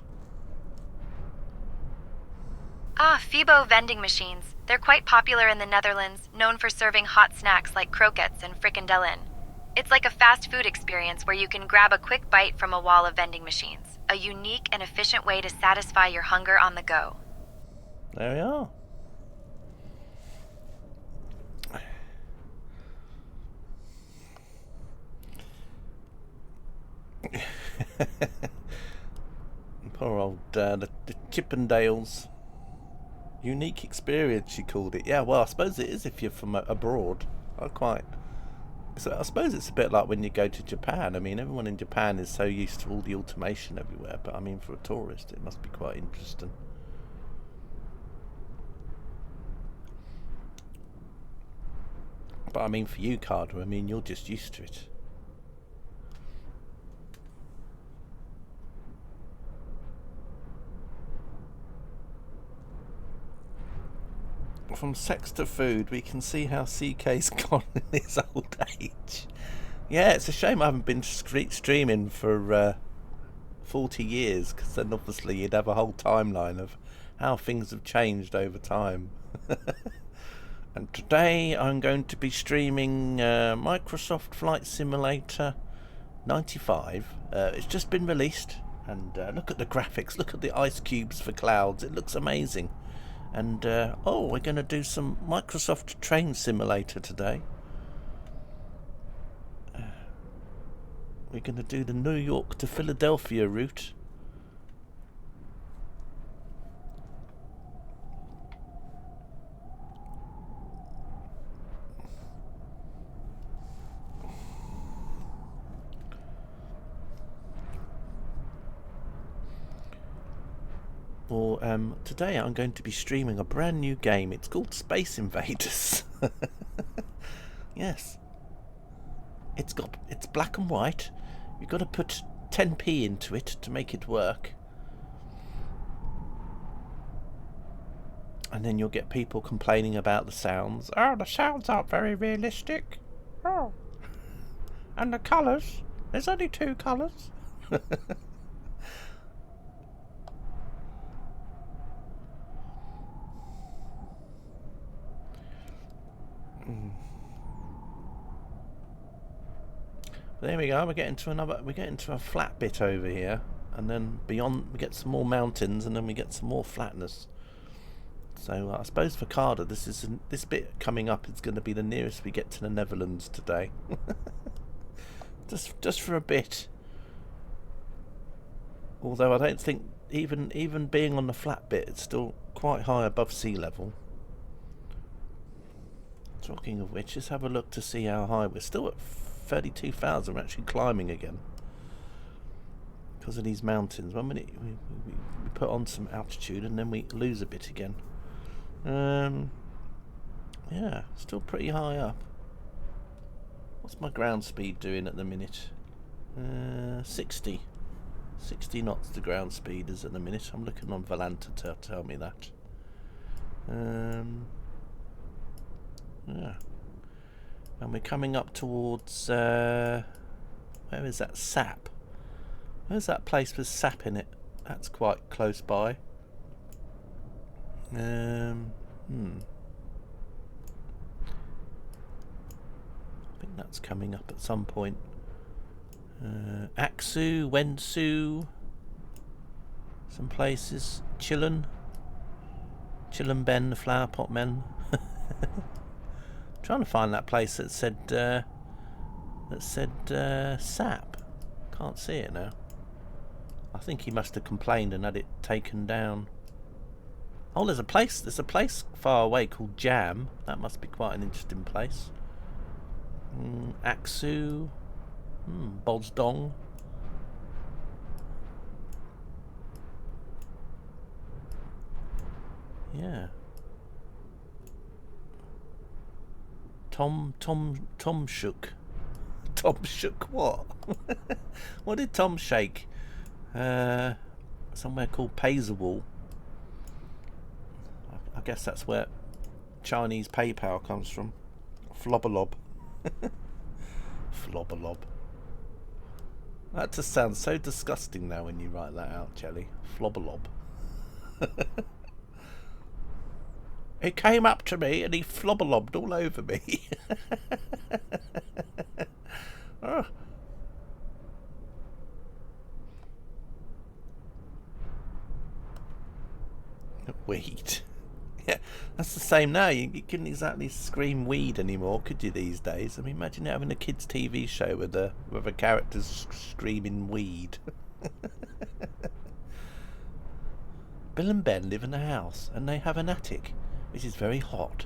Ah, Phoebo vending machines. They're quite popular in the Netherlands, known for serving hot snacks like croquettes and frikandellen. It's like a fast food experience where you can grab a quick bite from a wall of vending machines. A unique and efficient way to satisfy your hunger on the go. There we are. Poor old the Chippendales. Unique experience, she called it. Yeah, well, I suppose it is if you're from abroad. So I suppose it's a bit like when you go to Japan. I mean, everyone in Japan is so used to all the automation everywhere, but I mean, for a tourist, it must be quite interesting. But I mean, for you, Carter, I mean, you're just used to it. From sex to food, we can see how CK's gone in his old age. Yeah, it's a shame I haven't been streaming for 40 years, because then obviously you'd have a whole timeline of how things have changed over time. And today I'm going to be streaming Microsoft Flight Simulator 95. It's just been released, and look at the graphics, look at the ice cubes for clouds, it looks amazing. And we're going to do some Microsoft Train Simulator today. We're going to do the New York to Philadelphia route. Or today I'm going to be streaming a brand new game. It's called Space Invaders. Yes. It's black and white. You've got to put 10p into it to make it work. And then you'll get people complaining about the sounds. Oh, the sounds aren't very realistic. Oh. And the colours. There's only 2 colours. There we go. We're getting to a flat bit over here, and then beyond we get some more mountains, and then we get some more flatness. So I suppose for Carter, this bit coming up is going to be the nearest we get to the Netherlands today. just for a bit. Although I don't think even being on the flat bit, it's still quite high above sea level. Talking of which, let's have a look to see how high we're still at. 32,000. We're actually climbing again. because of these mountains. 1 minute we put on some altitude and then we lose a bit again. Yeah, still pretty high up. What's my ground speed doing at the minute? 60 knots the ground speed is at the minute. I'm looking on Volanta to tell me that. Yeah, and we're coming up towards where is that? Sap. Where's that place with sap in it? That's quite close by. I think that's coming up at some point. Aksu, Wensu, some places. Chillon Ben, the flower pot men. Trying to find that place that said sap. Can't see it now. I think he must have complained and had it taken down. Oh, there's a place far away called Jam. That must be quite an interesting place. Aksu, Bozdong. Yeah. Tom shook. Tom shook what? What did Tom shake? Somewhere called Payzawal. I guess that's where Chinese PayPal comes from. Flobberlob. Flobberlob. That just sounds so disgusting now when you write that out, Jelly. Flobberlob. He came up to me and he flobberlobbed all over me. Oh. Weed. Yeah, that's the same now. You couldn't exactly scream weed anymore, could you, these days? I mean, imagine having a kids' TV show with the characters screaming weed. Bill and Ben live in a house and they have an attic, which is very hot.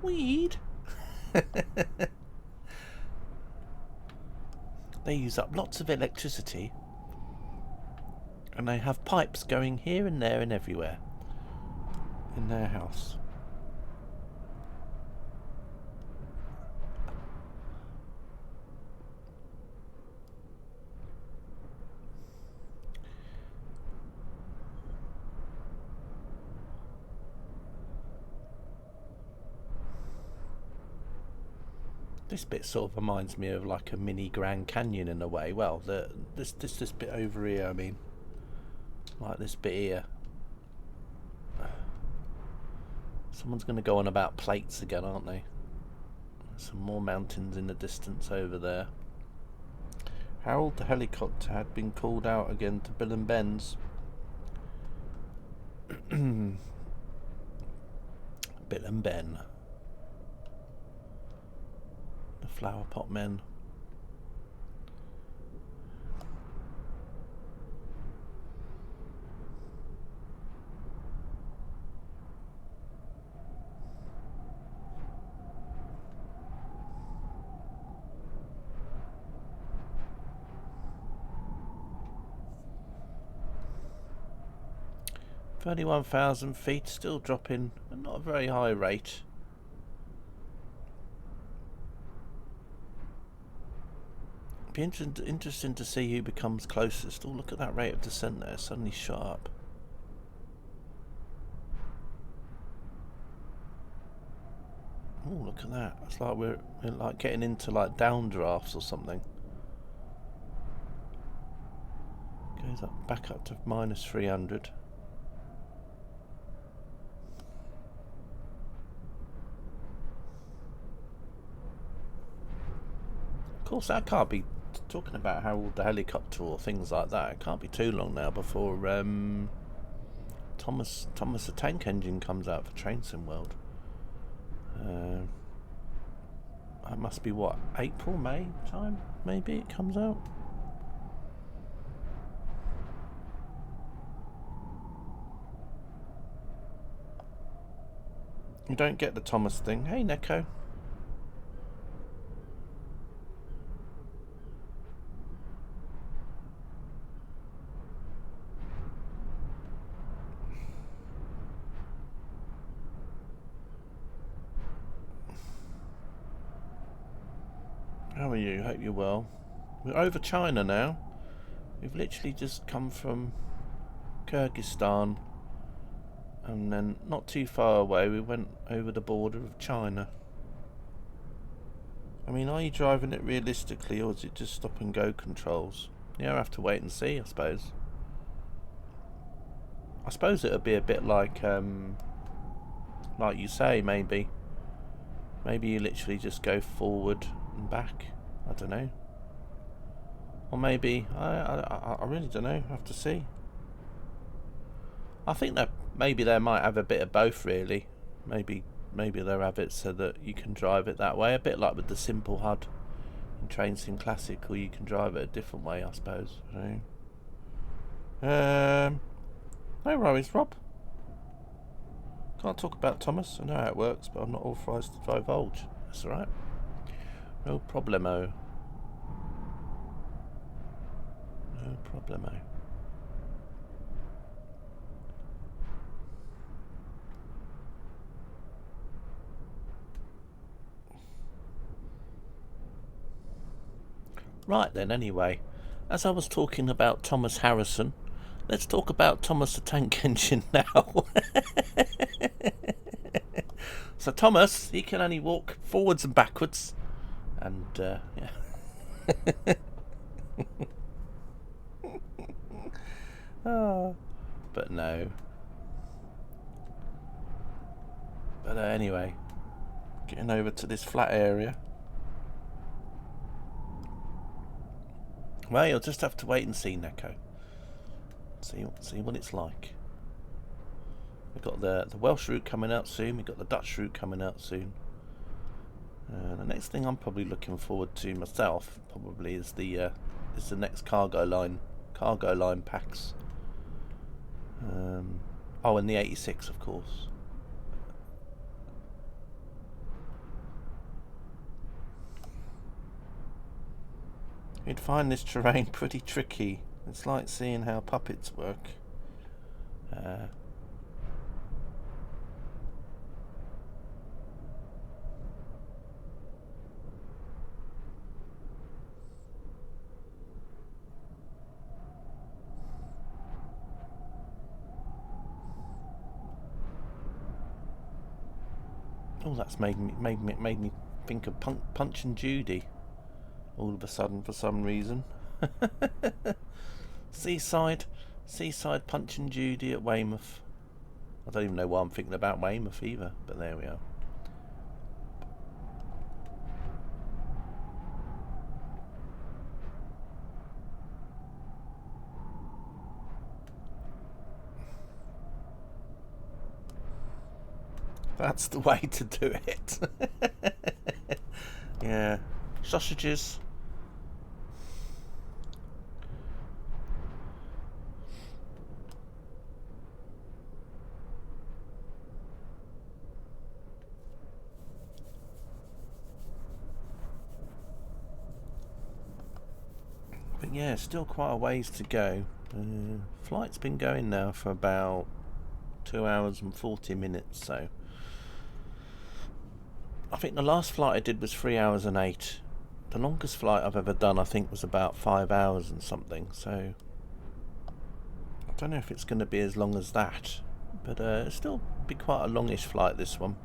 Weed. They use up lots of electricity and they have pipes going here and there and everywhere in their house. This bit sort of reminds me of like a mini Grand Canyon in a way. Well, this bit over here, I mean, like this bit here. Someone's going to go on about plates again, aren't they? Some more mountains in the distance over there. Harold the helicopter had been called out again to Bill and Ben's. Bill and Ben. The flower pot men. "31,000 feet, still dropping, but not a very high rate." Be interesting to see who becomes closest. Oh, look at that rate of descent there, suddenly shot up. Oh, look at that. It's like we're like getting into like downdrafts or something. Goes up, back up to minus 300. Of course, that can't be talking about Harold the helicopter or things like that. It can't be too long now before Thomas the Tank Engine comes out for Train Sim World. That must be what, April, May time? Maybe it comes out. You don't get the Thomas thing. Hey, Neko. How are you? Hope you're well. We're over China now. We've literally just come from Kyrgyzstan, and then not too far away we went over the border of China. I mean, are you driving it realistically, or is it just stop and go controls? Yeah, I'll have to wait and see, I suppose. I suppose it'll be a bit like you say, maybe. Maybe you literally just go forward and back. I don't know. Or maybe, I really don't know. I have to see. I think that maybe they might have a bit of both, really. Maybe they'll have it so that you can drive it that way. A bit like with the simple HUD in Train Sim Classic, or you can drive it a different way, I suppose. No worries, Rob. Can't talk about Thomas. I know how it works, but I'm not authorised to divulge. That's alright. No problemo. No problemo. Right then, anyway. As I was talking about Thomas Harrison, let's talk about Thomas the Tank Engine now. So Thomas, he can only walk forwards and backwards. And, yeah. Oh, but no. But anyway, getting over to this flat area. Well, you'll just have to wait and see, Neko. See what it's like. We've got the Welsh route coming out soon. We've got the Dutch route coming out soon. The next thing I'm probably looking forward to myself probably is the next cargo line packs. Oh, and the 86, of course. You'd find this terrain pretty tricky. It's like seeing how puppets work. Oh, that's made me think of Punch and Judy. All of a sudden, for some reason. Seaside Punch and Judy at Weymouth. I don't even know why I'm thinking about Weymouth either, but there we are. That's the way to do it. Yeah. Sausages. But yeah, still quite a ways to go. Flight's been going now for about 2 hours and 40 minutes, so I think the last flight I did was 3 hours and 8. The longest flight I've ever done, I think, was about 5 hours and something, so I don't know if it's going to be as long as that, but it'll still be quite a longish flight, this one.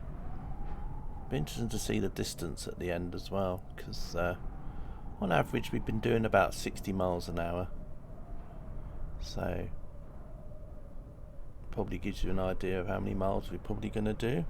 Be interesting to see the distance at the end as well, because on average we've been doing about 60 miles an hour, so probably gives you an idea of how many miles we're probably going to do.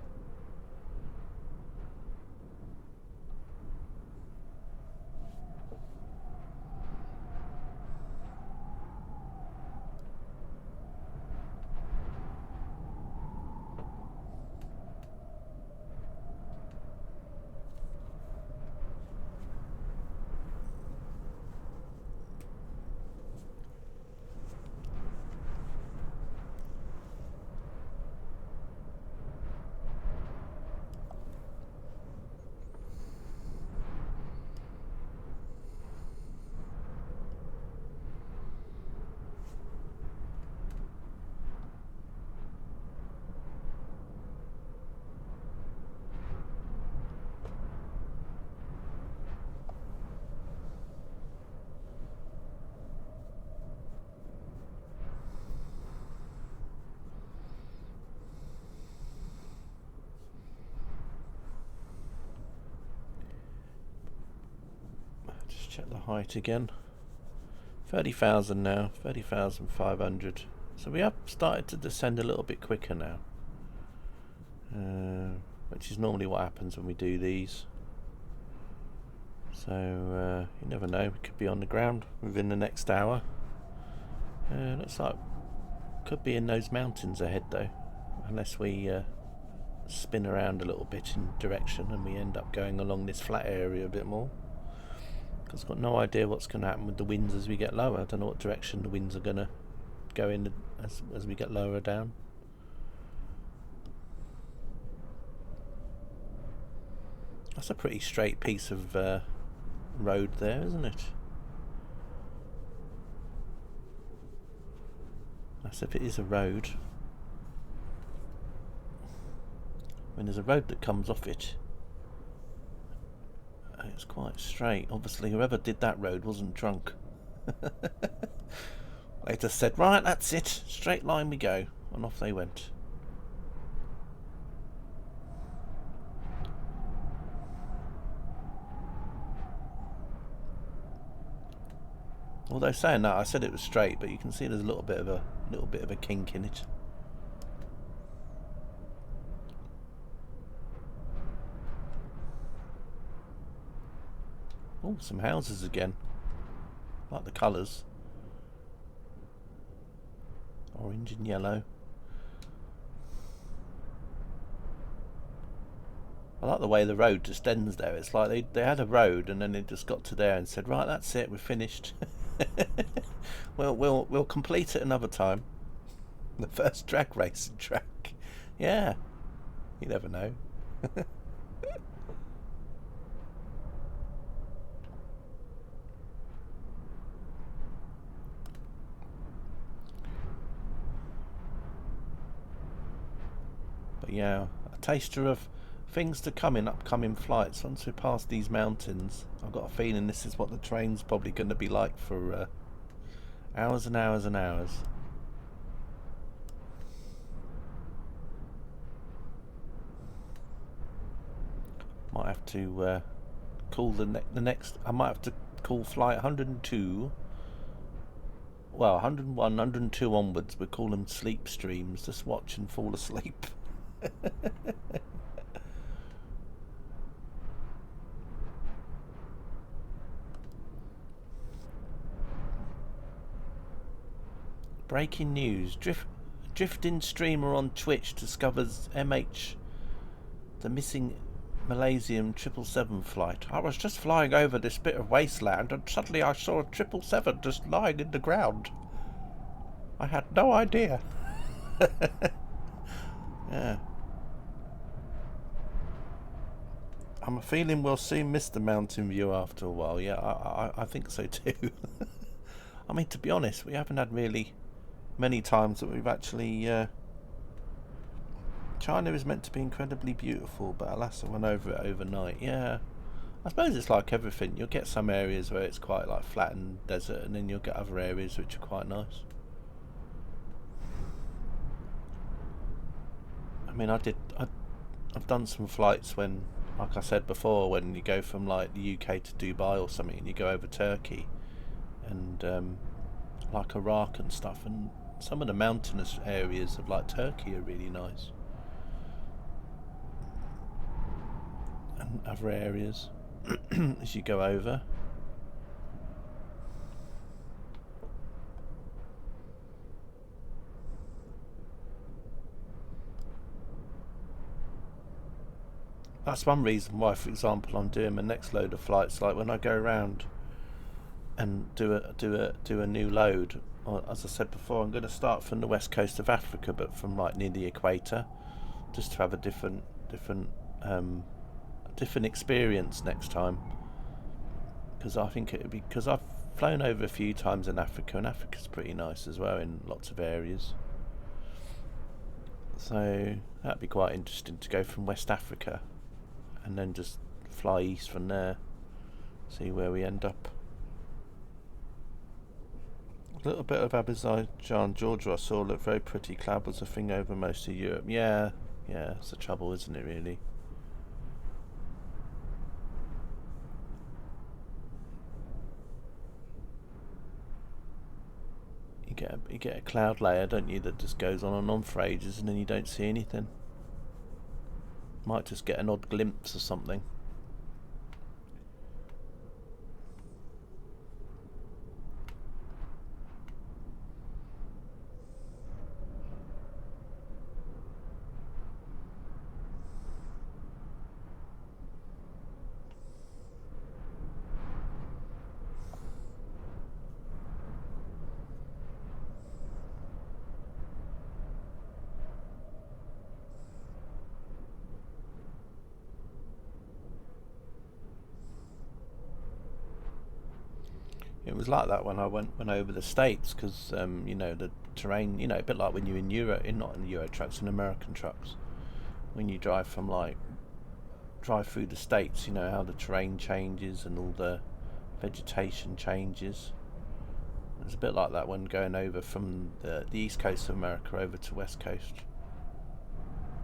check the height again. 30,000 now, 30,500. So we have started to descend a little bit quicker now, which is normally what happens when we do these. So you never know, we could be on the ground within the next hour. Looks like could be in those mountains ahead though, unless we spin around a little bit in direction and we end up going along this flat area a bit more. Because I've got no idea what's going to happen with the winds as we get lower. I don't know what direction the winds are going to go in as we get lower down. That's a pretty straight piece of road there, isn't it? That's if it is a road. When there's a road that comes off it, it's quite straight. Obviously whoever did that road wasn't drunk. They just said, right, that's it, straight line we go, and off they went. Although saying that, I said it was straight, but you can see there's a little bit of a kink in it. Oh, some houses again. Like the colours. Orange and yellow. I like the way the road just ends there. It's like they had a road and then they just got to there and said, right, that's it, we're finished. We'll complete it another time. The first drag racing track. Yeah. You never know. But yeah, a taster of things to come in upcoming flights. Once we pass these mountains, I've got a feeling this is what the train's probably going to be like for hours and hours and hours. Might have to call the next. I might have to call flight 102. Well, 101, 102 onwards. We call them sleep streams. Just watch and fall asleep. Breaking news. Drifting streamer on Twitch discovers MH, the missing Malaysian 777 flight. I was just flying over this bit of wasteland and suddenly I saw a 777 just lying in the ground. I had no idea. Yeah. I'm feeling we'll soon miss the mountain view after a while. Yeah, I think so too. I mean, to be honest, we haven't had really many times that we've actually... China is meant to be incredibly beautiful, but alas, I went over it overnight. Yeah, I suppose it's like everything. You'll get some areas where it's quite like flat and desert, and then you'll get other areas which are quite nice. I mean, I've done some flights when, like I said before, when you go from like the UK to Dubai or something, and you go over Turkey, and like Iraq and stuff, and some of the mountainous areas of like Turkey are really nice, and other areas as you go over. That's one reason why, for example, I'm doing my next load of flights. Like when I go around and do a new load, or, as I said before, I'm going to start from the west coast of Africa, but from like near the equator, just to have a different experience next time. Because I think it would be, because I've flown over a few times in Africa, and Africa's pretty nice as well in lots of areas. So that'd be quite interesting to go from West Africa and then just fly east from there, see where we end up. A little bit of Azerbaijan, Georgia I saw looked very pretty. Cloud was a thing over most of Europe. Yeah, it's the trouble, isn't it, really? You get a cloud layer, don't you, that just goes on and on for ages, and then you don't see anything. Might just get an odd glimpse of something. It was like that when I went over the States, because you know, the terrain, you know, a bit like when you're in not in Euro trucks, in American trucks, when you drive through the States, you know how the terrain changes and all the vegetation changes. It's a bit like that when going over from the east coast of America over to west coast.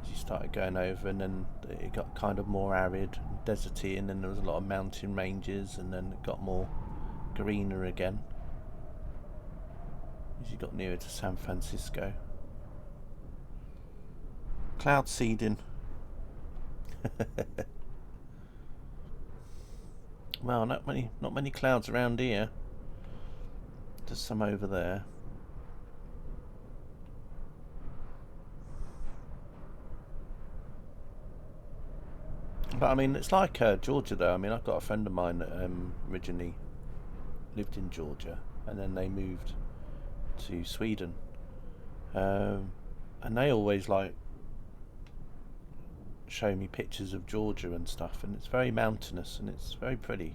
As you started going over, and then it got kind of more arid, deserty, and then there was a lot of mountain ranges, and then it got more greener again as you got nearer to San Francisco. Cloud seeding. Well, not many clouds around here. Just some over there. But I mean, it's like Georgia though. I mean, I've got a friend of mine that originally lived in Georgia, and then they moved to Sweden, and they always like show me pictures of Georgia and stuff, and it's very mountainous and it's very pretty.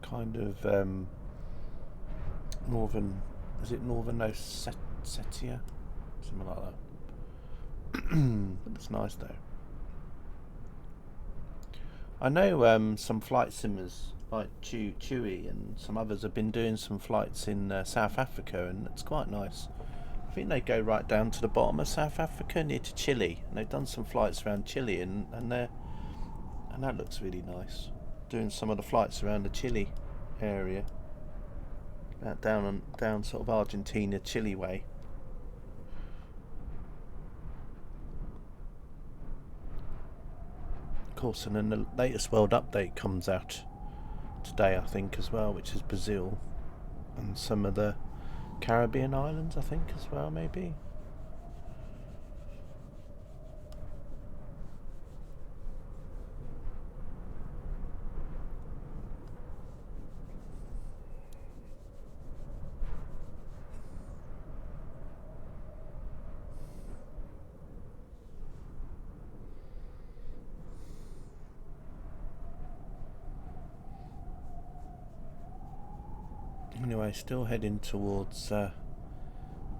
Kind of northern, is it Northern Ossetia? Something like that. But it's nice though. I know some flight simmers like Chewy and some others have been doing some flights in South Africa, and it's quite nice. I think they go right down to the bottom of South Africa, near to Chile, and they've done some flights around Chile, and that looks really nice. Doing some of the flights around the Chile area, down sort of Argentina, Chile way. Of course, and then the latest world update comes out today, I think, as well, which is Brazil and some of the Caribbean islands, I think, as well, maybe. Anyway, still heading towards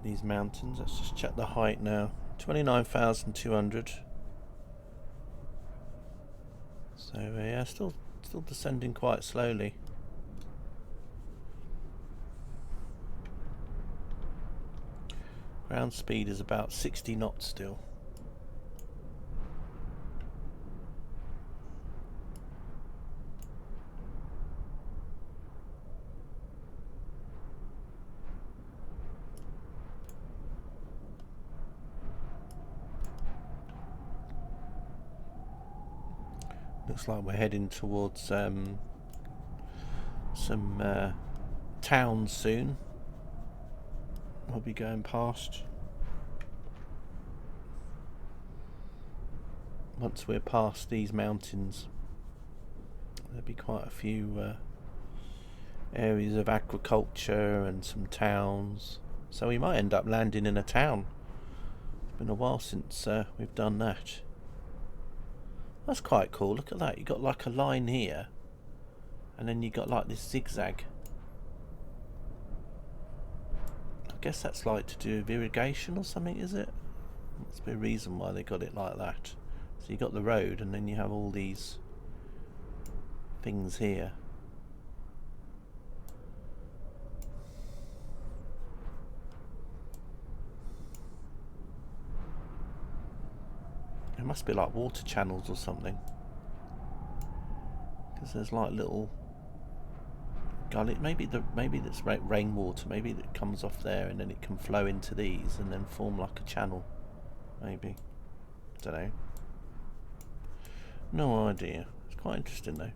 these mountains. Let's just check the height now. 29,200. So yeah, still descending quite slowly. Ground speed is about 60 knots still. Looks like we're heading towards some towns soon. We'll be going past. Once we're past these mountains, there'll be quite a few areas of agriculture and some towns. So we might end up landing in a town. It's been a while since we've done that. That's quite cool. Look at that. You got like a line here, and then you got like this zigzag. I guess that's like to do with irrigation or something, is it? Must be a reason why they got it like that. So you got the road, and then you have all these things here. There must be like water channels or something, because there's like little gully. Maybe that's rainwater. Maybe that comes off there and then it can flow into these and then form like a channel. Maybe. Don't know. No idea. It's quite interesting though.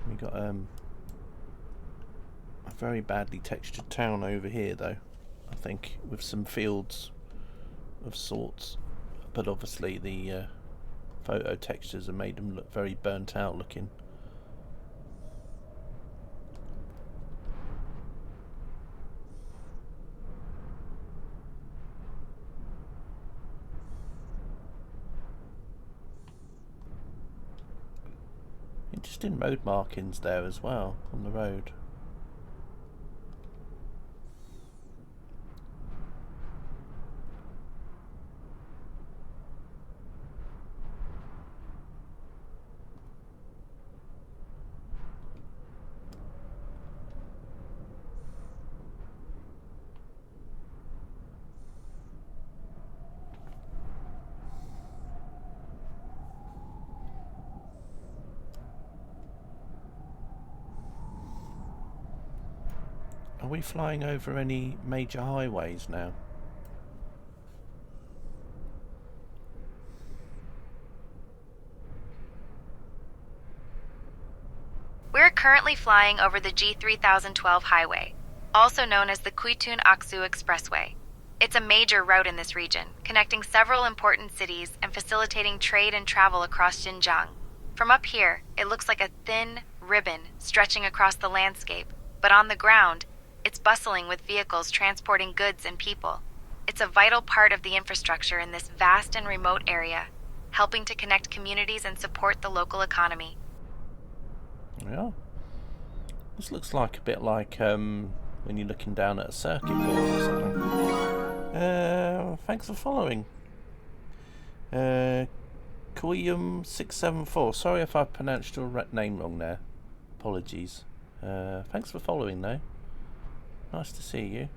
We got a very badly textured town over here though, I think, with some fields of sorts, but obviously the photo textures have made them look very burnt out looking. Interesting road markings there as well on the road. Are we flying over any major highways now? We're currently flying over the G3012 highway, also known as the Kuitun-Aksu Expressway. It's a major route in this region, connecting several important cities and facilitating trade and travel across Xinjiang. From up here, it looks like a thin ribbon stretching across the landscape, but on the ground, it's bustling with vehicles transporting goods and people. It's a vital part of the infrastructure in this vast and remote area, helping to connect communities and support the local economy. Yeah. This looks like a bit like when you're looking down at a circuit board or something. Thanks for following. Koyum674. Sorry if I pronounced your name wrong there. Apologies. Thanks for following though. Nice to see you.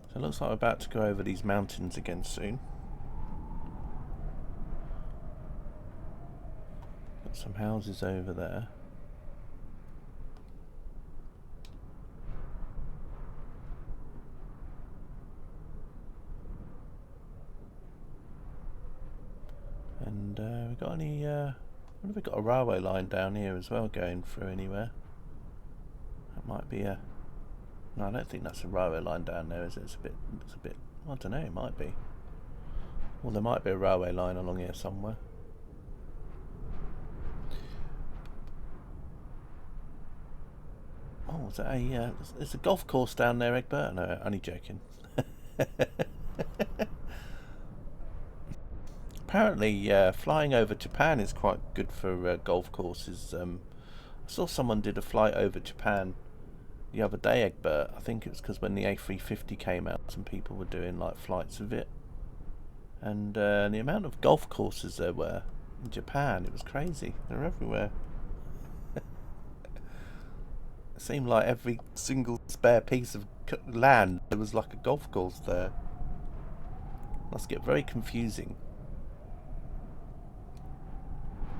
So it looks like we're about to go over these mountains again soon. Got some houses over there. And we got any? I wonder if we got a railway line down here as well going through anywhere. That might be a. No, I don't think that's a railway line down there, is it? It's a bit. I don't know. It might be. Well, there might be a railway line along here somewhere. Oh, is that a? There's a golf course down there, Egbert. No, only joking. Apparently, flying over Japan is quite good for golf courses. I saw someone did a flight over Japan the other day, Egbert. I think it was because when the A350 came out, some people were doing like flights of it. And the amount of golf courses there were in Japan, it was crazy. They're everywhere. It seemed like every single spare piece of land, there was like a golf course there. Must get very confusing.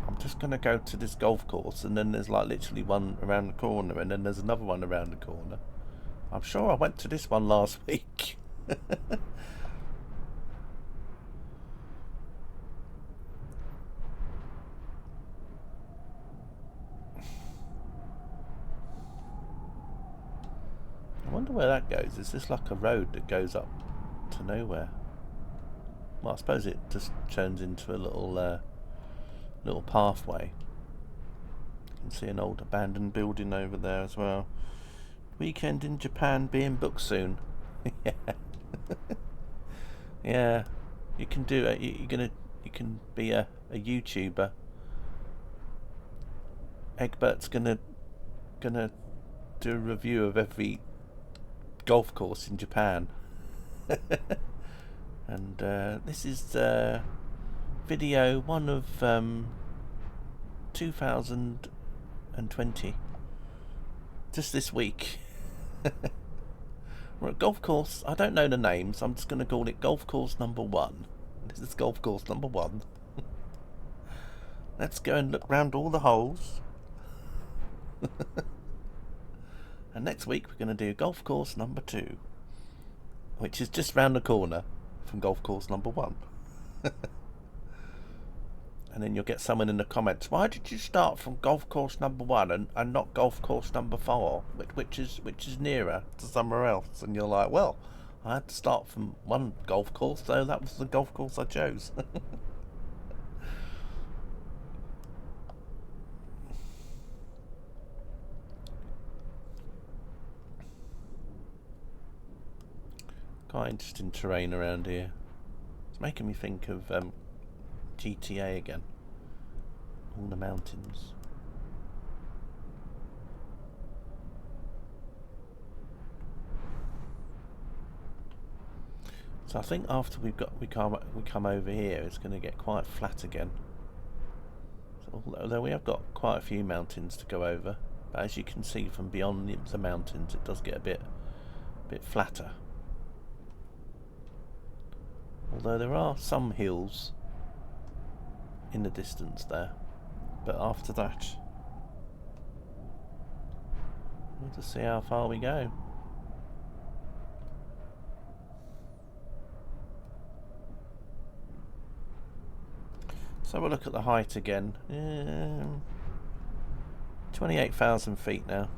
I'm just going to go to this golf course, and then there's like literally one around the corner, and then there's another one around the corner. I'm sure I went to this one last week. I wonder where that goes. Is this like a road that goes up to nowhere? Well, I suppose it just turns into a little pathway. You can see an old abandoned building over there as well. Weekend in Japan being booked soon. Yeah. Yeah. You can do it. You can be a YouTuber. Egbert's gonna do a review of every golf course in Japan. And this is video one of 2020. Just this week. We're at golf course. I don't know the names. I'm just going to call it golf course number 1. This is golf course number 1. Let's go and look round all the holes. And next week we're going to do golf course number 2, which is just round the corner from golf course number 1. And then you'll get someone in the comments, why did you start from golf course number 1 and not golf course number 4, which is nearer to somewhere else? And you're like, well, I had to start from one golf course, so that was the golf course I chose. Quite interesting terrain around here. It's making me think of GTA again. All the mountains. So I think after we come over here, it's going to get quite flat again. So although we have got quite a few mountains to go over, but as you can see from beyond the mountains, it does get a bit flatter. Although there are some hills in the distance there, but after that we'll just see how far we go. So we'll look at the height again. 28,000 feet now,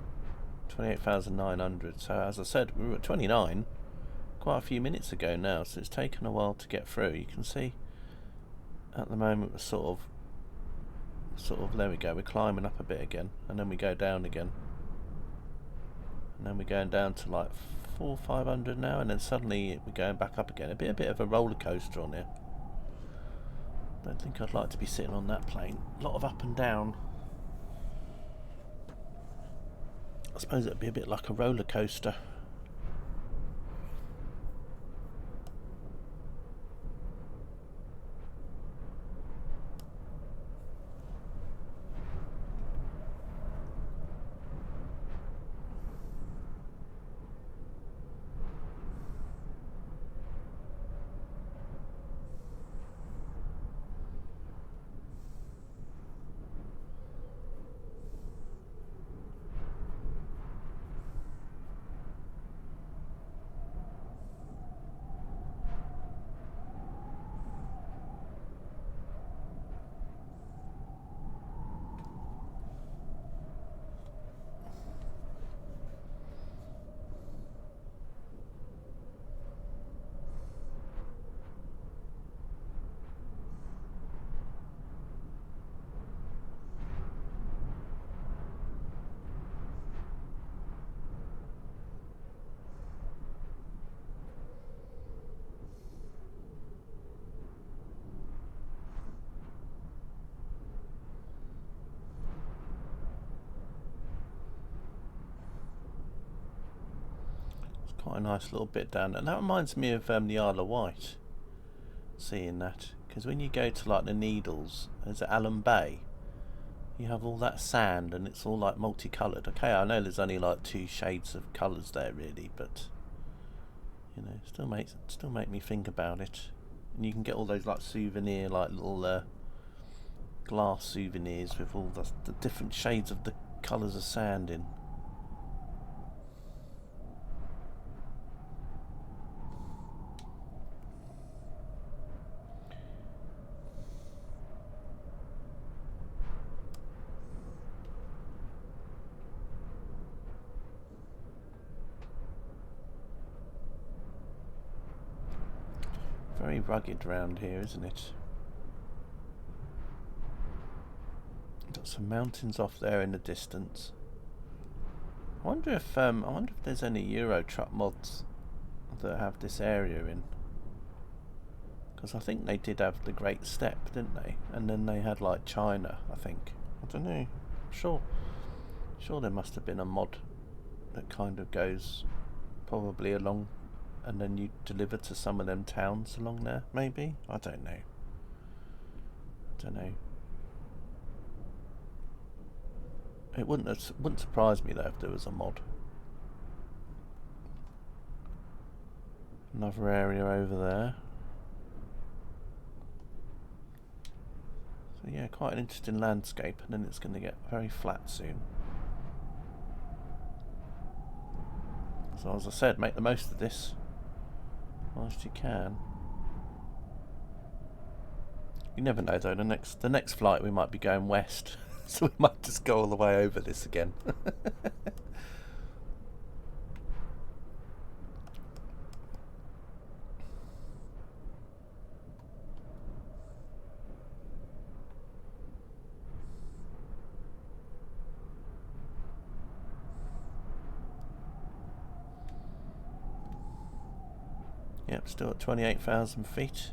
28,900. So as I said, we were at 29 quite a few minutes ago now, so it's taken a while to get through. You can see at the moment we're sort of there we go, we're climbing up a bit again, and then we go down again, and then we're going down to like 400-500 now, and then suddenly we're going back up again. A bit of a roller coaster on here. Don't think I'd like to be sitting on that plane. A lot of up and down. I suppose it'd be a bit like a roller coaster. Quite a nice little bit down there. And that reminds me of the Isle of Wight, seeing that, because when you go to like the Needles, there's Allen Bay, you have all that sand and it's all like multicoloured. Okay, I know there's only like 2 shades of colours there really, but you know, still make me think about it. And you can get all those like souvenir, like little glass souvenirs with all the different shades of the colours of sand in. Very rugged round here, isn't it? Got some mountains off there in the distance. I wonder if there's any Euro Truck mods that have this area in, because I think they did have the Great Step, didn't they? And then they had like China, I think. I don't know. Sure there must have been a mod that kind of goes probably along, and then you deliver to some of them towns along there, maybe? I don't know. It wouldn't surprise me though if there was a mod. Another area over there. So yeah, quite an interesting landscape, and then it's going to get very flat soon. So as I said, make the most of this whilst you can. You never know though, the next flight we might be going west, so we might just go all the way over this again. Yep, still at 28,000 feet.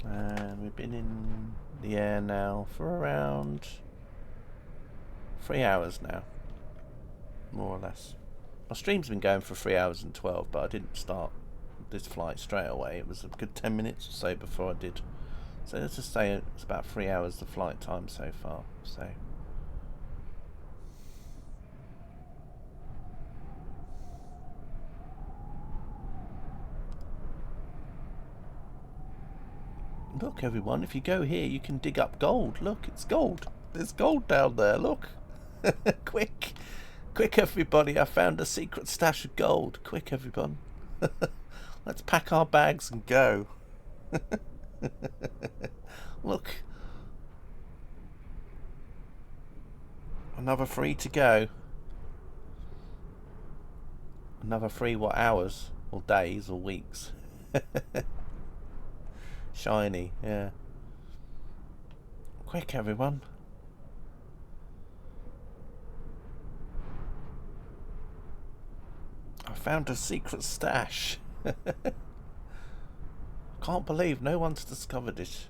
And we've been in the air now for around 3 hours now, more or less. My stream's been going for 3 hours and 12, but I didn't start this flight straight away. It was a good 10 minutes or so before I did. So let's just say it's about 3 hours the flight time so far. So look everyone, if you go here you can dig up gold. Look, it's gold. There's gold down there, look. Quick everybody, I found a secret stash of gold. Quick everyone. Let's pack our bags and go. Look, another 3 to go. Another 3 what, hours or days or weeks? Shiny, yeah. Quick everyone. I found a secret stash. Can't believe no one's discovered it.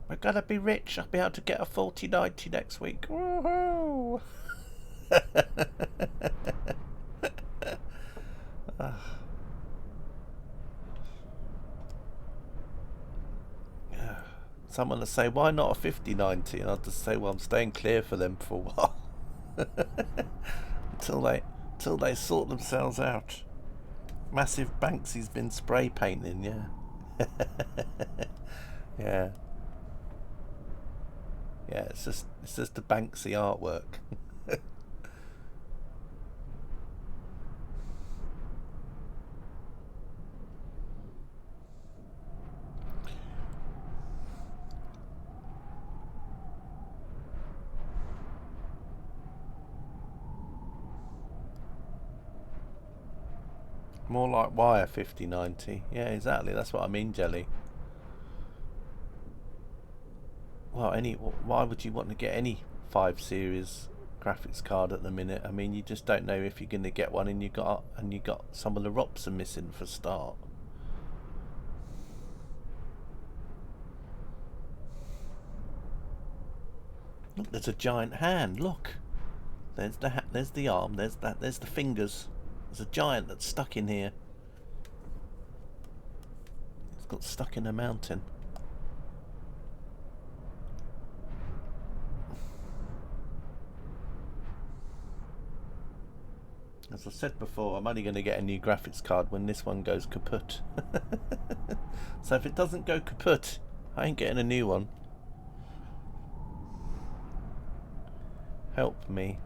We're gonna be rich. I'll be able to get a 4090 next week. Woohoo! Someone will say, why not a 5090? And I'll just say, well, I'm staying clear for them for a while. Until they sort themselves out. Massive Banksy's been spray painting, yeah. Yeah. Yeah, it's just the Banksy artwork. More like wire 5090. Yeah, exactly. That's what I mean, Jelly. Well, why would you want to get any 5 series graphics card at the minute? I mean, you just don't know if you're going to get one, and you got some of the ROPs are missing for a start. Look, there's a giant hand. Look, there's the arm. There's the fingers. There's a giant that's stuck in here. It's got stuck in a mountain. As I said before, I'm only going to get a new graphics card when this one goes kaput. So if it doesn't go kaput, I ain't getting a new one. Help me.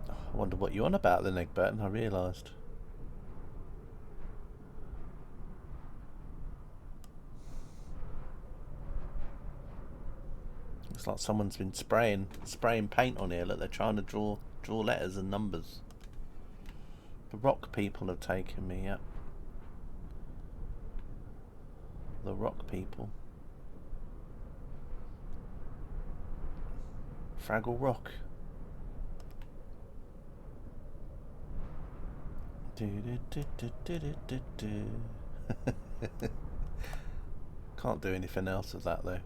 Oh, I wonder what you're on about then, Egbert, I realised. Looks like someone's been spraying paint on here. Look, they're trying to draw letters and numbers. The rock people have taken me, yep. The rock people. Fraggle Rock. Can't do anything else with that though.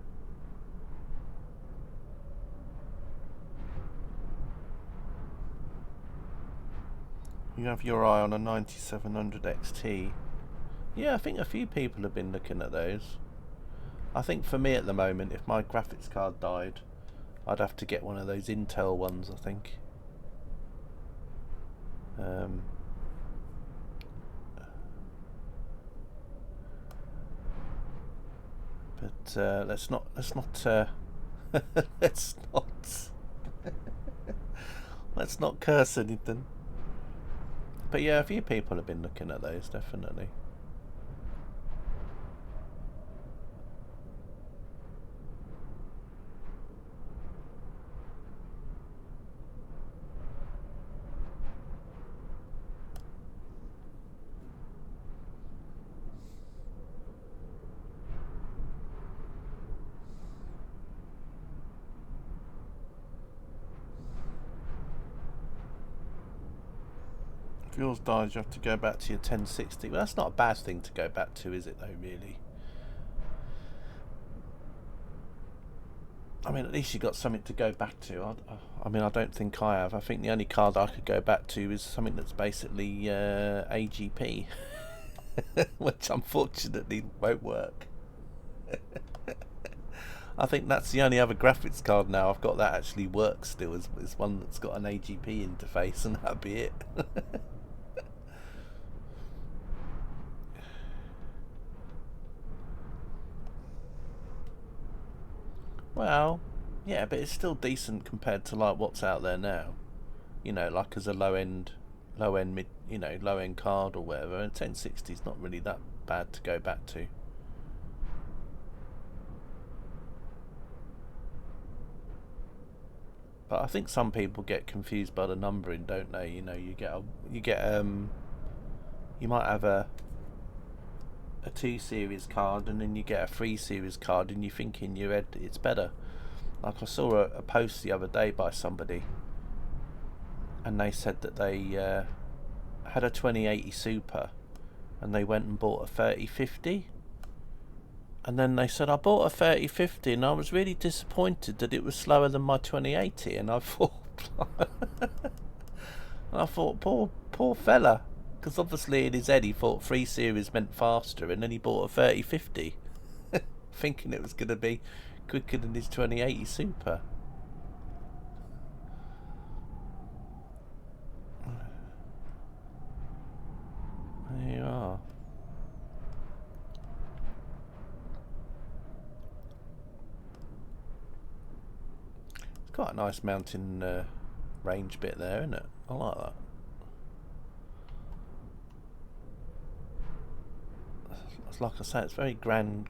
You have your eye on a 9700 XT. Yeah, I think a few people have been looking at those. I think for me at the moment, if my graphics card died, I'd have to get one of those Intel ones, I think. But let's not let's not curse anything. But yeah, a few people have been looking at those, definitely. If yours dies, you have to go back to your 1060. Well, that's not a bad thing to go back to, is it, though, really? I mean, at least you got something to go back to. I mean, I don't think I have. I think the only card I could go back to is something that's basically AGP, which unfortunately won't work. I think that's the only other graphics card now I've got that actually works still, is one that's got an AGP interface, and that'd be it. Well, yeah, but it's still decent compared to like what's out there now. You know, like as a low end mid, low end card or whatever. And 1060 is not really that bad to go back to. But I think some people get confused by the numbering, don't they? You know, you might have a 2 series card, and then you get a 3 series card, and you think in your head it's better. Like I saw a post the other day by somebody, and they said that they had a 2080 Super, and they went and bought a 3050, and then they said, I bought a 3050 and I was really disappointed that it was slower than my 2080, and I thought poor fella, because obviously in his head he thought 3 series meant faster, and then he bought a 3050 thinking it was going to be quicker than his 2080 Super. There you are. It's quite a nice mountain range bit there, isn't it? I like that. Like I say, it's very Grand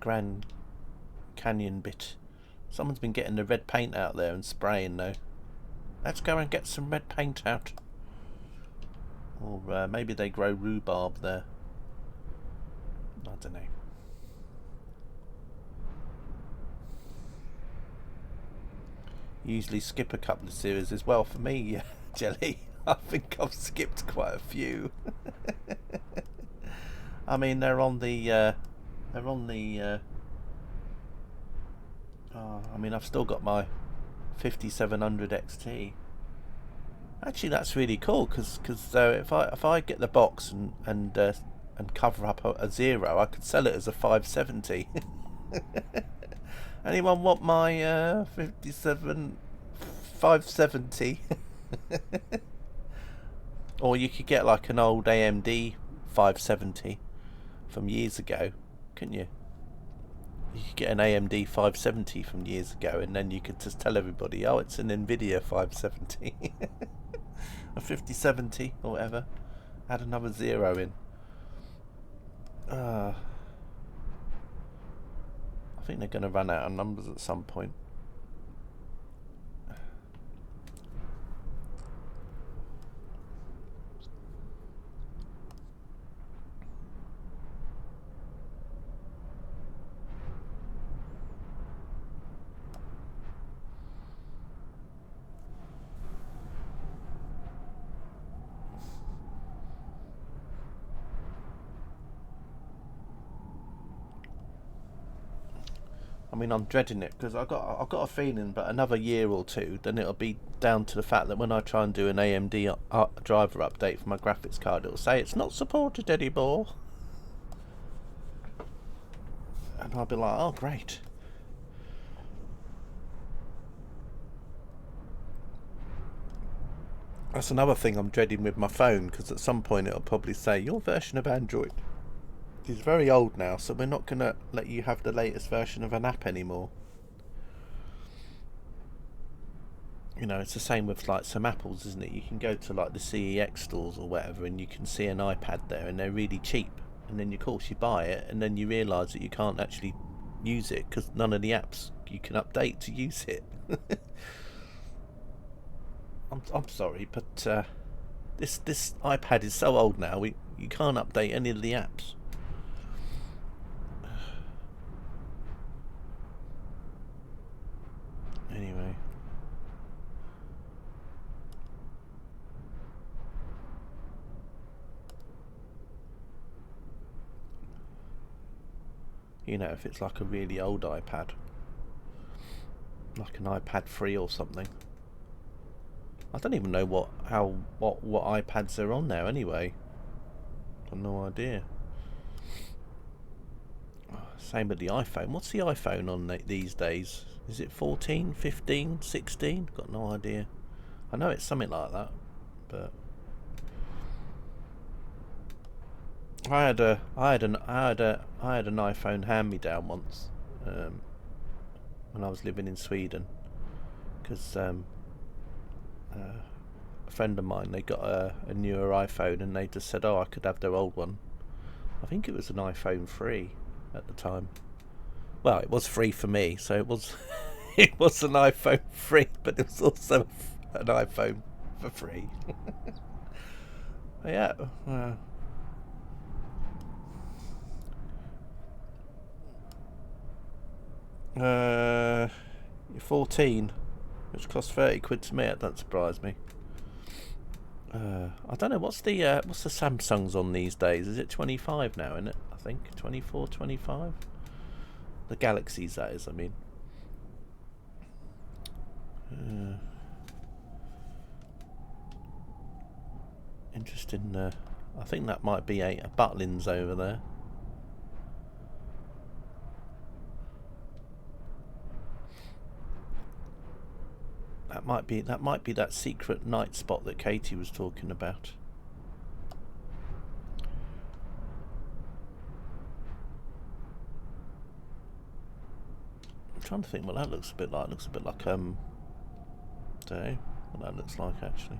Canyon bit. Someone's been getting the red paint out there and spraying though. Let's go and get some red paint out. Or maybe they grow rhubarb there. I don't know. Usually skip a couple of series as well for me, Jelly. I think I've skipped quite a few. I mean, they're on the. I mean, I've still got my 5700 XT. Actually, that's really cool because if I get the box and cover up a 0, I could sell it as a 570. Anyone want my 570? Or you could get like an old AMD 570 from years ago, couldn't you? You could get an AMD 570 from years ago, and then you could just tell everybody, oh, it's an Nvidia 570. A 5070 or whatever. Add another 0 in. I think they're going to run out of numbers at some point. I mean, I'm dreading it because I've got a feeling, but another year or two, then it'll be down to the fact that when I try and do an AMD driver update for my graphics card, it'll say it's not supported anymore, and I'll be like, oh great. That's another thing I'm dreading with my phone, because at some point it'll probably say your version of Android is very old now, so we're not going to let you have the latest version of an app anymore. You know, it's the same with like some apples, isn't it? You can go to like the CEX stores or whatever and you can see an iPad there and they're really cheap, and then of course you buy it and then you realise that you can't actually use it because none of the apps you can update to use it. I'm sorry, but this iPad is so old now, you can't update any of the apps. Anyway. You know, if it's like a really old iPad, like an iPad 3 or something. I don't even know what iPads are on there anyway. I've no idea. Same with the iPhone. What's the iPhone on these days? Is it 14, 15, 16? Got no idea. I know it's something like that, but I had an iPhone hand-me-down once when I was living in Sweden, because a friend of mine, they got a newer iPhone and they just said, oh, I could have their old one. I think it was an iPhone 3 at the time. Well, it was free for me, so it was it was an iPhone 3, but it was also an iPhone for free. Yeah. You're 14, which costs 30 quid to me. That doesn't surprise me. I don't know, what's the Samsungs on these days? Is it 25 now, isn't it? I think 24, 25. The Galaxies, that is, I mean. Interesting. I think that might be a Butlins over there. That might be that secret night spot that Katie was talking about. I'm trying to think what that looks a bit like. It looks a bit like don't know what that looks like actually.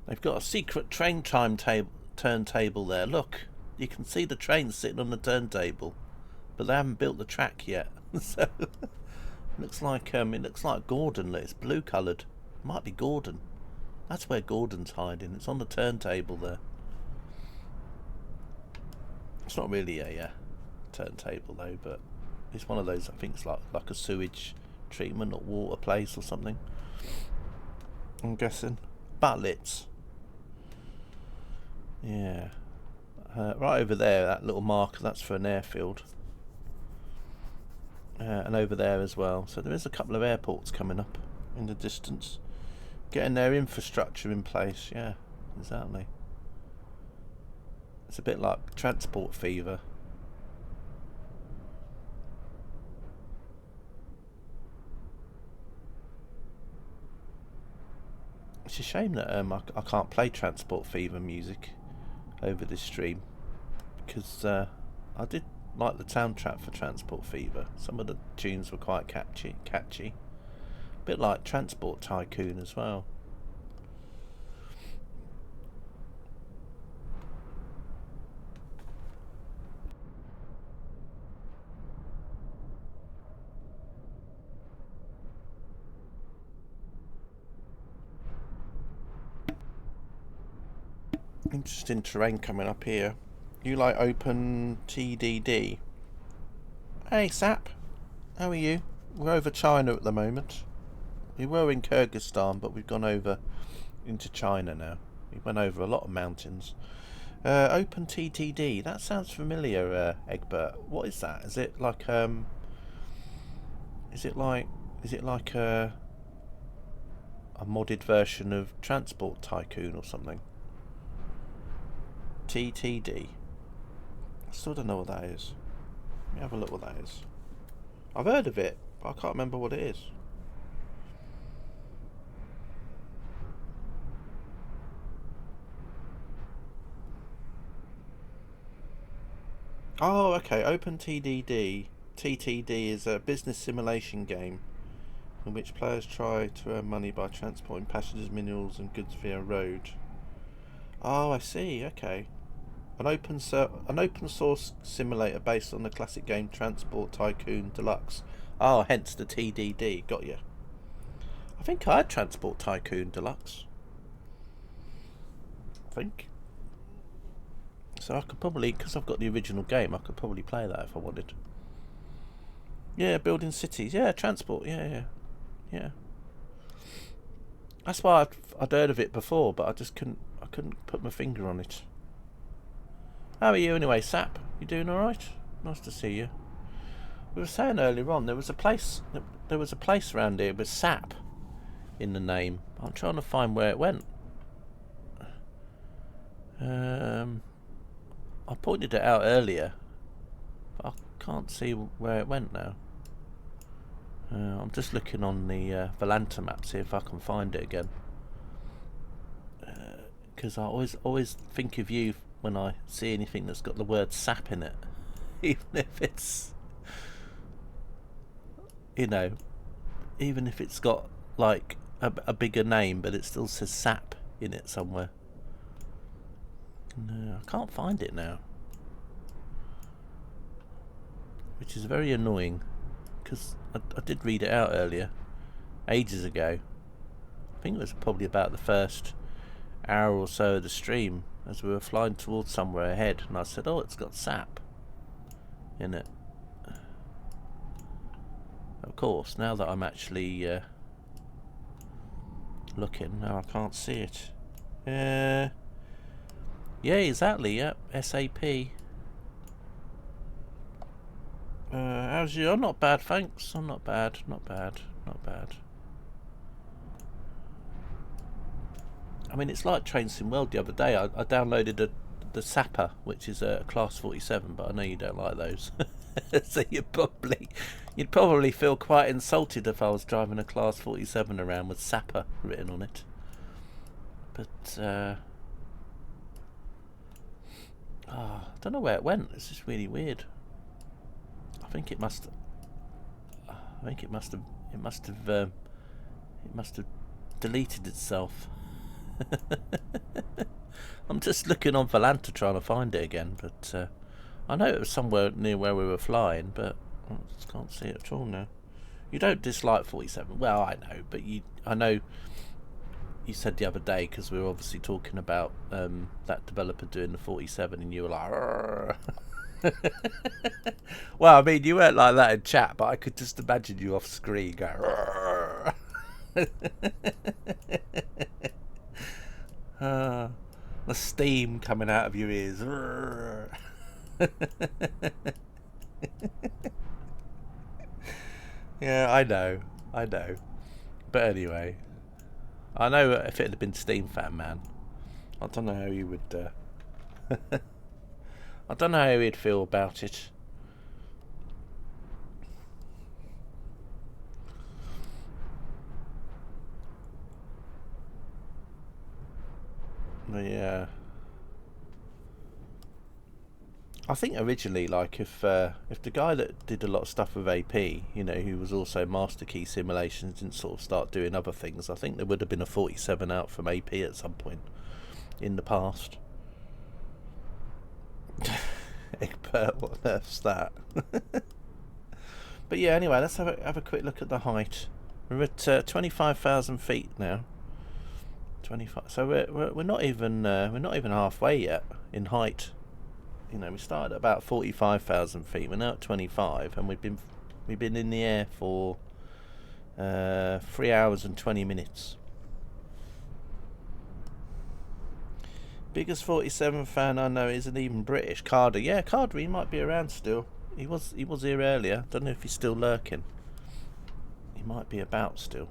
They've got a secret train turntable there. Look, you can see the train sitting on the turntable, but they haven't built the track yet. So it looks like Gordon. It's blue coloured. Might be Gordon. That's where Gordon's hiding. It's on the turntable there. It's not really a turntable though, but it's one of those. I think it's like a sewage treatment or water place or something, I'm guessing. Butlins. Yeah. Right over there, that little marker, that's for an airfield. And over there as well. So there is a couple of airports coming up in the distance. Getting their infrastructure in place, yeah, exactly. It's a bit like transport fever. It's a shame that I can't play Transport Fever music over this stream, because I did like the soundtrack for Transport Fever. Some of the tunes were quite catchy. A bit like Transport Tycoon as well. Interesting terrain coming up here. You like open TDD? Hey Sap, how are you? We're over China at the moment. We were in Kyrgyzstan, but we've gone over into China now. We went over a lot of mountains. Open TTD, that sounds familiar, Egbert. What is that? Is it like a modded version of Transport Tycoon or something? TTD. I still don't know what that is. Let me have a look what that is. I've heard of it, but I can't remember what it is. Oh, okay. TTD is a business simulation game in which players try to earn money by transporting passengers, minerals, and goods via road. Oh, I see. Okay. An open source simulator based on the classic game Transport Tycoon Deluxe. Oh, hence the TDD. Got you. I think I had Transport Tycoon Deluxe. I think. So I could probably, because I've got the original game, I could probably play that if I wanted. Yeah, building cities. Yeah, transport. Yeah. That's why I'd heard of it before, but I couldn't put my finger on it. How are you anyway, Sap? You doing all right? Nice to see you. We were saying earlier on there was a place around here with Sap in the name. I'm trying to find where it went. I pointed it out earlier, but I can't see where it went now. I'm just looking on the Volanta map, see if I can find it again. Because I always think of you when I see anything that's got the word sap in it, even if it's, even if it's got like a bigger name, but it still says sap in it somewhere. No, I can't find it now, which is very annoying, because I did read it out earlier, ages ago. I think it was probably about the first hour or so of the stream, as we were flying towards somewhere ahead, and I said, oh, it's got sap in it. Of course, now that I'm actually looking, now I can't see it. Yeah, exactly, yep, SAP. How's you? I'm not bad, thanks. I'm not bad. I mean, it's like Train Sim World the other day. I downloaded the Sapper, which is a Class 47, but I know you don't like those. So you'd probably feel quite insulted if I was driving a Class 47 around with Sapper written on it. But I don't know where it went. It's just really weird. I think it must have deleted itself. I'm just looking on Volanta trying to find it again, but I know it was somewhere near where we were flying, but I just can't see it at all now. You don't dislike 47. Well, I know, but I know you said the other day, because we were obviously talking about that developer doing the 47, and you were like, well, I mean, you weren't like that in chat, but I could just imagine you off screen going, the steam coming out of your ears. Yeah, I know. But anyway, I know if it had been Steam Fan Man, I don't know how he would. I don't know how he'd feel about it. But yeah, I think originally, like, if the guy that did a lot of stuff with AP, who was also Master Key Simulations, didn't sort of start doing other things, I think there would have been a 47 out from AP at some point in the past. Egbert, what on earth's that? But yeah, anyway, let's have a quick look at the height. We're at 25,000 feet now. 25. So we're not even halfway yet in height. You know, we started at about 45,000 feet. We're now at 25, and we've been in the air for 3 hours and 20 minutes. Biggest 47 fan I know isn't even British. Carter, yeah, Carter, he might be around still. He was here earlier. Don't know if he's still lurking. He might be about still.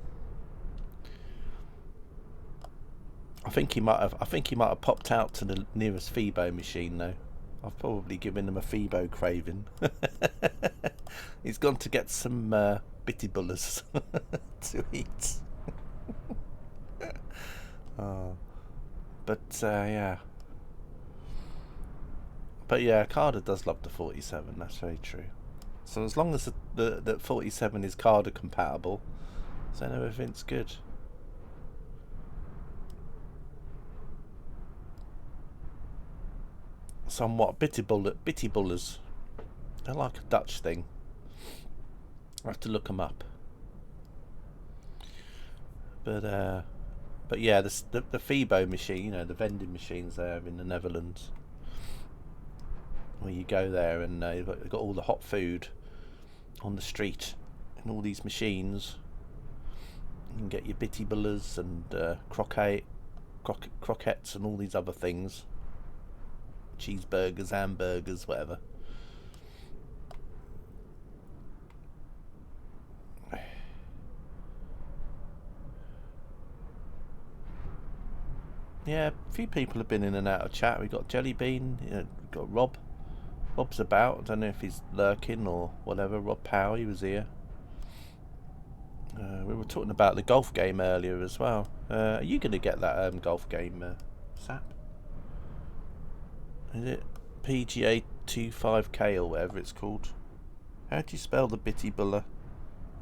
I think he might have popped out to the nearest Phoebo machine though. I've probably given him a Phoebo craving. He's gone to get some bitty bullers to eat. Oh. But yeah. But yeah, Carter does love the 47. That's very true. So as long as the 47 is Carter compatible, then everything's good. Somewhat bitty bullers. They're like a Dutch thing. I have to look them up. But yeah, the Phoebo machine, you know, the vending machines there in the Netherlands, where you go there and they've got all the hot food on the street in all these machines. You can get your bitty bullers and croquettes and all these other things. Cheeseburgers, hamburgers, whatever. Yeah, a few people have been in and out of chat. We've got Jellybean, you know, we've got Rob. Rob's about. I don't know if he's lurking or whatever. Rob Power, he was here. We were talking about the golf game earlier as well. Are you going to get that golf game, Sap? Is it PGA 25K or whatever it's called? How do you spell the bitty buller?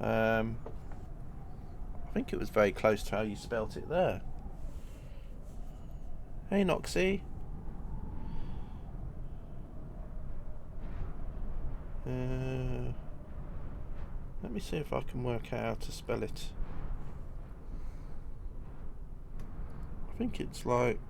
I think it was very close to how you spelt it there. Hey Noxie. Let me see if I can work out how to spell it. I think it's like,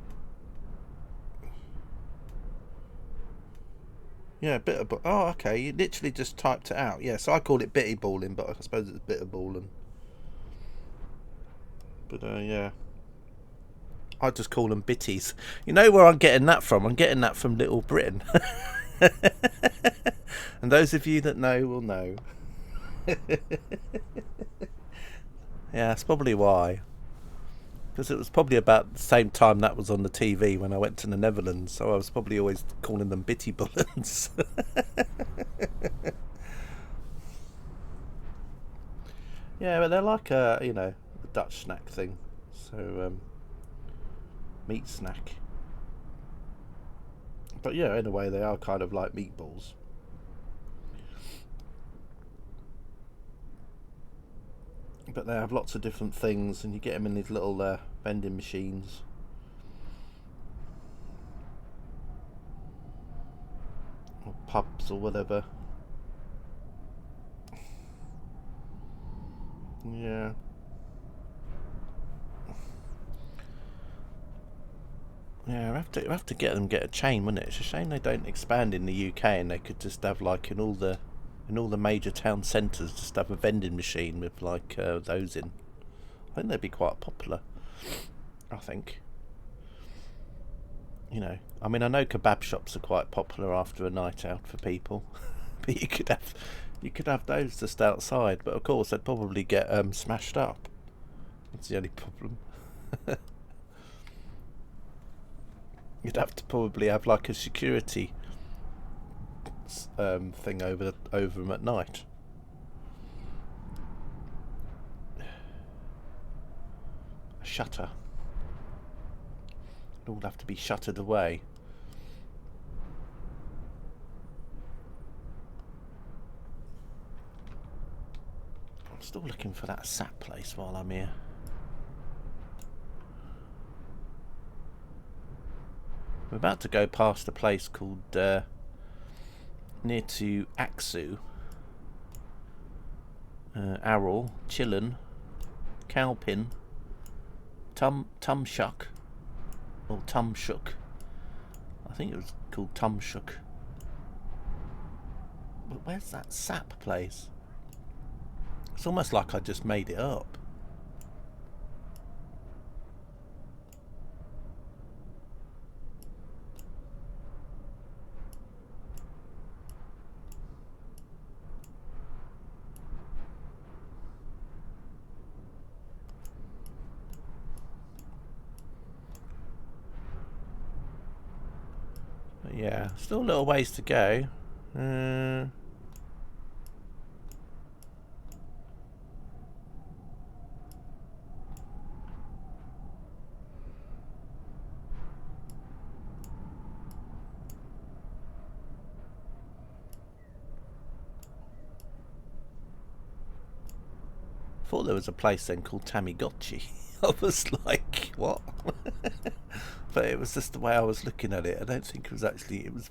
yeah, bit of. Oh, okay. You literally just typed it out. Yeah, so I call it bitty balling, but I suppose it's bitter balling. But yeah, I just call them bitties. You know where I'm getting that from? I'm getting that from Little Britain. And those of you that know will know. Yeah, that's probably why. Because it was probably about the same time that was on the TV when I went to the Netherlands, so I was probably always calling them bitty bullets. Yeah, but they're like a, you know, a Dutch snack thing. So, meat snack. But yeah, in a way they are kind of like meatballs. But they have lots of different things, and you get them in these little vending machines. Or pubs or whatever. Yeah. Yeah, I have to get a chain, wouldn't it? It's a shame they don't expand in the UK, and they could just have like in all the major town centres, just have a vending machine with like those in. I think they'd be quite popular. I think. You know, I mean, I know kebab shops are quite popular after a night out for people, but you could have those just outside. But of course, they'd probably get smashed up. That's the only problem. You'd have to probably have like a security thing over them at night. A shutter. It all have to be shuttered away. I'm still looking for that sap place while I'm here. We're about to go past a place called near to Aksu, Arrel, Chillon, Calpin, Tumshuk, or Tumshuk. I think it was called Tumshuk. where's that sap place? It's almost like I just made it up. But yeah, still a little ways to go. Thought there was a place then called Tamagotchi. I was like, what? But it was just the way I was looking at it. I don't think it was actually. It was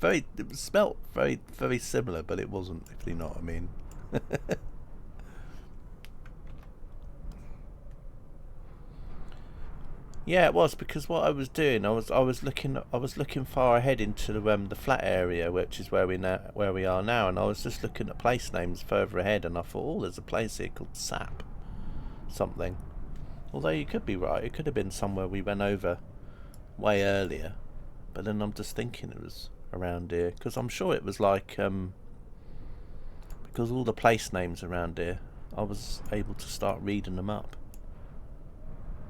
smelt very, very similar, but it wasn't. If you know what I mean. Yeah, it was because what I was doing, I was looking far ahead into the flat area, which is where we are now, and I was just looking at place names further ahead, and I thought, oh, there's a place here called Sap, something. Although you could be right, it could have been somewhere we went over way earlier, but then I'm just thinking it was around here because I'm sure it was like because all the place names around here, I was able to start reading them up,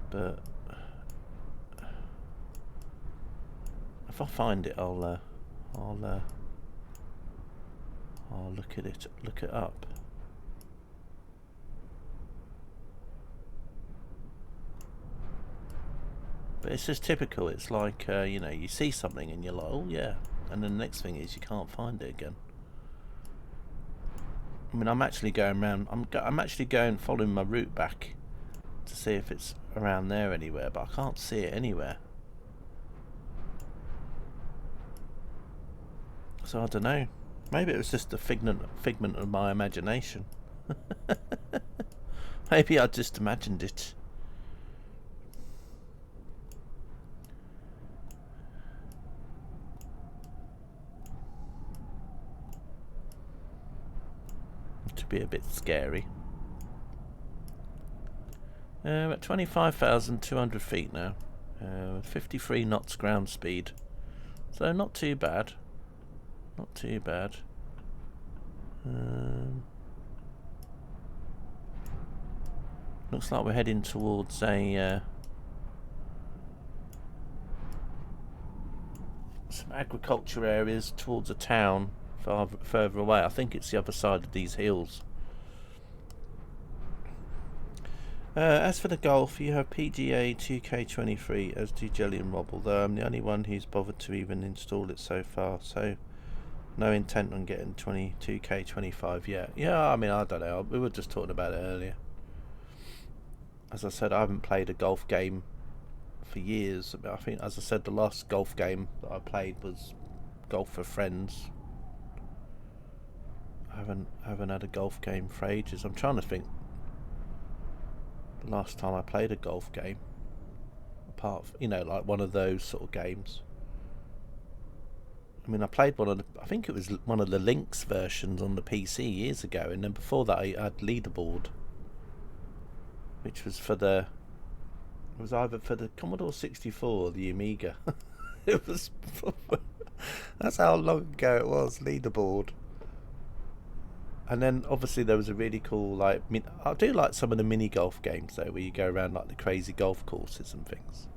but. If I find it, I'll look it up. But it's just typical. It's like you know, you see something and you're like, oh yeah, and then the next thing is you can't find it again. I mean, I'm actually going around. I'm actually going following my route back to see if it's around there anywhere, but I can't see it anywhere. So I don't know. Maybe it was just a figment of my imagination. Maybe I just imagined it. To be a bit scary. We're at 25,200 feet now. 53 knots ground speed. So not too bad. Not too bad. Looks like we're heading towards a some agriculture areas towards a town further away. I think it's the other side of these hills. As for the golf, you have PGA 2K23 as do Jelly and Rob, although I'm the only one who's bothered to even install it so far, so no intent on getting 2K25 yet. Yeah, I mean, I don't know. We were just talking about it earlier. As I said, I haven't played a golf game for years. I think, as I said, the last golf game that I played was Golf for Friends. I haven't had a golf game for ages. I'm trying to think the last time I played a golf game, apart from, you know, like one of those sort of games. I mean, I played I think it was one of the Lynx versions on the PC years ago, and then before that I had Leaderboard, which was it was either for the Commodore 64 or the Amiga. It was, that's how long ago it was, Leaderboard. And then obviously there was a really cool, like, I do like some of the mini golf games though, where you go around like the crazy golf courses and things.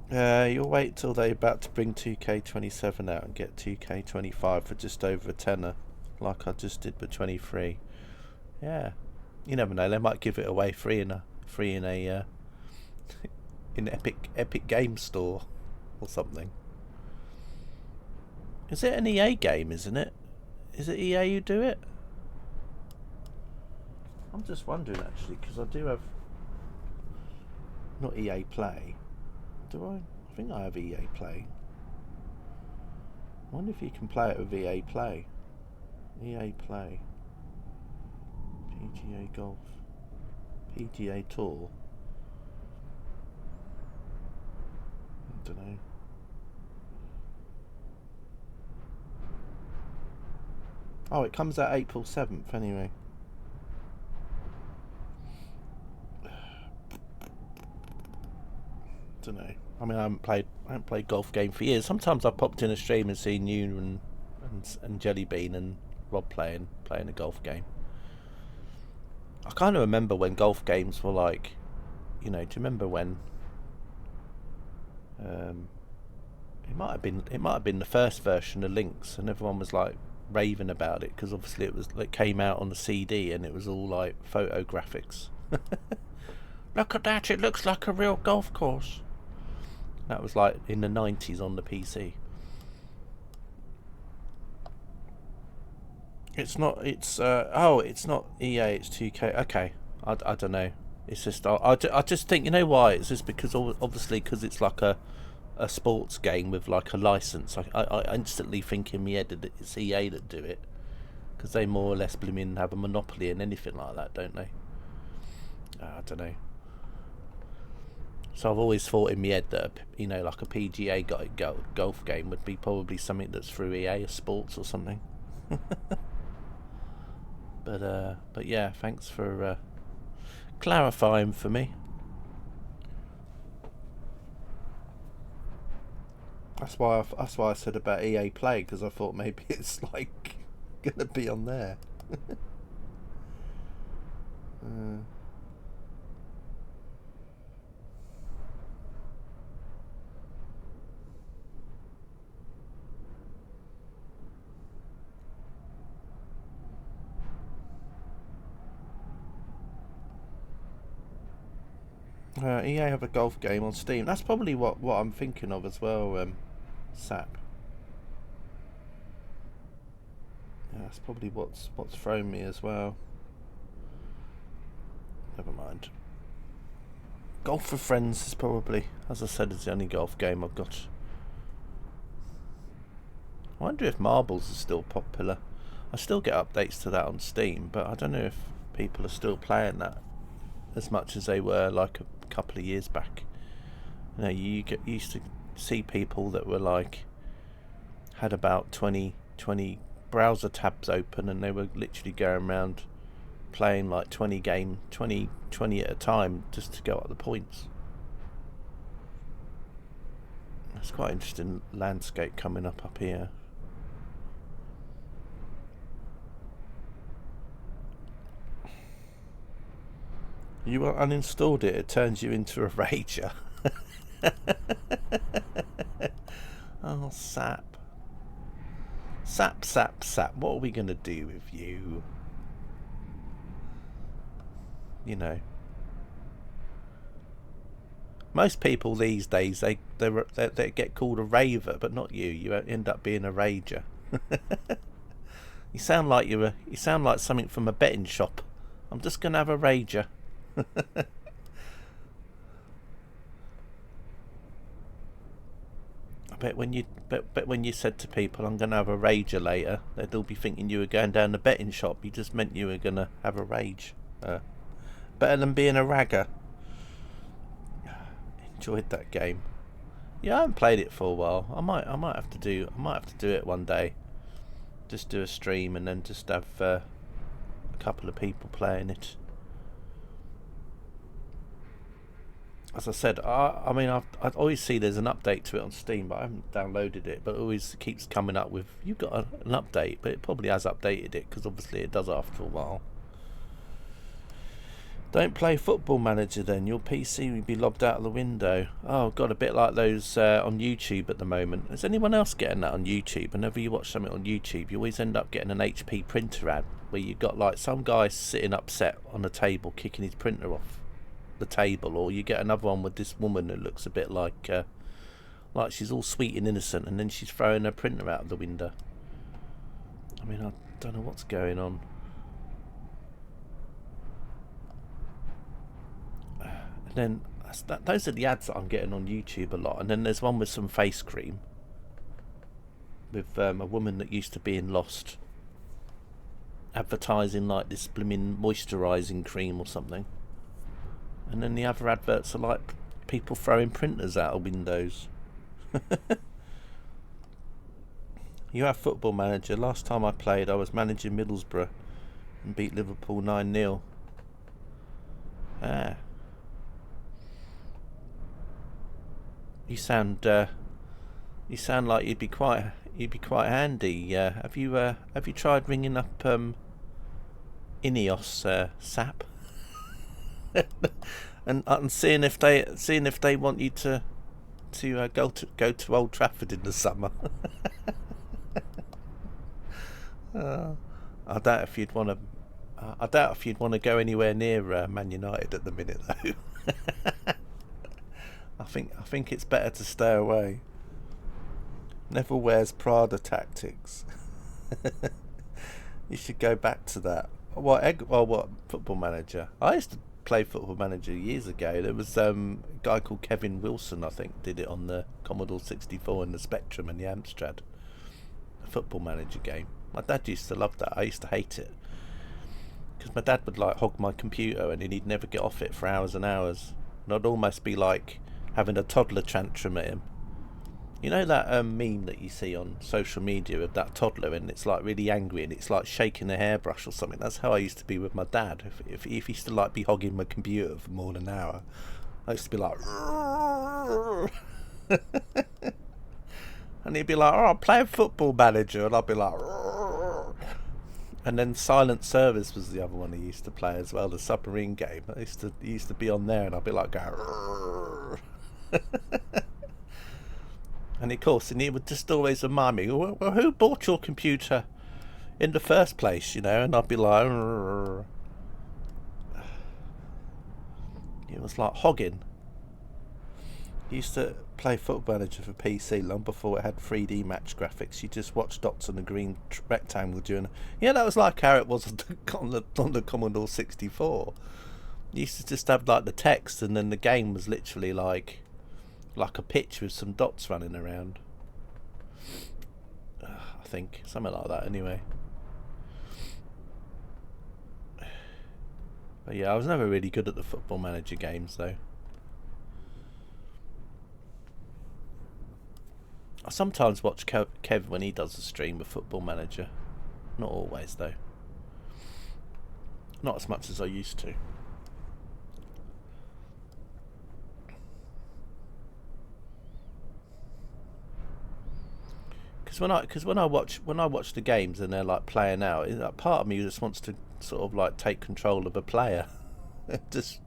You'll wait till they're about to bring 2K27 out and get 2K25 for just over a tenner, like I just did with 23. Yeah, you never know. They might give it away free in Epic Game Store or something. Is it an EA game? Isn't it? Is it EA who do it? I'm just wondering actually, because I do have not EA Play. Do I? I think I have EA Play. I wonder if you can play it with EA Play. EA Play. PGA Golf. PGA Tour. I don't know. Oh, it comes out April 7th anyway. Don't know. I mean, I haven't played golf game for years. Sometimes I've popped in a stream and seen you and Jellybean and Rob playing a golf game. I kind of remember when golf games were like, you know, do you remember when? It might have been the first version of Lynx, and everyone was like raving about it because obviously it came out on the CD and it was all like photo graphics. Look at that! It looks like a real golf course. That was like in the 90s on the PC. It's not. It's it's not EA. It's 2K. Okay, I don't know. It's just I just think, you know why? It's just because obviously because it's like a sports game with like a license. I instantly think in my head that it's EA that do it, because they more or less blooming have a monopoly in anything like that, don't they? I don't know. So I've always thought in my head that, you know, like a PGA golf game would be probably something that's through EA or sports or something. But yeah, thanks for clarifying for me. That's why I said about EA Play, because I thought maybe it's like gonna be on there. EA have a golf game on Steam. That's probably what I'm thinking of as well. Sap. Yeah, that's probably what's thrown me as well. Never mind. Golf with Friends is probably, as I said, is the only golf game I've got. I wonder if Marbles is still popular. I still get updates to that on Steam, but I don't know if people are still playing that as much as they were like a couple of years back. You know, you used to see people that were like had about 20 browser tabs open, and they were literally going around playing like 20 at a time just to go up the points. It's quite interesting landscape coming up here. You uninstalled it, it turns you into a rager. Oh, Sap. Sap. What are we going to do with you? You know. Most people these days, they get called a raver, but not you. You end up being a rager. You sound like something from a betting shop. I'm just going to have a rager. I bet when you said to people, I'm going to have a rager later, they'd all be thinking you were going down the betting shop. You just meant you were going to have a rage. Better than being a ragger. Enjoyed that game. Yeah, I haven't played it for a while. I might have to do it one day. Just do a stream and then just have a couple of people playing it. As I said, I mean, I always see there's an update to it on Steam, but I haven't downloaded it. But it always keeps coming up with, you've got an update, but it probably has updated it, because obviously it does after a while. Don't play Football Manager then, your PC will be lobbed out of the window. Oh god, a bit like those on YouTube at the moment. Is anyone else getting that on YouTube? Whenever you watch something on YouTube, you always end up getting an HP printer ad, where you've got like some guy sitting upset on a table kicking his printer off the table, or you get another one with this woman who looks a bit like she's all sweet and innocent, and then she's throwing her printer out of the window. I mean, I don't know what's going on. And then those are the ads that I'm getting on YouTube a lot. And then there's one with some face cream with a woman that used to be in Lost advertising like this blooming moisturising cream or something. And then the other adverts are like people throwing printers out of windows. You have Football Manager. Last time I played, I was managing Middlesbrough and beat Liverpool 9-0. Ah. You sound like you'd be quite handy. Have you tried ringing up Ineos SAP and seeing if they want you to go to Old Trafford in the summer? I doubt if you'd want to. I doubt if you'd want to go anywhere near Man United at the minute, though. I think it's better to stay away. Never wears Prada tactics. You should go back to that. What Football Manager? I used to play Football Manager years ago. There was a guy called Kevin Wilson, I think, did it on the Commodore 64 and the Spectrum and the Amstrad. A Football Manager game. My dad used to love that. I used to hate it because my dad would like hog my computer and he'd never get off it for hours and hours. And I'd almost be like having a toddler tantrum at him. You know that meme that you see on social media of that toddler and it's like really angry and it's like shaking a hairbrush or something? That's how I used to be with my dad. If he used to like be hogging my computer for more than an hour, I used to be like and he'd be like, "Oh, I'm playing Football Manager," and I'd be like and then Silent Service was the other one he used to play as well, the submarine game. He used to be on there and I'd be like going and of course, and he would just always remind me, well, who bought your computer in the first place, you know? And I'd be like, it was like hogging. He used to play Football Manager for PC long before it had 3D match graphics. You just watched dots on a green rectangle during. Yeah, that was like how it was on the Commodore 64. You used to just have like the text, and then the game was literally like a pitch with some dots running around. I think something like that anyway. But yeah, I was never really good at the Football Manager games though. I sometimes watch Kev when he does a stream of Football Manager. Not always though. Not as much as I used to. Because when I watch the games and they're like playing out, part of me just wants to sort of like take control of a player. Just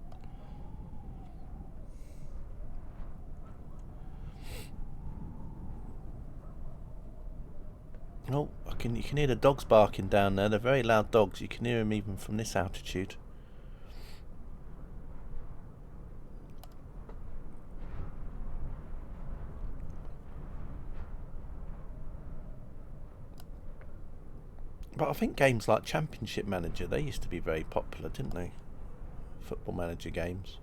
you can hear the dogs barking down there. They're very loud dogs. You can hear them even from this altitude. But I think games like Championship Manager, they used to be very popular, didn't they? Football Manager games.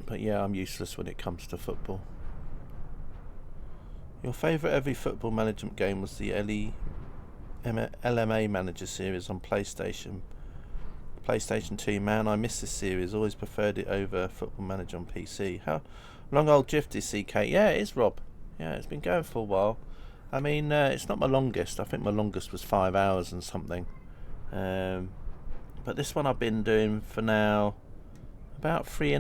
But yeah, I'm useless when it comes to football. Your favourite every football management game was the LMA Manager series on PlayStation 2. Man, I miss this series. Always preferred it over Football Manager on PC. How long old drift is CK? Yeah, it is, Rob. Yeah, it's been going for a while. I mean, it's not my longest. I think my longest was 5 hours and something. But this one I've been doing for now about 3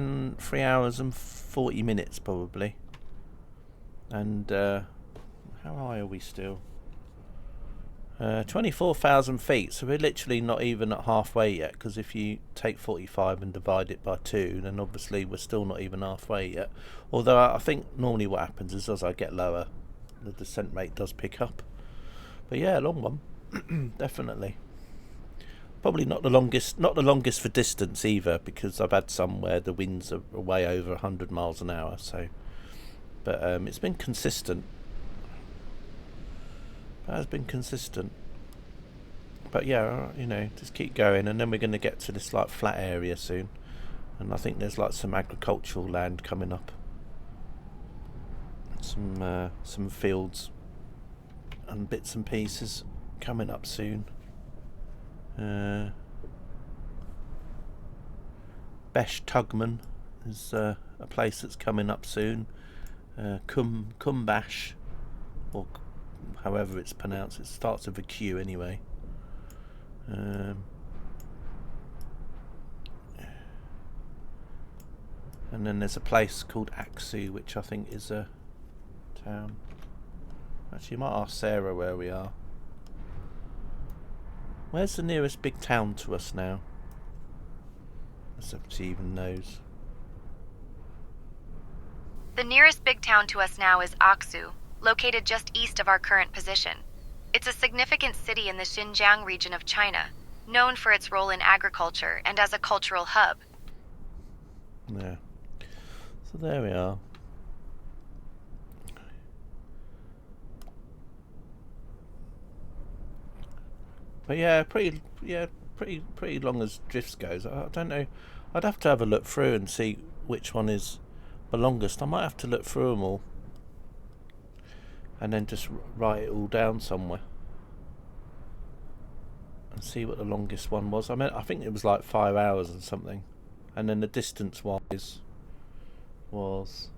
hours and 40 minutes probably. And how high are we still? 24,000 feet, so we're literally not even at halfway yet, because if you take 45 and divide it by 2, then obviously we're still not even halfway yet. Although I think normally what happens is as I get lower, the descent rate does pick up. But yeah, long one. Definitely. Probably not the longest for distance either, because I've had some where the winds are way over 100 miles an hour, so but it's been consistent. It has been consistent. But yeah, you know, just keep going, and then we're going to get to this like flat area soon, and I think there's like some agricultural land coming up, some fields and bits and pieces coming up soon. Besh Tugman is a place that's coming up soon. Kumbash, or however it's pronounced. It starts with a Q anyway. And then there's a place called Aksu, which I think is a town. Actually, you might ask Sarah where we are. Where's the nearest big town to us now? Let's see if she even knows. The nearest big town to us now is Aksu, located just east of our current position. It's a significant city in the Xinjiang region of China, known for its role in agriculture and as a cultural hub. Yeah. So there we are. But yeah, pretty long as drifts goes. I don't know. I'd have to have a look through and see which one is the longest. I might have to look through them all and then just write it all down somewhere and see what the longest one was. I think it was like 5 hours or something, and then the distance wise was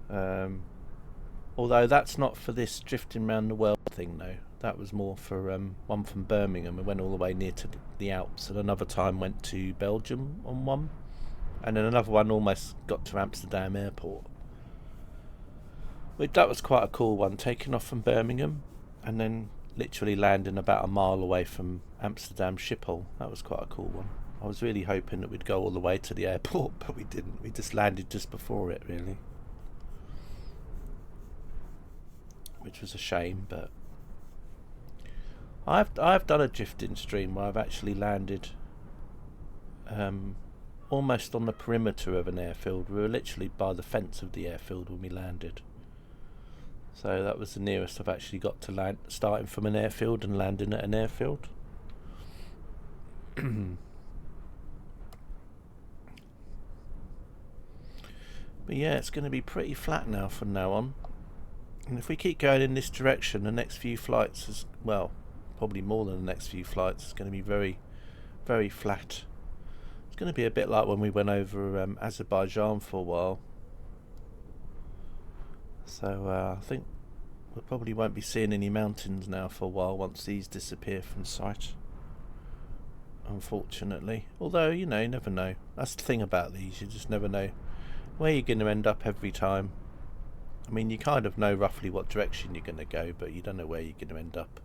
although that's not for this drifting around the world thing though. That was more for one from Birmingham. We went all the way near to the Alps, and another time went to Belgium on one, and then another one almost got to Amsterdam airport. That was quite a cool one, taking off from Birmingham and then literally landing about a mile away from Amsterdam Schiphol. That was quite a cool one. I was really hoping that we'd go all the way to the airport, but we didn't. We just landed just before it, really, which was a shame. But I've done a drifting stream where I've actually landed almost on the perimeter of an airfield. We were literally by the fence of the airfield when we landed. So that was the nearest I've actually got to land, starting from an airfield and landing at an airfield. But yeah, it's going to be pretty flat now from now on. And if we keep going in this direction, the next few flights, is, well, probably more than the next few flights, is going to be very, very flat. It's going to be a bit like when we went over Azerbaijan for a while. So I think we probably won't be seeing any mountains now for a while once these disappear from sight, unfortunately. Although, you know, you never know. That's the thing about these, you just never know where you're going to end up every time. I mean, you kind of know roughly what direction you're going to go, but you don't know where you're going to end up.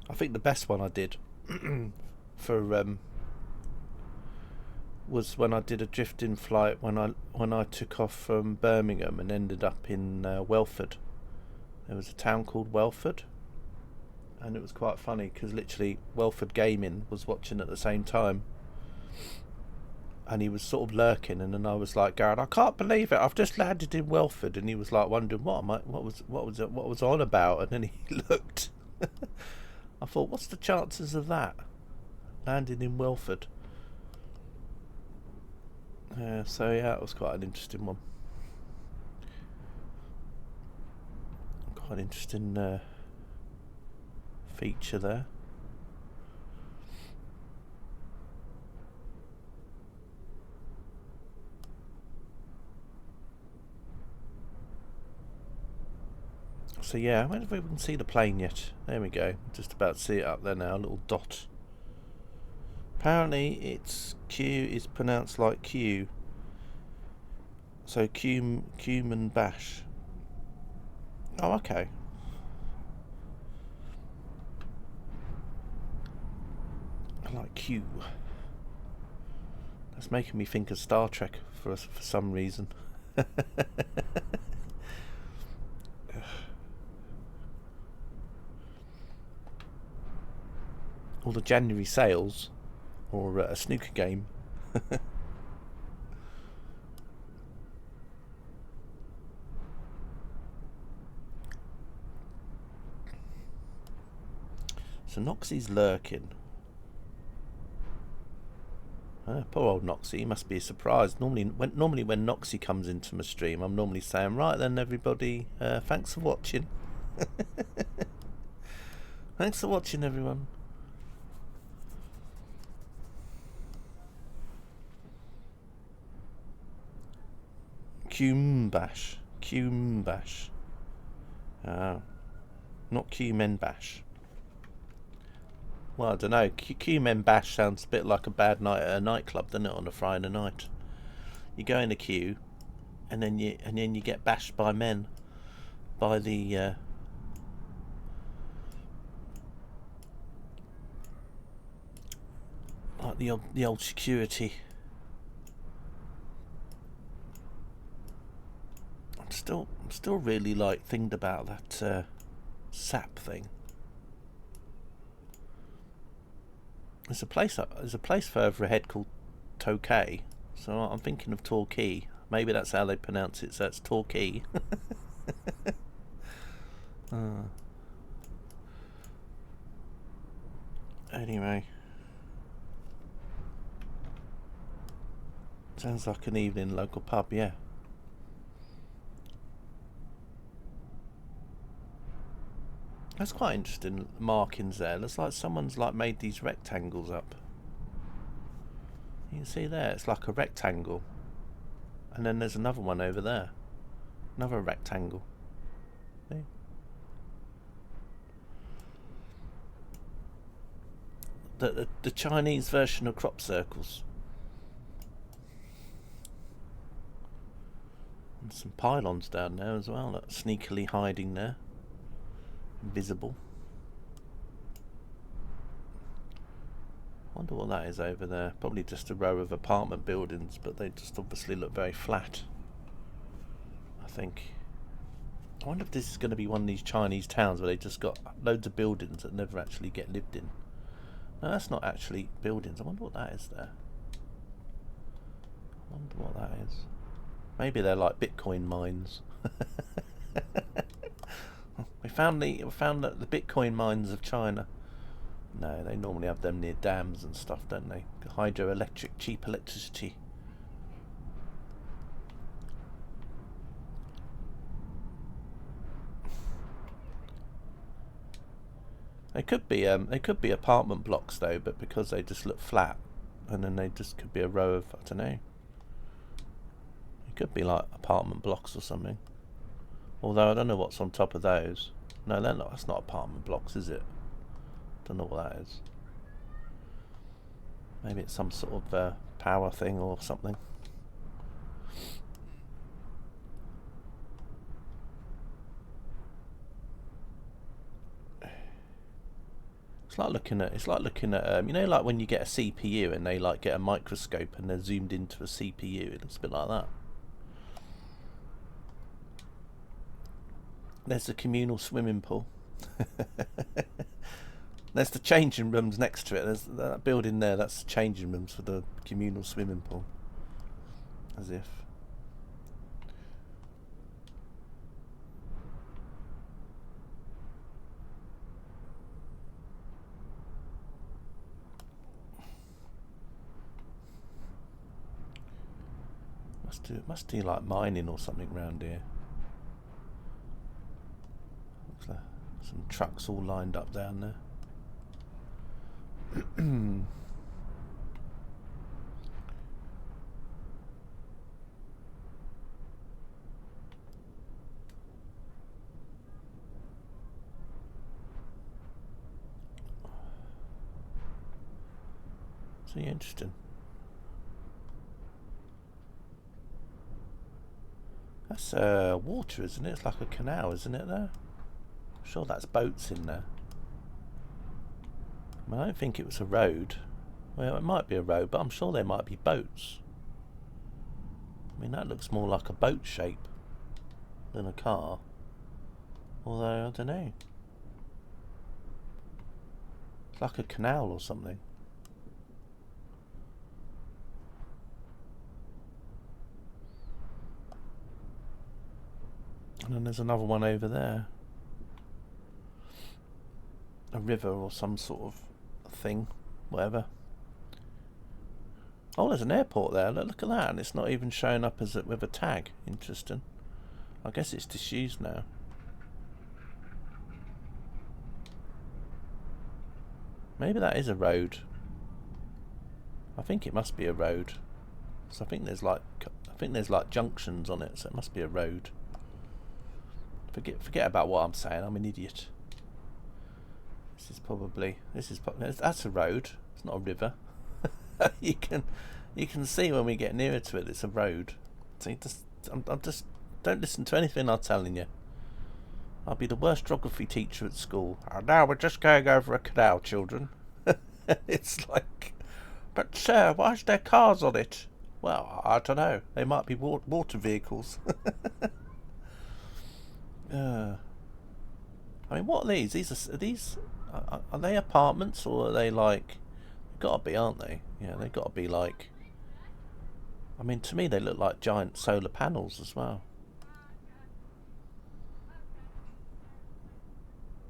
I think the best one I did for was when I did a drifting flight when I took off from Birmingham and ended up in Welford. There was a town called Welford, and it was quite funny because literally Welford Gaming was watching at the same time, and he was sort of lurking, and then I was like, "Garrett, I can't believe it! I've just landed in Welford," and he was like wondering what was I on about, and then he looked. I thought, what's the chances of that landing in Welford? So yeah, it was quite an interesting one. Quite an interesting feature there. So yeah, I wonder if we can see the plane yet. There we go. Just about to see it up there now, a little dot. Apparently it's Q is pronounced like Q. So cumin bash. Oh, okay. I like Q. That's making me think of Star Trek for some reason. Or the January sales, or a snooker game. So Noxie's lurking. Poor old Noxie, he must be surprised. Normally when Noxie comes into my stream, I'm normally saying, right then everybody, thanks for watching. Thanks for watching, everyone. Kyrgyzstan. Not Kyrgyzstan. Well, I don't know. Kyrgyzstan sounds a bit like a bad night at a nightclub, doesn't it, on a Friday night? You go in a queue, and then you get bashed by men, by the like the old security. I'm still really like thinking about that sap thing. There's a place further ahead called Tokay, so I'm thinking of Torquay. Maybe that's how they pronounce it. So it's Torquay. Anyway, sounds like an evening local pub, yeah. That's quite interesting markings there. Looks like someone's like made these rectangles up. You can see there, it's like a rectangle. And then there's another one over there. Another rectangle. See? The Chinese version of crop circles. And some pylons down there as well, that's sneakily hiding there. Invisible. Wonder what that is over there. Probably just a row of apartment buildings, but they just obviously look very flat, I think. I wonder if this is going to be one of these Chinese towns where they just got loads of buildings that never actually get lived in. No, that's not actually buildings. I wonder what that is there. I wonder what that is. Maybe they're like Bitcoin mines. We found the Bitcoin mines of China. No, they normally have them near dams and stuff, don't they? Hydroelectric, cheap electricity. They could be apartment blocks though, but because they just look flat, and then they just could be a row of, I don't know. It could be like apartment blocks or something. Although I don't know what's on top of those. No, they're not. That's not apartment blocks, is it? Don't know what that is. Maybe it's some sort of power thing or something. It's like looking at you know, like when you get a CPU and they like get a microscope and they're zoomed into a CPU. It looks a bit like that. There's the communal swimming pool. There's the changing rooms next to it. There's that building there. That's the changing rooms for the communal swimming pool. As if. Must do like mining or something round here. Looks like some trucks all lined up down there. So interesting. That's water, isn't it? It's like a canal, isn't it there? I'm sure that's boats in there. I don't think it was a road. Well, it might be a road, but I'm sure there might be boats. I mean, that looks more like a boat shape than a car. Although, I don't know. It's like a canal or something. And then there's another one over there. A river or some sort of thing, whatever. Oh, there's an airport there. Look at that, and it's not even showing up as with a tag. Interesting. I guess it's disused now. Maybe that is a road. I think it must be a road. So I think there's like think there's like junctions on it, so it must be a road. Forget about what I'm saying. I'm an idiot. That's a road. It's not a river. you can see when we get nearer to it. It's a road. See, I'm just don't listen to anything I'm telling you. I'll be the worst geography teacher at school. Oh, now we're just going over a canal, children. It's like, but sir, why is there cars on it? Well, I don't know. They might be water vehicles. I mean, what are these? Are they apartments, or are they like? They've got to be, aren't they? Yeah, they've got to be like. I mean, to me, they look like giant solar panels as well.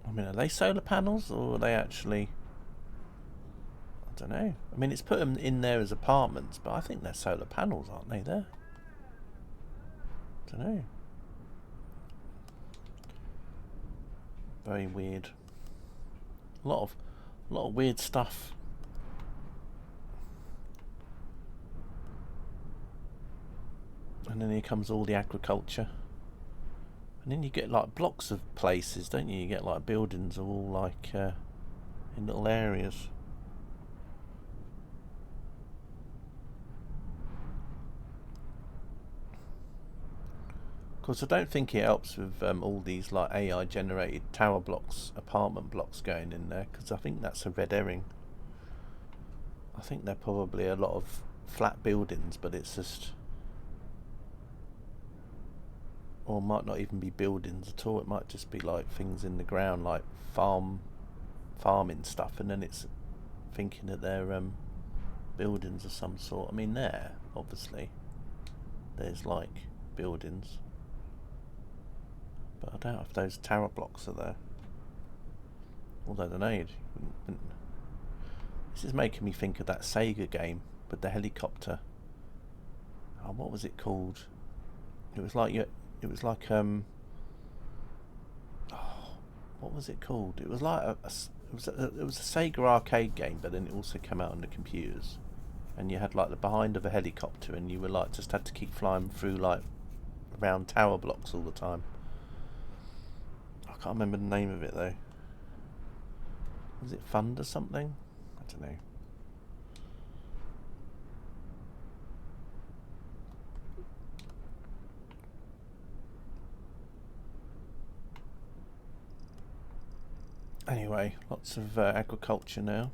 I mean, are they solar panels, or are they actually? I don't know. I mean, it's put them in there as apartments, but I think they're solar panels, aren't they? There. I don't know. Very weird. A lot of weird stuff. And then here comes all the agriculture. And then you get like blocks of places, don't you? You get like buildings all like in little areas. Of course, I don't think it helps with all these like AI generated tower blocks, apartment blocks going in there, because I think that's a red herring. I think they're probably a lot of flat buildings, but it's just, or might not even be buildings at all. It might just be like things in the ground, like farming stuff, and then it's thinking that they're buildings of some sort. I mean, there obviously there's like buildings, but I doubt if those tower blocks are there. Although I don't know. This is making me think of that Sega game with the helicopter. Oh, what was it called? It was like what was it called? It was like it was a Sega arcade game, but then it also came out on the computers, and you had like the behind of a helicopter, and you were like just had to keep flying through like around tower blocks all the time. I can't remember the name of it though. Was it Thunder something? I don't know. Anyway, lots of agriculture now.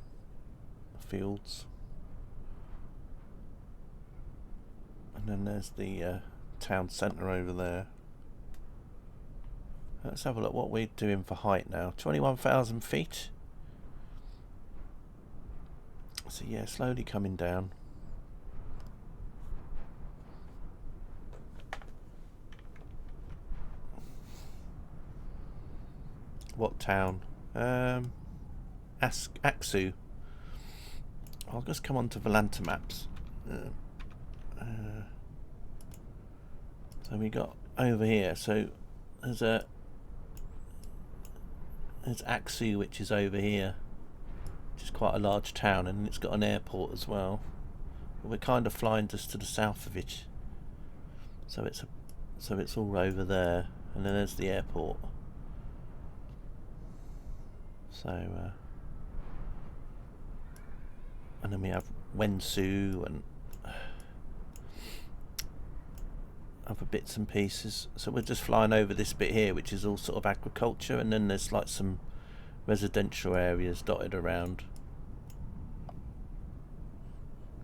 Fields. And then there's the town centre over there. Let's have a look what we're doing for height now. 21,000 feet. So yeah, slowly coming down. What town? Aksu. I'll just come on to Volanta maps. So we got over here. So there's Aksu, which is over here, which is quite a large town, and it's got an airport as well. But we're kind of flying just to the south of it. So it's all over there, and then there's the airport. So, and then we have Wensu and other bits and pieces. So we're just flying over this bit here, which is all sort of agriculture, and then there's like some residential areas dotted around.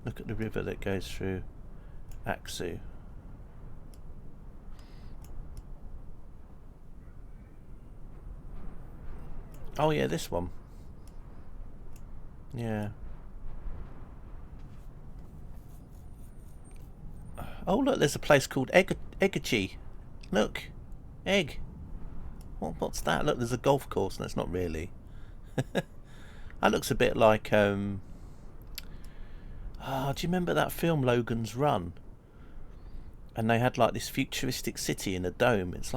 Look at the river that goes through Aksu. Oh yeah, this one. Yeah. Oh look, there's a place called Eggachi. Look, Egg. What's that? Look, there's a golf course. No, it's not really. That looks a bit like do you remember that film Logan's Run? And they had like this futuristic city in a dome. It's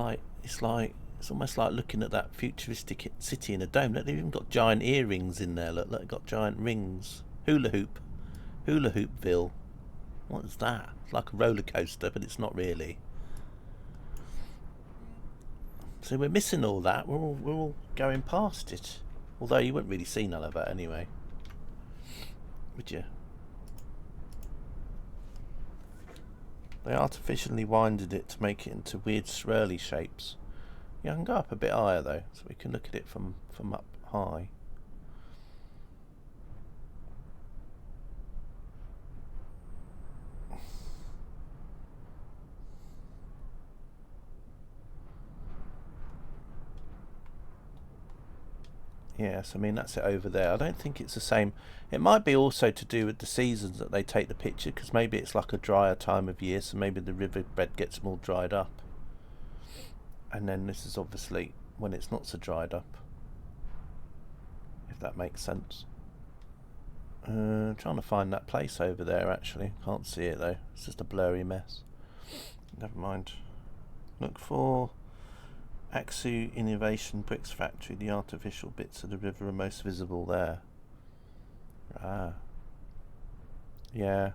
almost like looking at that futuristic city in a dome. Look, they've even got giant earrings in there. Look, they've got giant rings. Hula Hoopville. What is that? It's like a roller coaster, but it's not really. So we're missing all that. We're all going past it. Although you wouldn't really see none of that anyway, would you? They artificially winded it to make it into weird swirly shapes. Yeah, I can go up a bit higher though, so we can look at it from up high. Yes, I mean that's it over there. I don't think it's the same. It might be also to do with the seasons that they take the picture, because maybe it's like a drier time of year, so maybe the riverbed gets more dried up. And then this is obviously when it's not so dried up, if that makes sense. Trying to find that place over there actually. Can't see it though. It's just a blurry mess. Never mind. Look for Aksu Innovation Bricks Factory. The artificial bits of the river are most visible there. Ah. Yeah.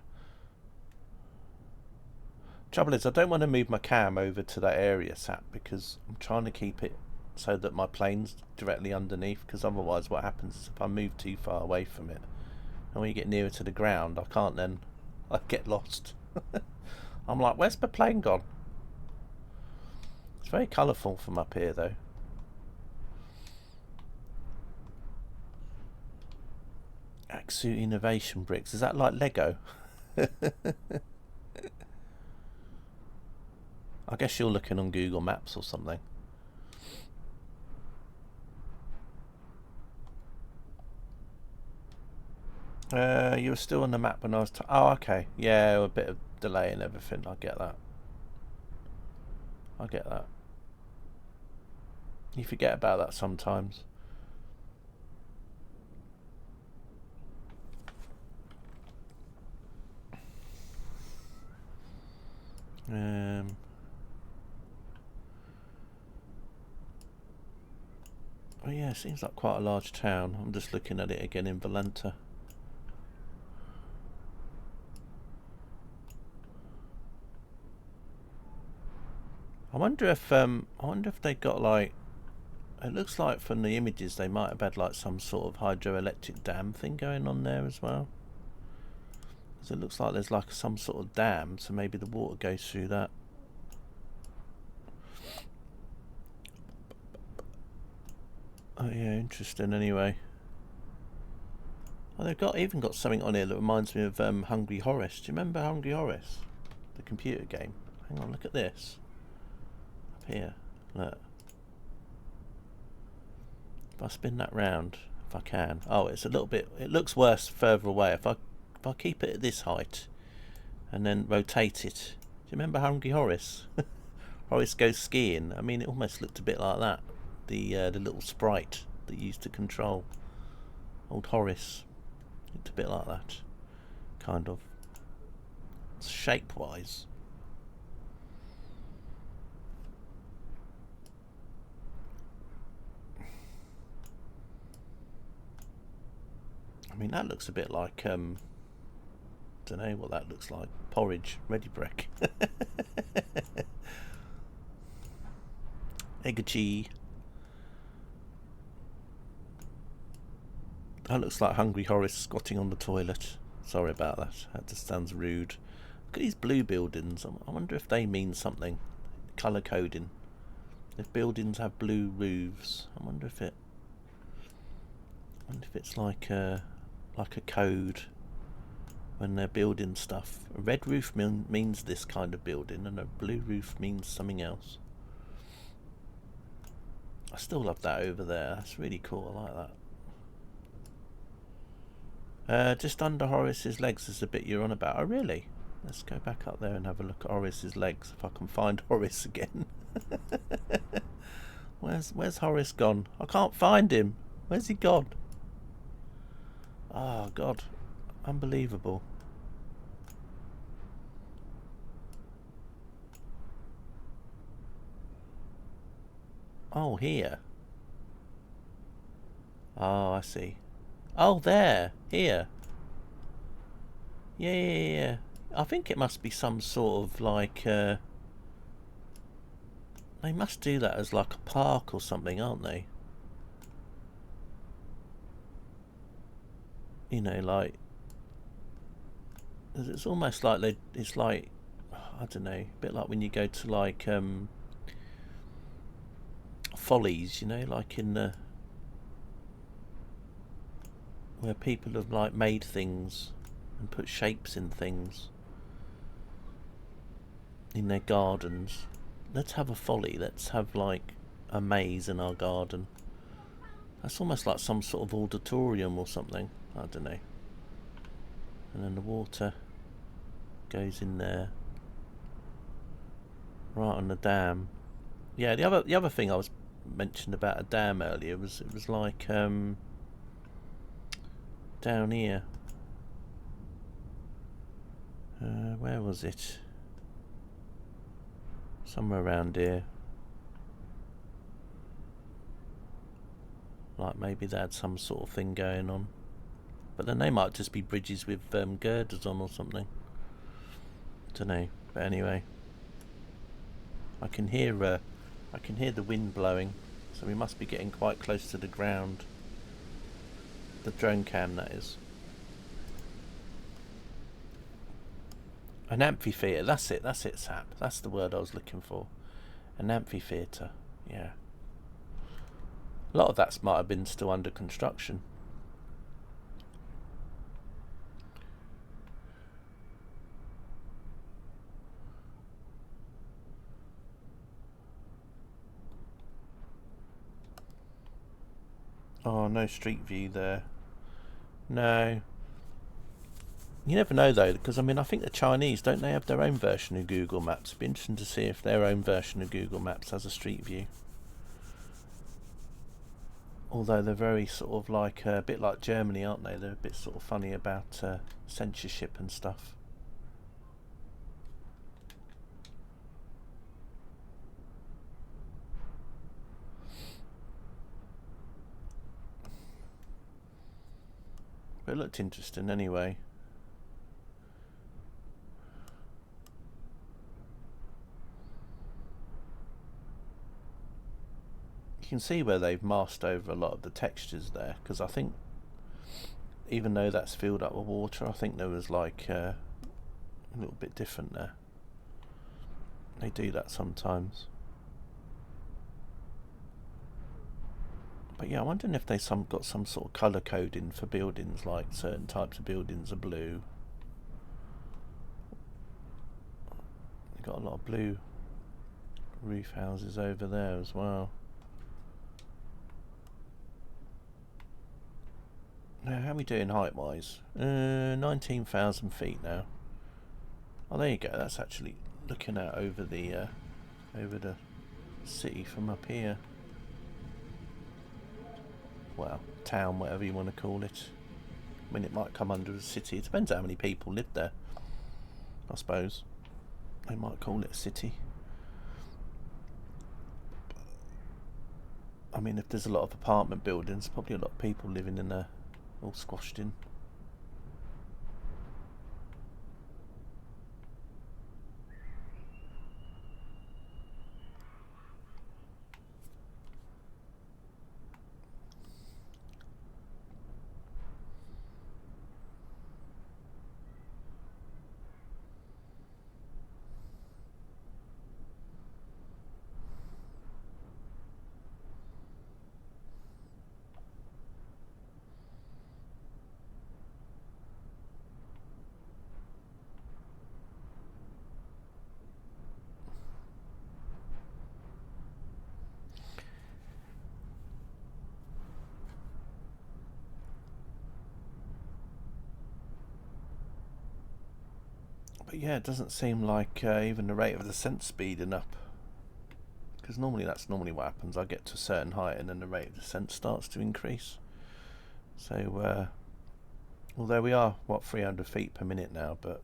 Trouble is, I don't want to move my cam over to that area, Sap, because I'm trying to keep it so that my plane's directly underneath, because otherwise what happens is if I move too far away from it, and when you get nearer to the ground, I get lost. I'm like, where's my plane gone? It's very colourful from up here though. Aksu Innovation Bricks, is that like Lego? I guess you're looking on Google Maps or something. You were still on the map when I was... oh, okay. Yeah, a bit of delay and everything. I get that. I get that. You forget about that sometimes. Oh yeah, it seems like quite a large town. I'm just looking at it again in Valenta. I wonder if they got like... it looks like from the images they might have had like some sort of hydroelectric dam thing going on there as well. So it looks like there's like some sort of dam, so maybe the water goes through that. Oh yeah, interesting anyway. Oh, they've even got something on here that reminds me of Hungry Horace. Do you remember Hungry Horace? The computer game. Hang on, look at this. Up here, look. If I spin that round, if I can. Oh, it's a little bit... it looks worse further away. If I keep it at this height and then rotate it. Do you remember Hungry Horace? Horace Goes Skiing. I mean, it almost looked a bit like that. The little sprite that you used to control. Old Horace. Looked a bit like that. Kind of. Shape-wise. I mean, that looks a bit like, don't know what that looks like. Porridge, ready brick. Eggy. That looks like Hungry Horace squatting on the toilet. Sorry about that. That just sounds rude. Look at these blue buildings. I wonder if they mean something. Colour coding. If buildings have blue roofs, I wonder if it's like a code when they're building stuff. A red roof means this kind of building, and a blue roof means something else. I still love that over there. That's really cool. I like that. Just under Horace's legs is the bit you're on about. Oh, really? Let's go back up there and have a look at Horace's legs, if I can find Horace again. Where's Horace gone? I can't find him. Where's he gone? Oh, God. Unbelievable. Oh, here. Oh, I see. Oh, there. Here. Yeah. I think it must be some sort of like they must do that as like a park or something, aren't they? You know, like it's almost like it's like, I don't know, a bit like when you go to like follies, you know, like in the where people have like made things and put shapes in things in their gardens. Let's have a folly. Let's have like a maze in our garden. That's almost like some sort of auditorium or something. I don't know. And then the water goes in there, right on the dam. Yeah, the other thing I was mentioned about a dam earlier was it was like down here. Where was it? Somewhere around here. Like maybe they had some sort of thing going on. But then they might just be bridges with girders on or something. I don't know. But anyway, I can hear the wind blowing, so we must be getting quite close to the ground. The drone cam, that is. An amphitheatre. That's it, Sap. That's the word I was looking for. An amphitheatre. Yeah. A lot of that might have been still under construction. Oh, no street view there. No. You never know though, because I mean, I think the Chinese, don't they have their own version of Google Maps? It'd be interesting to see if their own version of Google Maps has a street view. Although they're very sort of like a bit like Germany, aren't they? They're a bit sort of funny about censorship and stuff. But it looked interesting anyway. You can see where they've masked over a lot of the textures there, because I think even though that's filled up with water, I think there was like a little bit different there. They do that sometimes. But yeah, I'm wondering if they got some sort of colour coding for buildings, like certain types of buildings are blue. They've got a lot of blue roof houses over there as well. Now, how are we doing height-wise? 19,000 feet now. Oh, there you go. That's actually looking out over the city from up here. Well, town, whatever you want to call it. I mean, it might come under a city. It depends how many people live there, I suppose. They might call it a city. I mean, if there's a lot of apartment buildings, probably a lot of people living in there, all squashed in. But yeah, it doesn't seem like even the rate of descent speeding up. Because normally that's normally what happens. I get to a certain height and then the rate of descent starts to increase. So, although we are, 300 feet per minute now, but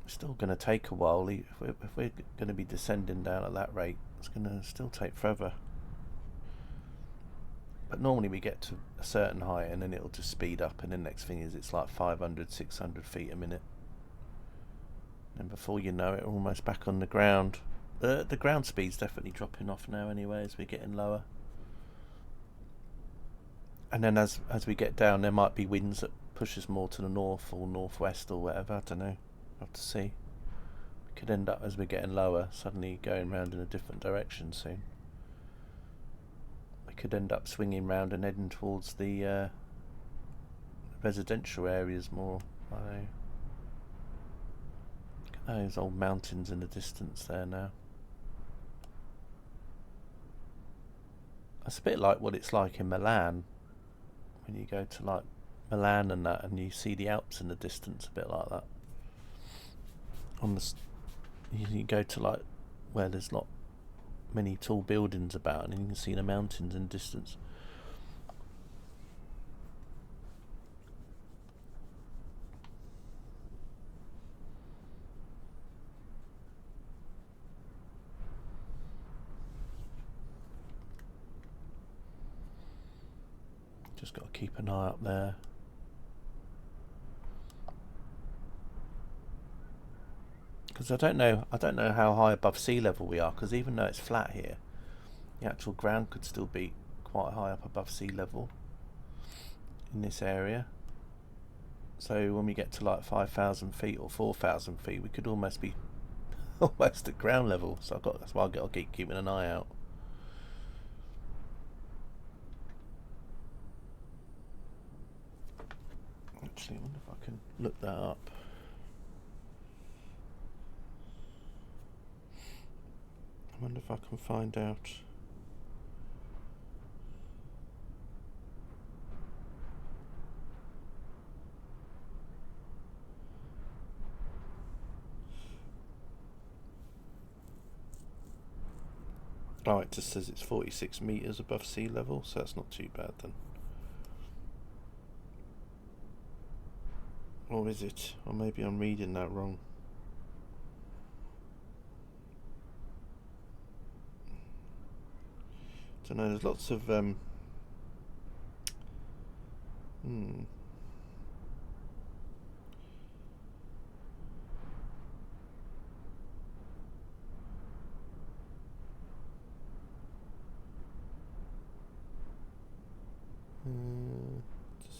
it's still going to take a while. If we're going to be descending down at that rate, it's going to still take forever. But normally we get to a certain height and then it'll just speed up, and the next thing is it's like 500, 600 feet a minute. And before you know it, we're almost back on the ground. The ground speed's definitely dropping off now anyway as we're getting lower. And then as we get down, there might be winds that push us more to the north or northwest or whatever. I don't know. We'll have to see. We could end up, as we're getting lower, suddenly going round in a different direction soon. We could end up swinging round and heading towards the residential areas more. I don't know. Look at those old mountains in the distance there now. It's a bit like what it's like in Milan. When you go to like Milan and that, and you see the Alps in the distance, a bit like that. You go to like where there's not many tall buildings about, and you can see the mountains in the distance. Just got to keep an eye up there. Because I don't know how high above sea level we are, because even though it's flat here, the actual ground could still be quite high up above sea level in this area. So when we get to like 5,000 feet or 4,000 feet, we could almost be almost at ground level. So that's why I'll keep keeping an eye out. Actually, I wonder if I can look that up. I wonder if I can find out. Oh, it just says it's 46 metres above sea level, so that's not too bad then. Or is it? Or maybe I'm reading that wrong. Don't know, there's lots of does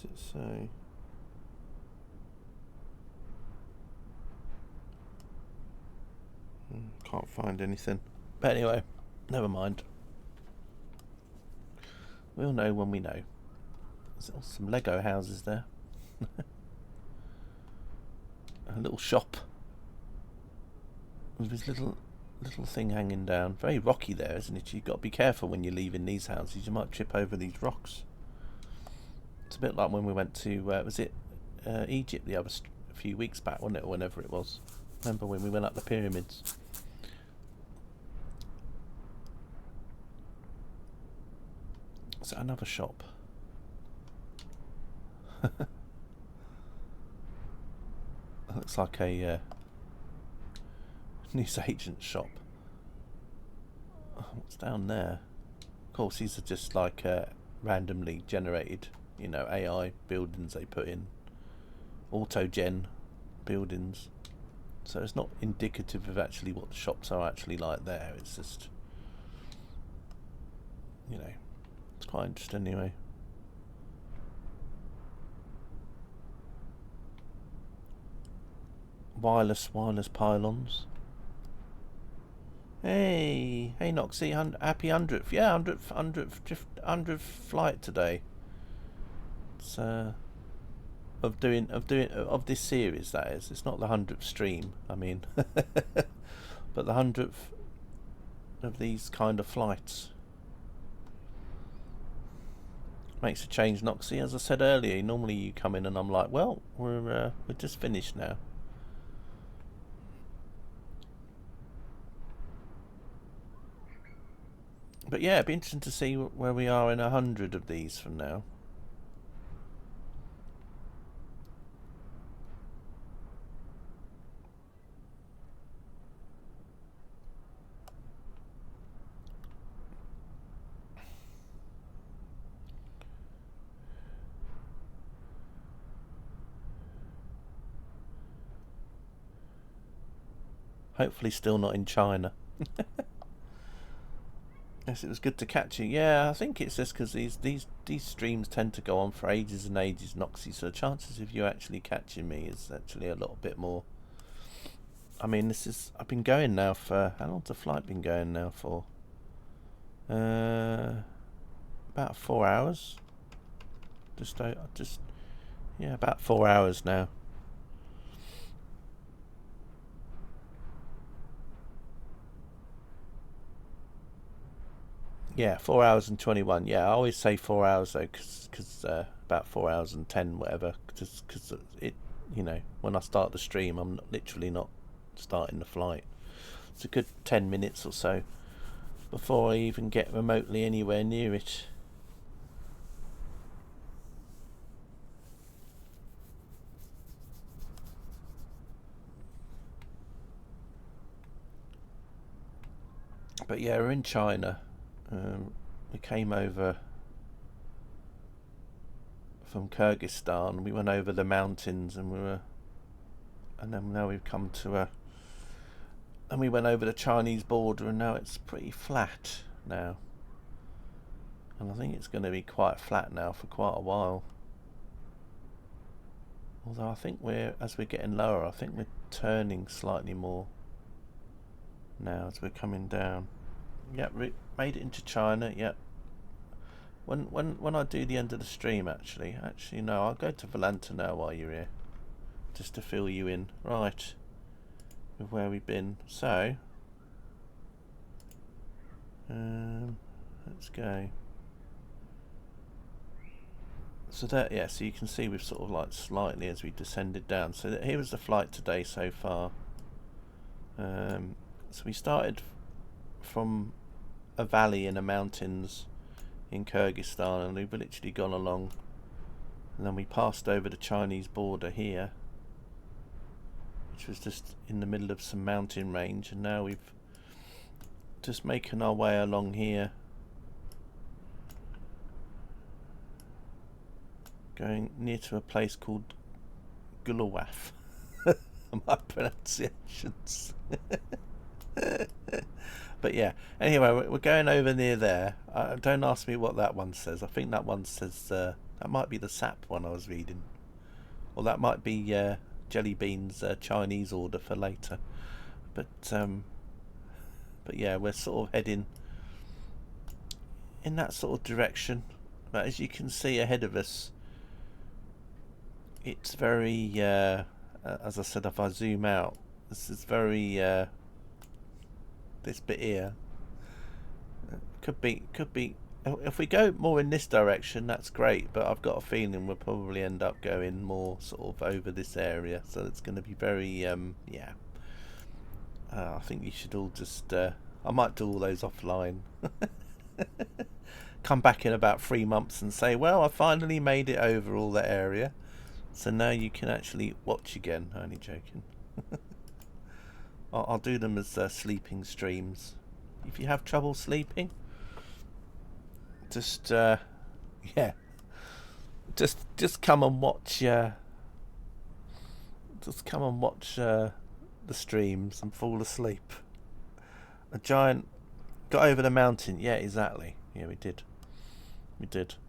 it say? Can't find anything. But anyway, never mind. We'll know when we know. There's some Lego houses there. A little shop with this little thing hanging down. Very rocky there, isn't it? You've got to be careful when you're leaving these houses. You might trip over these rocks. It's a bit like when we went to was it Egypt a few weeks back, wasn't it, or whenever it was. Remember when we went up the pyramids? Is that another shop? Looks like a newsagent shop. What's down there? Of course, these are just like randomly generated, AI buildings they put in. Auto-gen buildings. So it's not indicative of actually what the shops are actually like there. It's just, it's quite interesting anyway. Wireless pylons. Hey, Noxie, happy 100th. Yeah, 100th flight today. It's of this series, that is. It's not the 100th stream, I mean. But the 100th of these kind of flights. Makes a change, Noxie. As I said earlier, normally you come in and I'm like, well, we're just finished now. But yeah, it'd be interesting to see where we are in 100 of these from now. Hopefully still not in China. Yes, it was good to catch you. Yeah, I think it's just because these streams tend to go on for ages and ages, Noxy, so the chances of you actually catching me is actually a little bit more. I mean, I've been going now for, how long's the flight been going now for? About 4 hours. Yeah, about 4 hours now. Yeah, 4 hours and 21. Yeah, I always say 4 hours though, because about 4 hours and 10, whatever. Because it, when I start the stream, I'm literally not starting the flight. It's a good 10 minutes or so before I even get remotely anywhere near it. But yeah, we're in China. We came over from Kyrgyzstan. We went over the mountains, and then now we've come to and we went over the Chinese border, and now it's pretty flat now. And I think it's going to be quite flat now for quite a while. Although I think as we're getting lower, I think we're turning slightly more now as we're coming down. Yep, we made it into China. Yep. When I do the end of the stream, actually no, I'll go to Valanta now while you're here, just to fill you in. Right, with where we've been. So, let's go. So that, yeah, so you can see we've sort of like slightly as we descended down. So here was the flight today so far. So we started from a valley in the mountains in Kyrgyzstan, and we've literally gone along, and then we passed over the Chinese border here, which was just in the middle of some mountain range, and now we've just making our way along here, going near to a place called Gulawaf. My pronunciations. But yeah, anyway, we're going over near there. Don't ask me what that one says. I think that one says, that might be the sap one I was reading. Or that might be Jelly Bean's Chinese order for later. But yeah, we're sort of heading in that sort of direction. But as you can see ahead of us, it's very, as I said, if I zoom out, this is very, this bit here could be if we go more in this direction, that's great, but I've got a feeling we'll probably end up going more sort of over this area, so it's going to be very yeah, I think you should all just I might do all those offline. Come back in about 3 months and say, well, I finally made it over all that area, so now you can actually watch again. Only joking. I'll do them as sleeping streams. If you have trouble sleeping, just yeah, just come and watch. Just come and watch the streams and fall asleep. A giant got over the mountain. Yeah, exactly. Yeah, we did.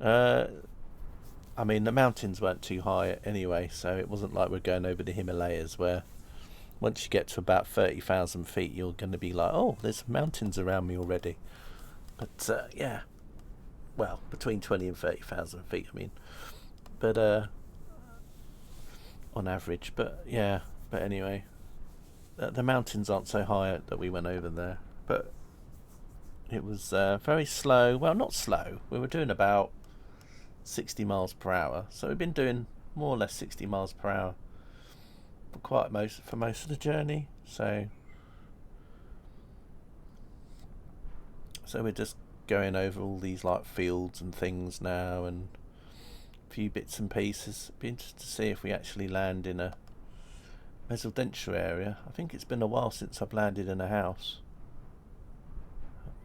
I mean, the mountains weren't too high anyway, so it wasn't like we're going over the Himalayas where once you get to about 30,000 feet, you're going to be like, oh, there's mountains around me already. But yeah, well, between 20 and 30,000 feet, I mean. But on average. But yeah, but anyway, the mountains aren't so high that we went over there. But it was very slow. Well, not slow. We were doing about 60 miles per hour. So we've been doing more or less 60 miles per hour for most of the journey. So we're just going over all these like fields and things now, and a few bits and pieces. Be interested to see if we actually land in a residential area. I think it's been a while since I've landed in a house,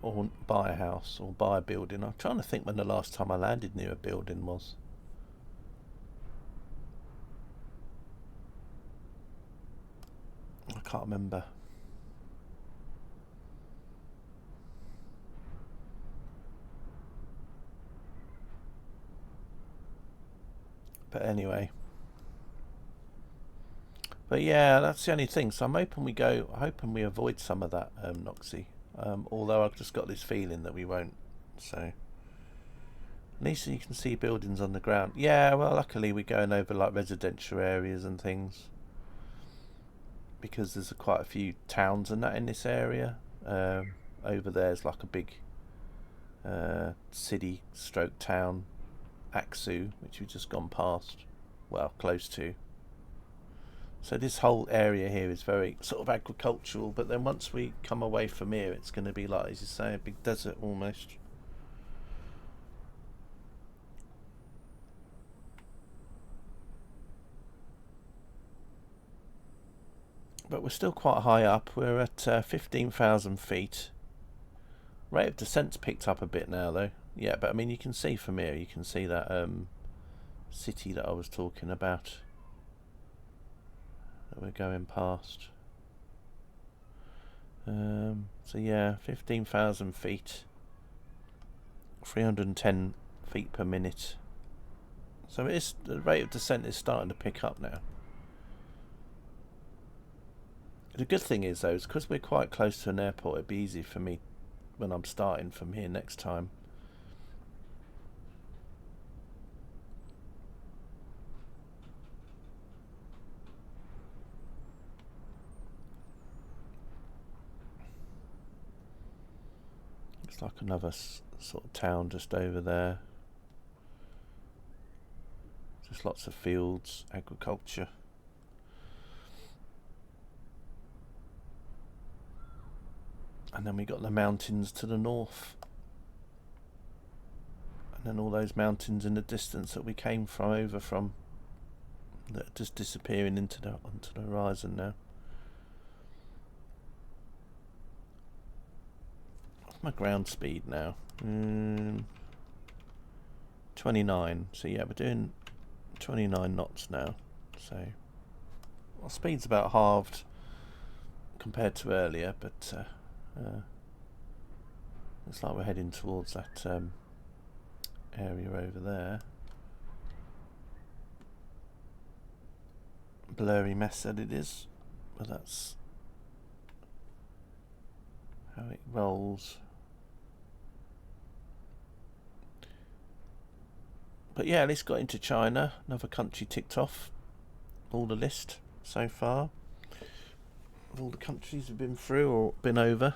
or by a house, or by a building. I'm trying to think when the last time I landed near a building was. I can't remember. But anyway. But yeah, that's the only thing. So I'm hoping we avoid some of that Noxie. Although I've just got this feeling that we won't. So at least you can see buildings on the ground. Yeah, well, luckily we're going over like residential areas and things, because there's quite a few towns and that in this area. Over there's like a big city stroke town, Aksu, which we've just gone past. Well, close to. So this whole area here is very sort of agricultural, but then once we come away from here, it's going to be like, as you say, a big desert almost. But we're still quite high up. We're at 15,000 feet. Rate of descent's picked up a bit now, though. Yeah, but I mean, you can see from here, you can see that city that I was talking about that we're going past. So yeah, 15,000 feet, 310 feet per minute. So the rate of descent is starting to pick up now. The good thing is, though, is because we're quite close to an airport, it'd be easy for me when I'm starting from here next time. It's like another sort of town just over there. Just lots of fields, agriculture. And then we got the mountains to the north. And then all those mountains in the distance that we came from, over from, that are just disappearing onto the horizon now. What's my ground speed now? 29. So yeah, we're doing 29 knots now. So our speed's about halved compared to earlier, but looks like we're heading towards that area over there. Blurry mess that it is, but that's how it rolls. But yeah, at least got into China, another country ticked off all the list so far of all the countries we've been through or been over.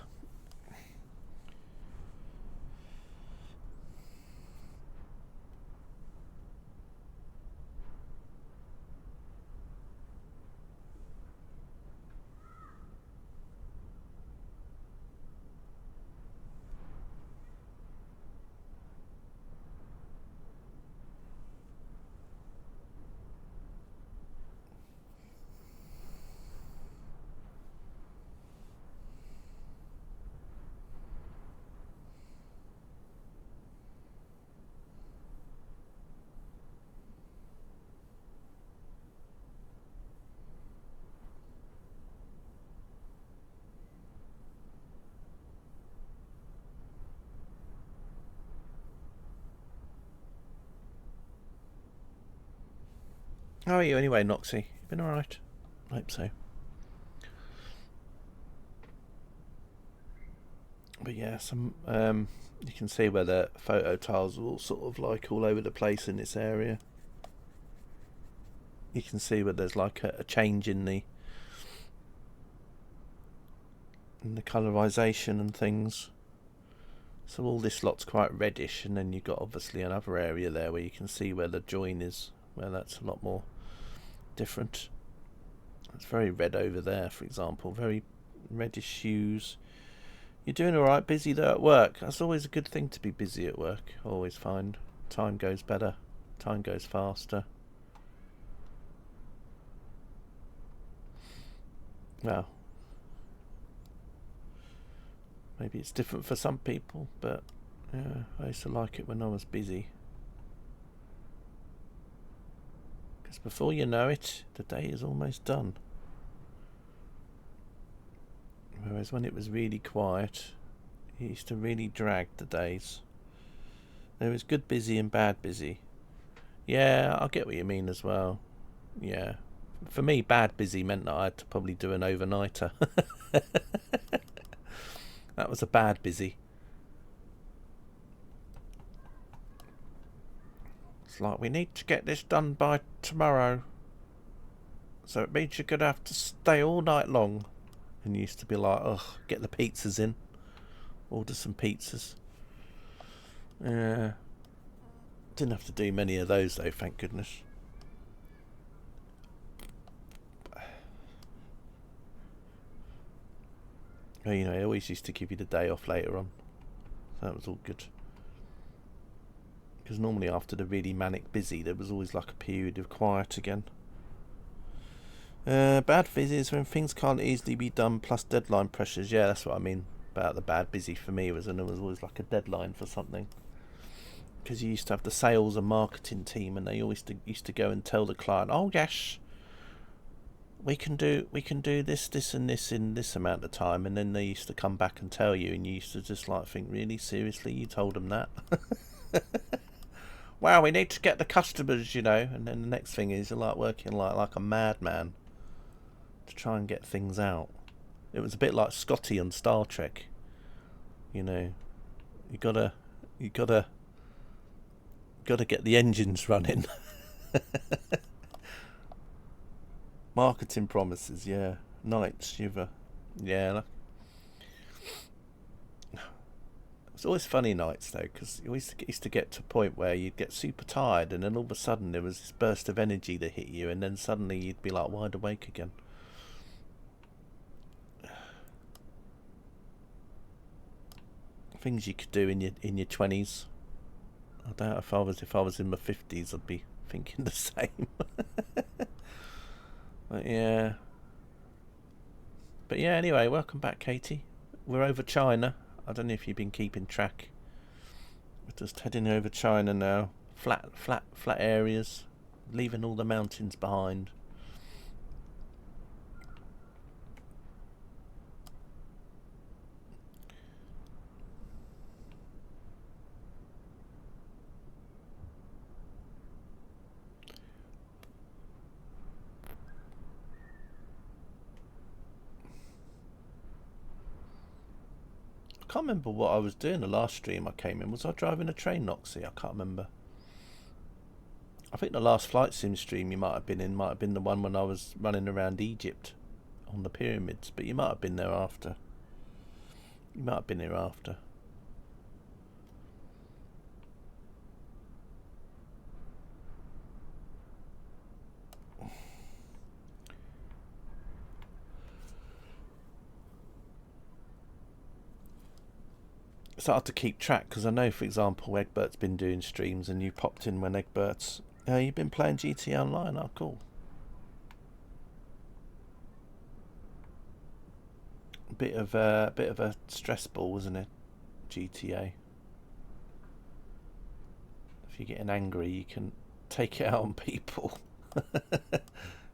How are you anyway, Noxie? You been alright? I hope so. But yeah, some you can see where the photo tiles are all sort of like all over the place in this area. You can see where there's like a change in the colorization and things. So all this lot's quite reddish, and then you've got obviously another area there where you can see where the join is, where that's a lot more different. It's very red over there, for example, very reddish hues. You're doing alright, busy though at work. That's always a good thing, to be busy at work. I always find time goes better, time goes faster. Well, maybe it's different for some people, but yeah, I used to like it when I was busy. Because before you know it, the day is almost done. Whereas when it was really quiet, it used to really drag the days. There was good busy and bad busy. Yeah, I get what you mean as well. Yeah. For me, bad busy meant that I had to probably do an overnighter. That was a bad busy. It's like, we need to get this done by tomorrow. So it means you're going to have to stay all night long. And you used to be like, ugh, get the pizzas in. Order some pizzas. Yeah. Didn't have to do many of those though, thank goodness. Well, you know, I always used to give you the day off later on. So that was all good. Because normally after the really manic busy, there was always like a period of quiet again. Bad busy is when things can't easily be done plus deadline pressures. Yeah, that's what I mean about the bad busy for me, was when there was always like a deadline for something. Because you used to have the sales and marketing team, and they always used to go and tell the client, oh yes, we can do this and this in this amount of time, and then they used to come back and tell you, and you used to just like think, really, seriously, you told them that? Wow, we need to get the customers, you know. And then the next thing is you're like working like a madman to try and get things out. It was a bit like Scotty on Star Trek, you know. You gotta get the engines running. Marketing promises, yeah. Night shiver, yeah. It's always funny nights though, because you always used to get to a point where you'd get super tired, and then all of a sudden there was this burst of energy that hit you, and then suddenly you'd be like wide awake again. Things you could do in your 20s. I doubt if I was in my 50s, I'd be thinking the same. But yeah. Anyway, welcome back, Katie. We're over China. I don't know if you've been keeping track. We're just heading over China now. Flat areas, leaving all the mountains behind. I can't remember what I was doing the last stream I came in. Was I driving a train, Noxie? I can't remember. I think the last flight sim stream you might have been in might have been the one when I was running around Egypt on the pyramids, but you might have been there after. You might have been here after. It's hard to keep track because I know, for example, Egbert's been doing streams and you popped in when Egbert's... you've been playing GTA Online. Oh, cool. Bit of a stress ball, wasn't it? GTA. If you're getting angry, you can take it out on people.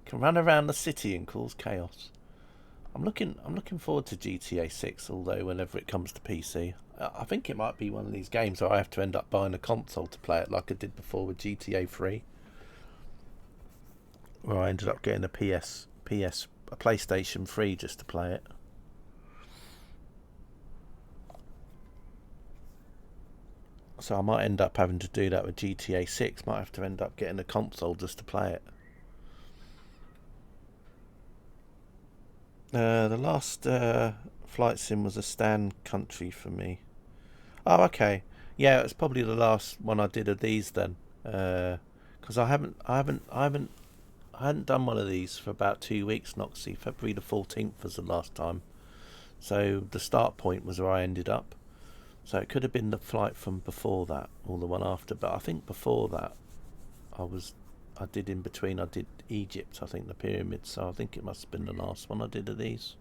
Can run around the city and cause chaos. I'm looking forward to GTA 6, although whenever it comes to PC. I think it might be one of these games where I have to end up buying a console to play it, like I did before with GTA 3, where I ended up getting a PlayStation 3 just to play it. So I might end up having to do that with GTA 6. Might have to end up getting a console just to play it. The last flight sim was a Stan Country for me. Oh, okay. Yeah, it's probably the last one I did of these then, because I hadn't done one of these for about 2 weeks. Noxie, February the 14th was the last time, so the start point was where I ended up. So it could have been the flight from before that or the one after, but I think before that I did in between. I did Egypt, I think the pyramids, so I think it must have been the last one I did of these,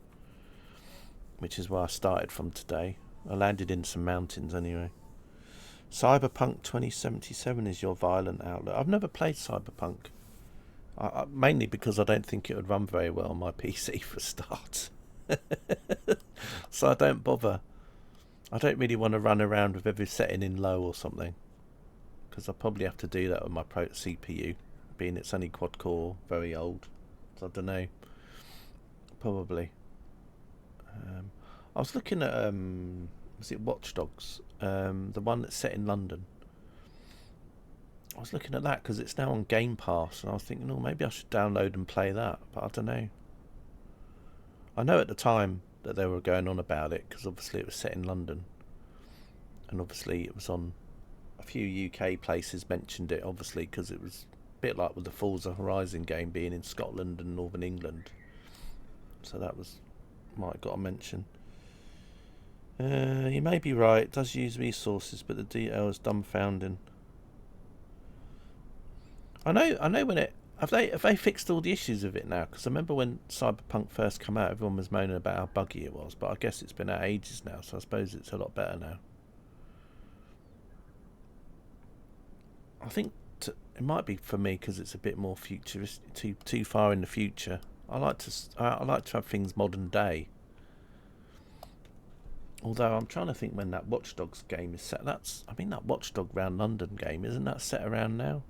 which is where I started from today. I landed in some mountains anyway. Cyberpunk 2077 is your violent outlet. I've never played Cyberpunk, mainly because I don't think it would run very well on my PC for a start. So I don't bother. I don't really want to run around with every setting in low or something, because I'll probably have to do that with my Pro CPU, being it's only quad core, very old. So I don't know. Probably. I was looking at was it Watch Dogs, the one that's set in London. I was looking at that because it's now on Game Pass, and I was thinking, oh, maybe I should download and play that, but I don't know. I know at the time that they were going on about it because obviously it was set in London, and obviously it was on a few UK places mentioned it, obviously because it was a bit like with the Forza Horizon game being in Scotland and Northern England, so that was might have got a mention. You may be right, it does use resources, but the detail is dumbfounding. I know when it have they fixed all the issues of it now? Because I remember when Cyberpunk first came out, everyone was moaning about how buggy it was, but I guess it's been out ages now, so I suppose it's a lot better now. I think it might be for me because it's a bit more futuristic, too far in the future. I like to have things modern day. Although I'm trying to think when that Watch Dogs game is set. That Watch Dog Round London game, isn't that set around now?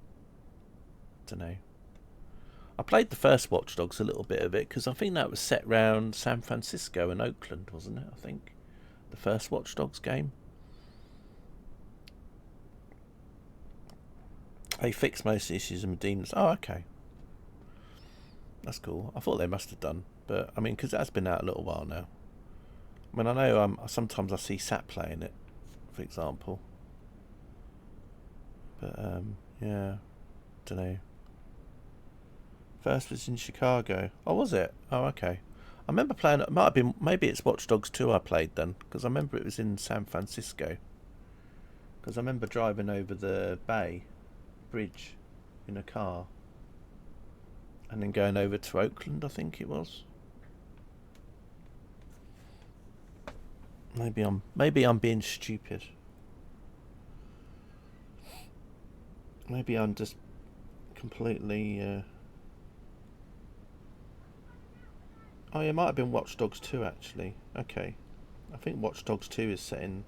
Don't know. I played the first Watch Dogs, a little bit of it, because I think that was set round San Francisco and Oakland, wasn't it? I think the first Watch Dogs game. They fixed most issues and redeemed. Oh, okay. That's cool. I thought they must have done, but I mean, because it has been out a little while now. I mean, I know sometimes I see Sat playing it, for example. But yeah, don't know. First was in Chicago. Oh, was it? Oh, okay. I remember playing it. Might have been. Maybe it's Watch Dogs 2 I played then, because I remember it was in San Francisco. Because I remember driving over the Bay Bridge in a car, and then going over to Oakland, I think it was. Maybe I'm being stupid. Maybe I'm just completely. Oh, yeah, it might have been Watch Dogs 2 actually. Okay, I think Watch Dogs 2 is set in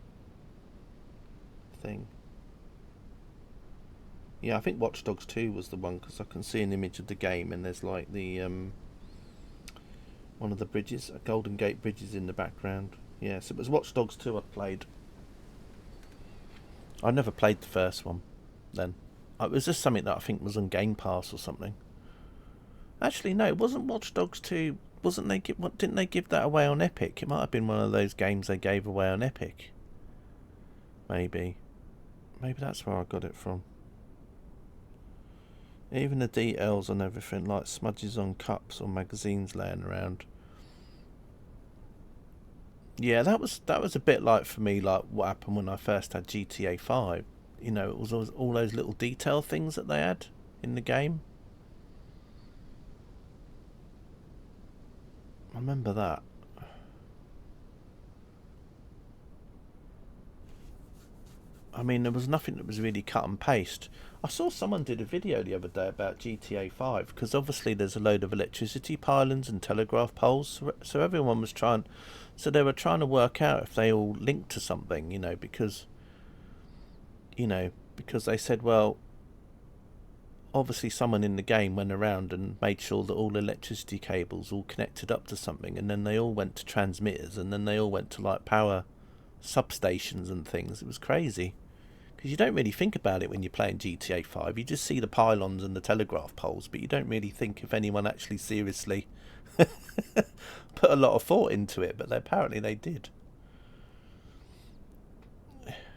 thing. Yeah, I think Watch Dogs 2 was the one, because I can see an image of the game and there's like the one of the bridges, Golden Gate bridges in the background. Yes, it was Watch Dogs 2 I played. I never played the first one then. It was just something that I think was on Game Pass or something. Actually, no, it wasn't Watch Dogs 2. Didn't they give that away on Epic? It might have been one of those games they gave away on Epic. Maybe that's where I got it from. Even the details on everything, like smudges on cups or magazines laying around. Yeah, that was a bit like for me, like what happened when I first had GTA 5. You know, it was all those little detail things that they had in the game. I remember that. I mean, there was nothing that was really cut and paste. I saw someone did a video the other day about GTA 5, because obviously there's a load of electricity pylons and telegraph poles, so everyone was trying... So they were trying to work out if they all linked to something, because they said, well, obviously someone in the game went around and made sure that all electricity cables all connected up to something, and then they all went to transmitters, and then they all went to like power substations and things. It was crazy, because you don't really think about it when you're playing GTA 5. You just see the pylons and the telegraph poles, but you don't really think if anyone actually seriously put a lot of thought into it, but apparently they did.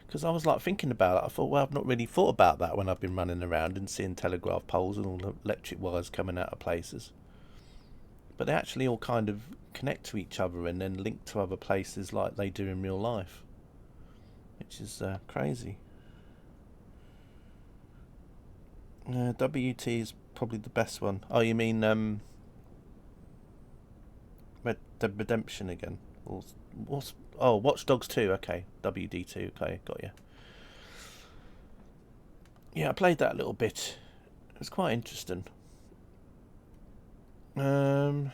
Because I was like thinking about it, I thought, well, I've not really thought about that when I've been running around and seeing telegraph poles and all the electric wires coming out of places. But they actually all kind of connect to each other and then link to other places like they do in real life, which is crazy. WT is probably the best one. Oh, you mean Red Dead Redemption again? Watch Dogs 2, okay. WD2, okay, got you. Yeah, I played that a little bit. It was quite interesting. Yeah.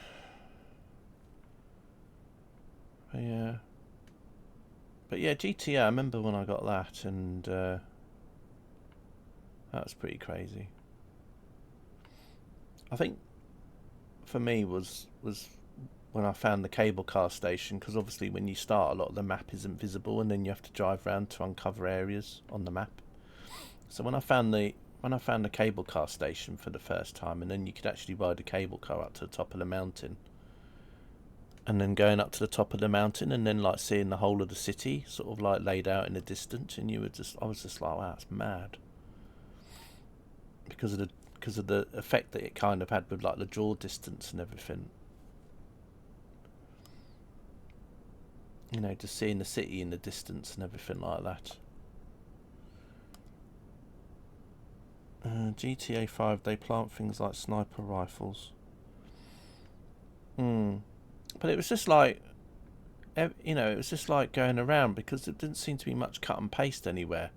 But yeah, GTA, I remember when I got that, and That was pretty crazy. I think for me was when I found the cable car station, because obviously when you start, a lot of the map isn't visible, and then you have to drive around to uncover areas on the map. So when I found the cable car station for the first time, and then you could actually ride a cable car up to the top of the mountain, and then going up to the top of the mountain, and then like seeing the whole of the city sort of like laid out in the distance, and I was just like, wow, that's mad, because of the effect that it kind of had with like the draw distance and everything. You know, just seeing the city in the distance and everything like that. GTA 5, they plant things like sniper rifles. But it was just like, you know, it was just like going around, because there didn't seem to be much cut and paste anywhere.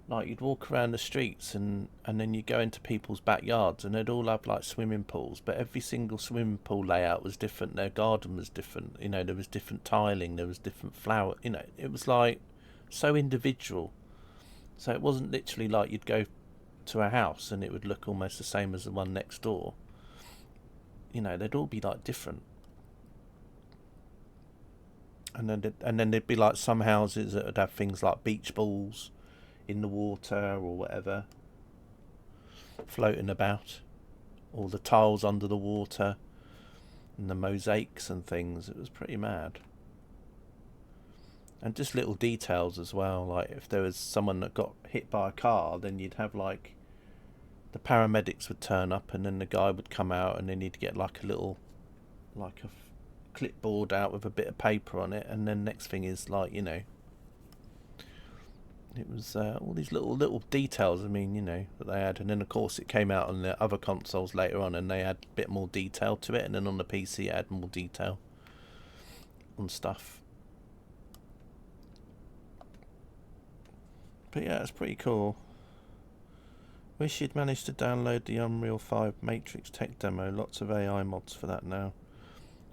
Like, you'd walk around the streets, and then you'd go into people's backyards, and they'd all have like swimming pools, but every single swimming pool layout was different. Their garden was different. You know, there was different tiling, there was different flower. You know, it was like so individual. So it wasn't literally like you'd go to a house and it would look almost the same as the one next door. You know, they'd all be like different. And then there'd be like some houses that would have things like beach balls in the water or whatever floating about, or the tiles under the water, and the mosaics and things. It was pretty mad. And just little details as well, like if there was someone that got hit by a car, then you'd have like the paramedics would turn up, and then the guy would come out, and then he'd get like a little, like a clipboard out with a bit of paper on it, and then next thing is like, you know, it was all these little details. I mean, you know, that they had, and then of course it came out on the other consoles later on, and they had a bit more detail to it, and then on the PC it had more detail on stuff. But yeah, it's pretty cool. Wish you'd managed to download the Unreal 5 Matrix tech demo. Lots of AI mods for that now.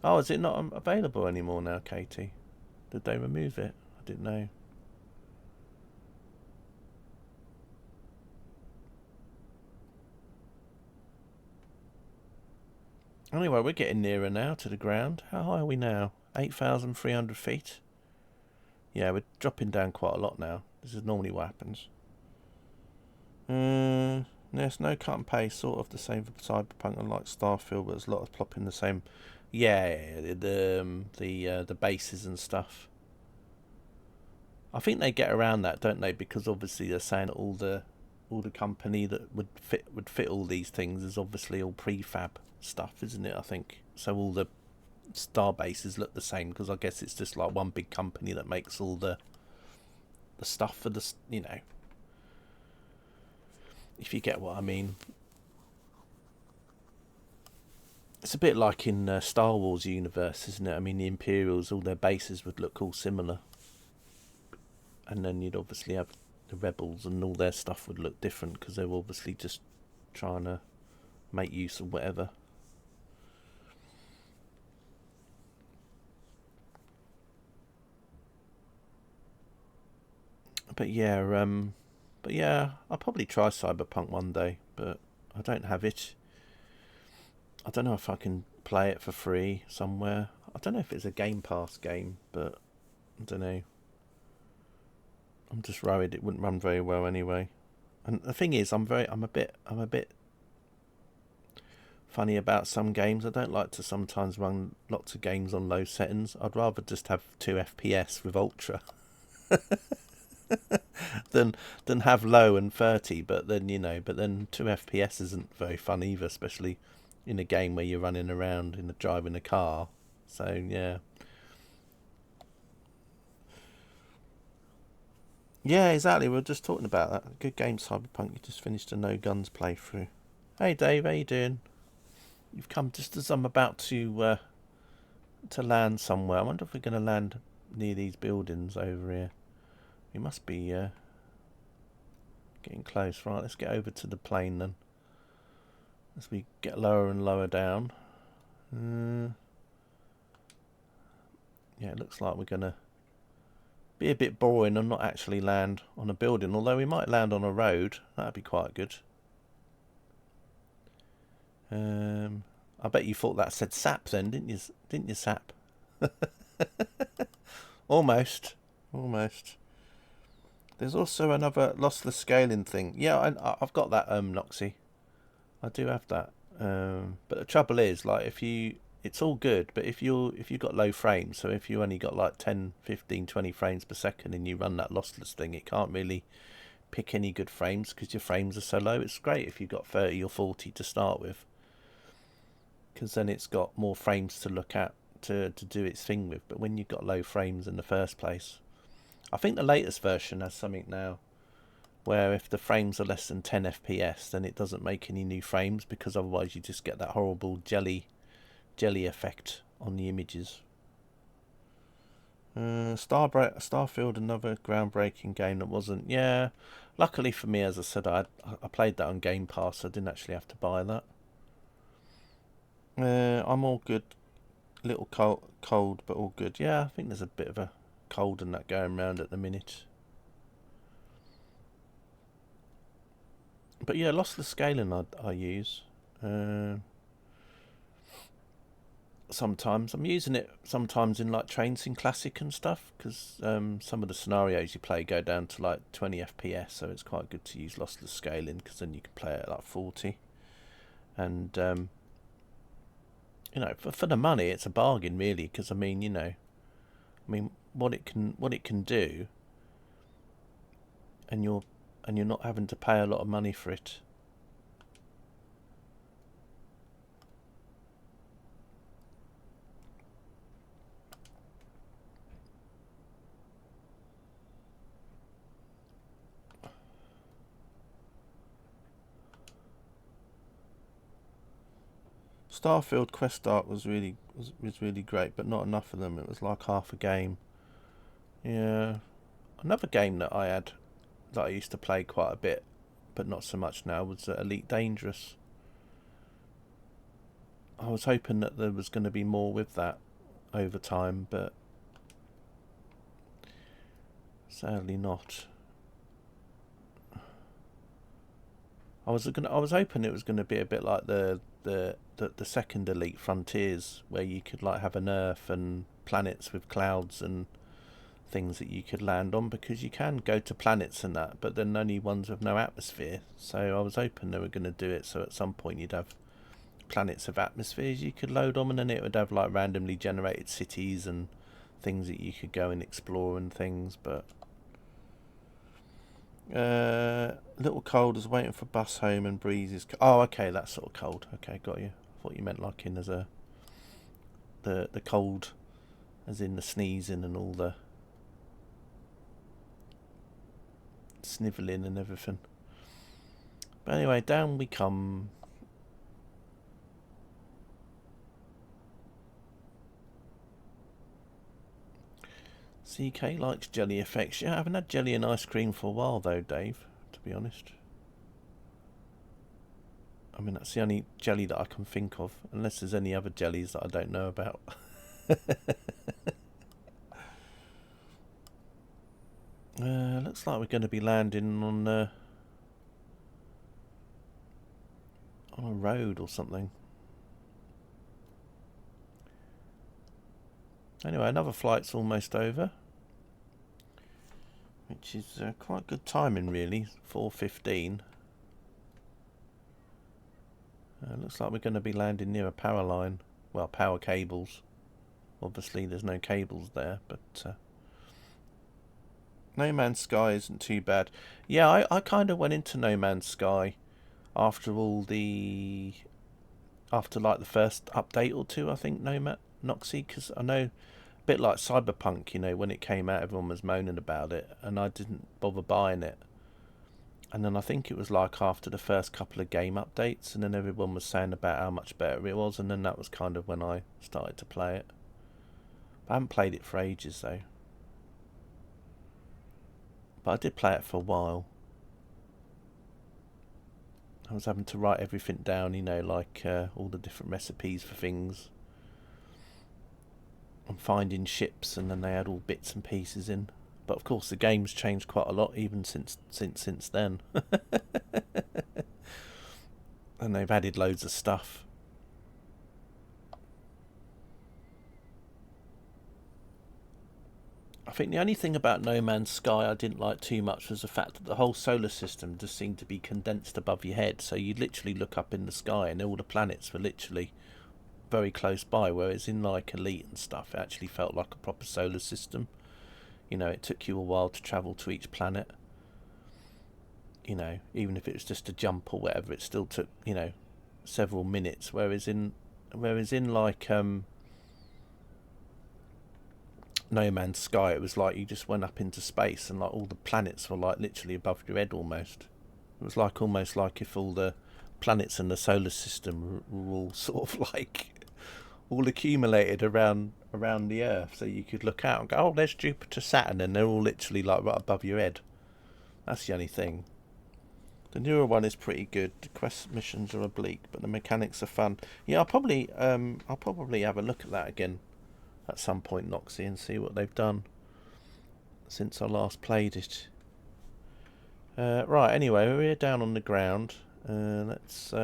Oh, is it not available anymore now, Katie? Did they remove it? I didn't know. Anyway, we're getting nearer now to the ground. How high are we now? 8,300 feet? Yeah, we're dropping down quite a lot now. This is normally what happens. There's no cut and paste, sort of the same for Cyberpunk, unlike Starfield, but there's a lot of plopping the same. Yeah, the bases and stuff. I think they get around that, don't they? Because obviously they're saying that all the company that would fit all these things is obviously all prefab stuff, isn't it? I think so. All the star bases look the same, because I guess it's just like one big company that makes all the stuff for the, you know, if you get what I mean. It's a bit like in Star Wars universe, isn't it? I mean, the Imperials, all their bases would look all similar, and then you'd obviously have the Rebels, and all their stuff would look different, because they're obviously just trying to make use of whatever. But yeah, I'll probably try Cyberpunk one day, but I don't have it. I don't know if I can play it for free somewhere. I don't know if it's a Game Pass game, but I don't know. I'm just worried it wouldn't run very well anyway. And the thing is, I'm a bit funny about some games. I don't like to sometimes run lots of games on low settings. I'd rather just have 2 FPS with ultra than have low and 30. But then, you know, 2 FPS isn't very fun either, especially in a game where you're running around driving a car. So yeah. Yeah, exactly. We were just talking about that. Good game, Cyberpunk. You just finished a No Guns playthrough. Hey Dave, how you doing? You've come just as I'm about to land somewhere. I wonder if we're going to land near these buildings over here. We must be getting close. Right, let's get over to the plane then. As we get lower and lower down. Yeah, it looks like we're going to Be a bit boring and not actually land on a building, although we might land on a road. That'd be quite good. I bet you thought that said sap then, didn't you, sap? Almost. There's also another lossless scaling thing. Yeah, I've got that, Noxy. I do have that. But the trouble is, like, it's all good, but if you've got low frames, so if you only got like 10, 15, 20 frames per second and you run that lossless thing, it can't really pick any good frames because your frames are so low. It's great if you've got 30 or 40 to start with, because then it's got more frames to look at to do its thing with. But when you've got low frames in the first place, I think the latest version has something now where if the frames are less than 10 FPS, then it doesn't make any new frames, because otherwise you just get that horrible jelly effect on the images. Starfield, another groundbreaking game that wasn't. Yeah, luckily for me, as I said, I played that on Game Pass, so I didn't actually have to buy that. I'm all good. A little cold, but all good. Yeah, I think there's a bit of a cold and that going around at the minute. But yeah, lossless scaling I use. Sometimes I'm using it sometimes in like Train Sim Classic and stuff, because some of the scenarios you play go down to like 20 FPS, so it's quite good to use lossless scaling, because then you can play it at like 40. And you know, for the money, it's a bargain really, because I mean, you know, what it can do, and you're not having to pay a lot of money for it. Starfield Quest Art was really great, but not enough of them. It was like half a game. Yeah, another game that I used to play quite a bit, but not so much now, was Elite Dangerous. I was hoping that there was going to be more with that over time, but sadly not. I was hoping it was going to be a bit like the second Elite Frontiers, where you could like have an Earth and planets with clouds and things that you could land on, because you can go to planets and that, but then only ones with no atmosphere. So I was hoping they were going to do it so at some point you'd have planets of atmospheres you could load on, and then it would have like randomly generated cities and things that you could go and explore and things. But little cold, is waiting for bus home and breezes. Oh, okay, that sort of cold. Okay, got you. I thought you meant like in as a the cold, as in the sneezing and all the snivelling and everything. But anyway, down we come. CK likes jelly effects. Yeah, I haven't had jelly and ice cream for a while though, Dave, to be honest. I mean, that's the only jelly that I can think of, unless there's any other jellies that I don't know about. Looks like we're going to be landing on a road or something. Anyway, another flight's almost over, which is quite good timing really. 4:15. Looks like we're going to be landing near a power line. Well, power cables. Obviously there's no cables there, but No Man's Sky isn't too bad. Yeah, I kind of went into No Man's Sky after like the first update or two, I think, Noxy, because I know, a bit like Cyberpunk, you know, when it came out everyone was moaning about it and I didn't bother buying it. And then I think it was like after the first couple of game updates, and then everyone was saying about how much better it was, and then that was kind of when I started to play it. I haven't played it for ages though. But I did play it for a while. I was having to write everything down, you know, like all the different recipes for things. And finding ships, and then they had all bits and pieces in. But of course the game's changed quite a lot even since then. And they've added loads of stuff. I think the only thing about No Man's Sky I didn't like too much was the fact that the whole solar system just seemed to be condensed above your head. So you'd literally look up in the sky and all the planets were literally very close by, whereas in like Elite and stuff it actually felt like a proper solar system. You know, it took you a while to travel to each planet. You know, even if it was just a jump or whatever, it still took, you know, several minutes. Whereas in like No Man's Sky, it was like you just went up into space and like all the planets were like literally above your head almost. It was like almost like if all the planets in the solar system were all sort of like all accumulated around the Earth, so you could look out and go, oh, there's Jupiter, Saturn, and they're all literally like right above your head. That's the only thing. The newer one is pretty good. The quest missions are oblique, but the mechanics are fun. Yeah, I'll probably have a look at that again at some point, Noxie, and see what they've done since I last played it. Right, anyway, we're here down on the ground. Let's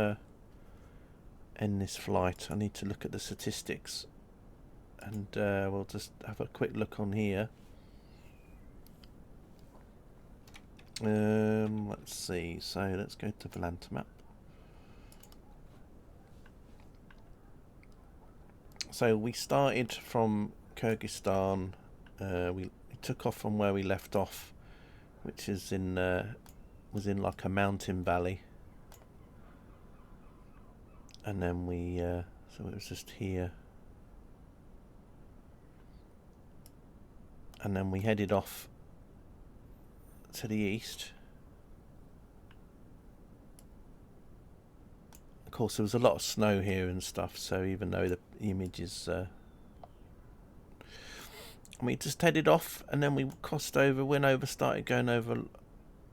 end this flight. I need to look at the statistics, and we'll just have a quick look on here. Let's see. So let's go to Volanta map. So we started from Kyrgyzstan. We took off from where we left off, which is was in like a mountain valley, and then we so it was just here, and then we headed off to the east. Of course, there was a lot of snow here and stuff, so even though the image is we just headed off, and then we crossed over, started going over.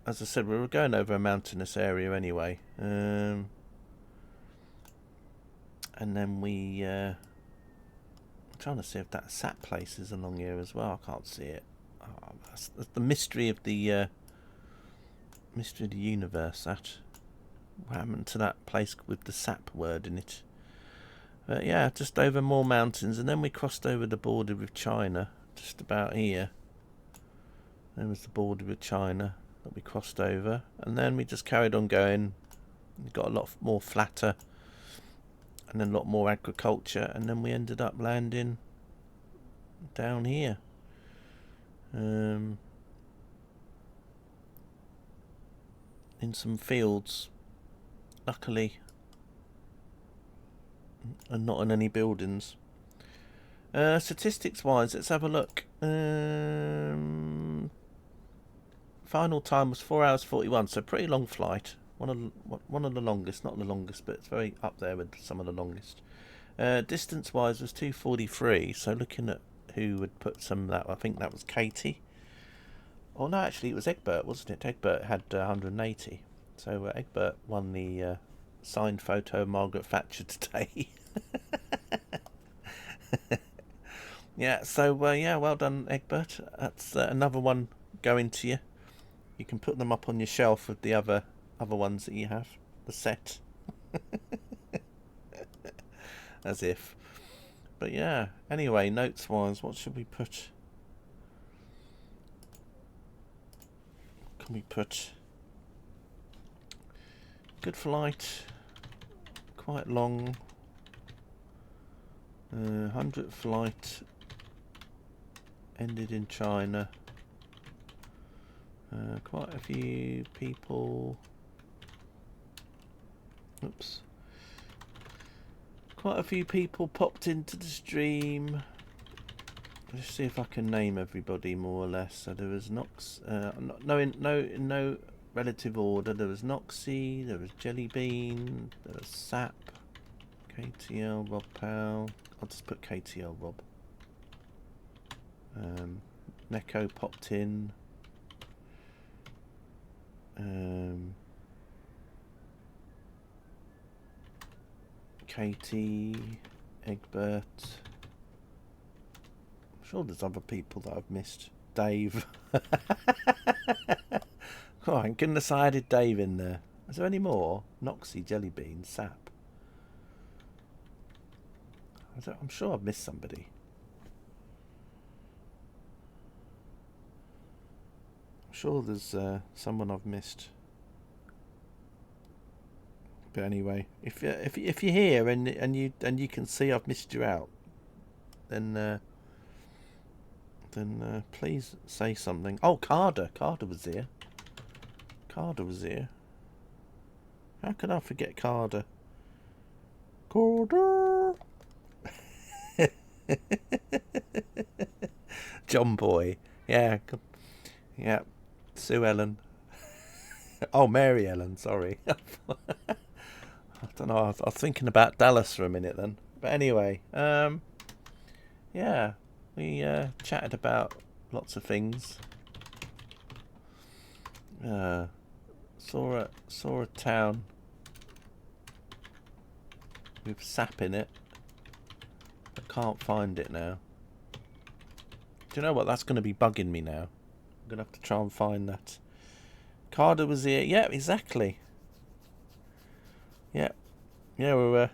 As I said, we were going over a mountainous area anyway, and then we I'm trying to see if that sap place is along here as well. I can't see it. Oh, that's the mystery of the universe. That what happened to that place with the sap word in it? But yeah, just over more mountains, and then we crossed over the border with China, just about here. There was the border with China that we crossed over, and then we just carried on going. We got a lot more flatter, and then a lot more agriculture, and then we ended up landing down here. In some fields, luckily, and not in any buildings. Statistics wise, let's have a look. Final time was 4 hours 41, so pretty long flight. One of the longest, not the longest, but it's very up there with some of the longest. Distance wise was 243, so looking at who would put some of that, I think that was Katie. Oh no, actually it was Egbert, wasn't it? Egbert had 180. So Egbert won the signed photo of Margaret Thatcher today. Yeah, so yeah, well done, Egbert. That's another one going to you. You can put them up on your shelf with the other ones that you have, the set. As if. But yeah, anyway, notes wise, what should we put? Can we put good flight, quite long, 100th flight, ended in China, quite a few people, quite a few people popped into the stream. Let's see if I can name everybody more or less. So there was Nox, no relative order. There was Noxie, there was Jellybean, there was Sap, KTL, Rob Powell. I'll just put KTL Rob. Neko popped in. Katie, Egbert. I'm sure there's other people that I've missed. Dave. Oh, I goodness, I added Dave in there. Is there any more? Noxy, Jellybean, Sap. I'm sure I've missed somebody. I'm sure there's someone I've missed. But anyway, if you're here and you can see I've missed you out, then please say something. Oh, Carter was here. Carter was here. How could I forget Carter? Carter. John Boy. Yeah. Yeah. Sue Ellen. Oh, Mary Ellen, sorry. I don't know, I was thinking about Dallas for a minute then. But anyway, yeah, we chatted about lots of things. Saw a town with sap in it. I can't find it now. Do you know what? That's going to be bugging me now. I'm going to have to try and find that. Carter was here. Yeah, exactly. Yeah. Yeah, we were...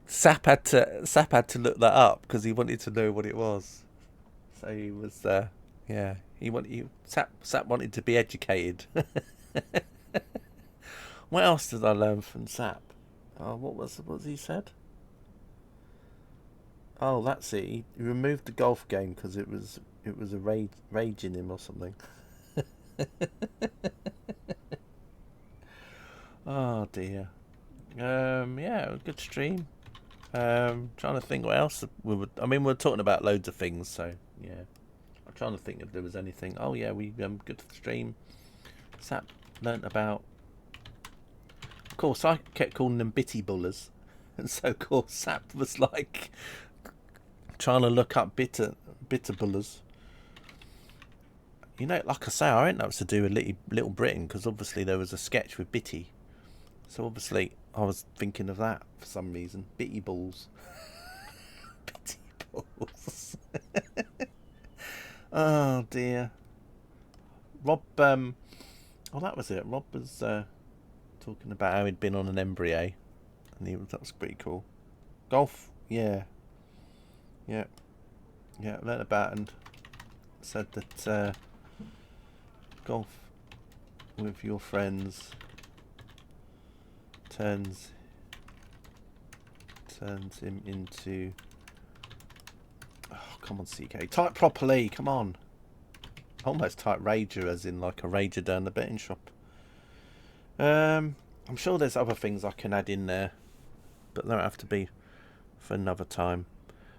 Sap had to look that up because he wanted to know what it was. So he was... yeah. Sap wanted to be educated. What else did I learn from Sap? Oh, what was he said? Oh, that's it. He removed the golf game because it was a rage in him or something. Oh dear. Yeah, it was a good stream. Trying to think what else we're talking about loads of things, so yeah. I'm trying to think if there was anything. Oh yeah, we good stream. Sap learnt about. Of course, I kept calling them bitty bullers, and so of course Sap was like trying to look up bitter bullers. You know, like I say, I don't know it's to do with Little Britain because obviously there was a sketch with Bitty, so obviously I was thinking of that for some reason. Bitty balls. Bitty balls. Oh dear. Rob. Oh, that was it. Rob was talking about how he'd been on an embryo, and that was pretty cool. Golf, yeah. Learned about and said that golf with your friends turns him into. Oh, come on, CK, type properly. Come on. Almost type rager, as in like a rager down the betting shop. I'm sure there's other things I can add in there, but they don't have to be for another time.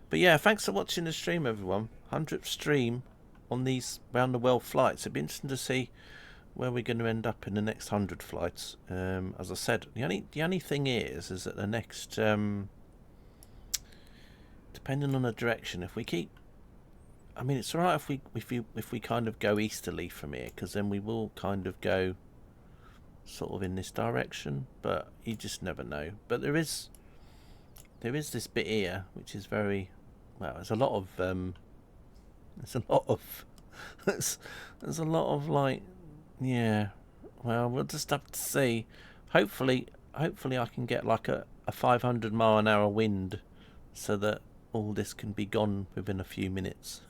But yeah, thanks for watching the stream, everyone. 100th stream on these round the world flights. It'd be interesting to see where we're going to end up in the next 100 flights. As I said, the only thing is that the next, depending on the direction, if we keep, I mean, it's alright if we kind of go easterly from here, because then we will kind of go sort of in this direction, but you just never know. But there is this bit here which is very well. There's a lot of like, yeah. Well, we'll just have to see. Hopefully I can get like a 500 mile an hour wind, so that all this can be gone within a few minutes.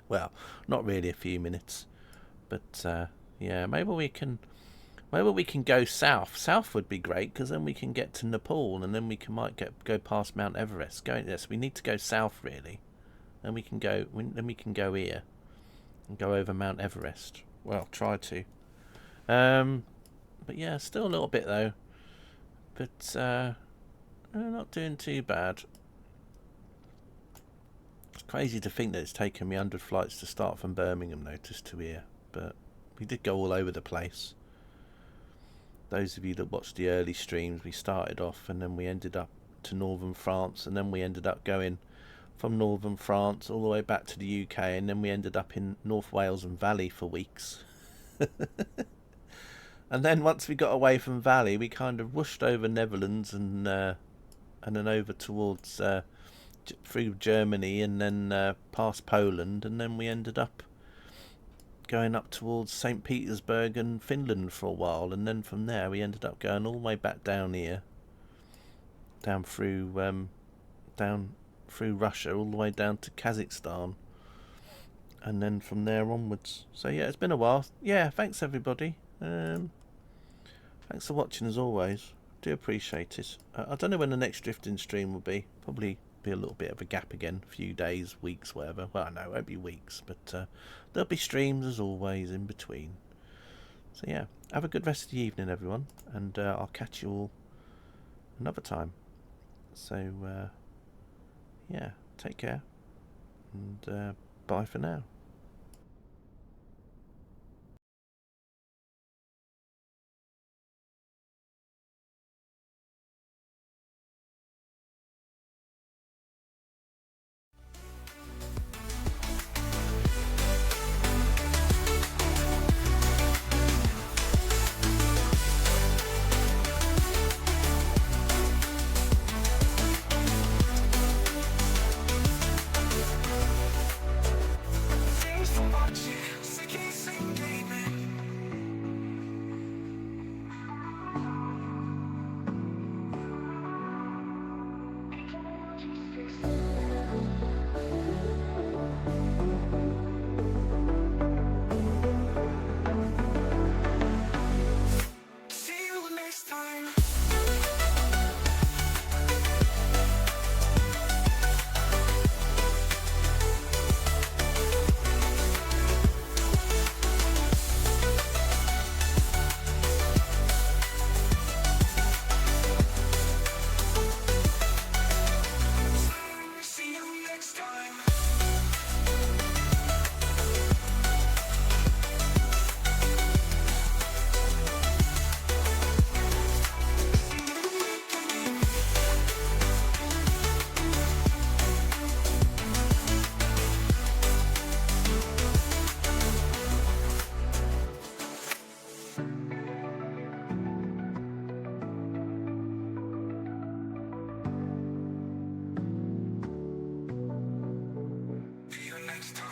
Well, not really a few minutes, but yeah, maybe we can go south. South would be great, because then we can get to Nepal, and then we might go past Mount Everest. Yes, we need to go south really, and we can go here and go over Mount Everest. Well, try to. But yeah, still a little bit though. But not doing too bad. It's crazy to think that it's taken me 100 flights to start from Birmingham though, just to here. But we did go all over the place. Those of you that watched the early streams, we started off and then we ended up to northern France, and then we ended up going from northern France all the way back to the UK, and then we ended up in North Wales and Valley for weeks. And then once we got away from Valley, we kind of whooshed over Netherlands and then over towards through Germany and then past Poland, and then we ended up going up towards St. Petersburg and Finland for a while, and then from there we ended up going all the way back down here, down through Russia, all the way down to Kazakhstan, and then from there onwards. So yeah, it's been a while. Yeah, thanks everybody. Thanks for watching as always. Do appreciate it. I don't know when the next drifting stream will be. Probably be a little bit of a gap again, a few days, weeks, whatever. Well, no, it won't be weeks, but there'll be streams as always in between. So yeah, have a good rest of the evening, everyone, and I'll catch you all another time. So yeah, take care, and bye for now. Thanks for watching. Kyrgyzstan gaming. See you next time. See you next time. See you next time.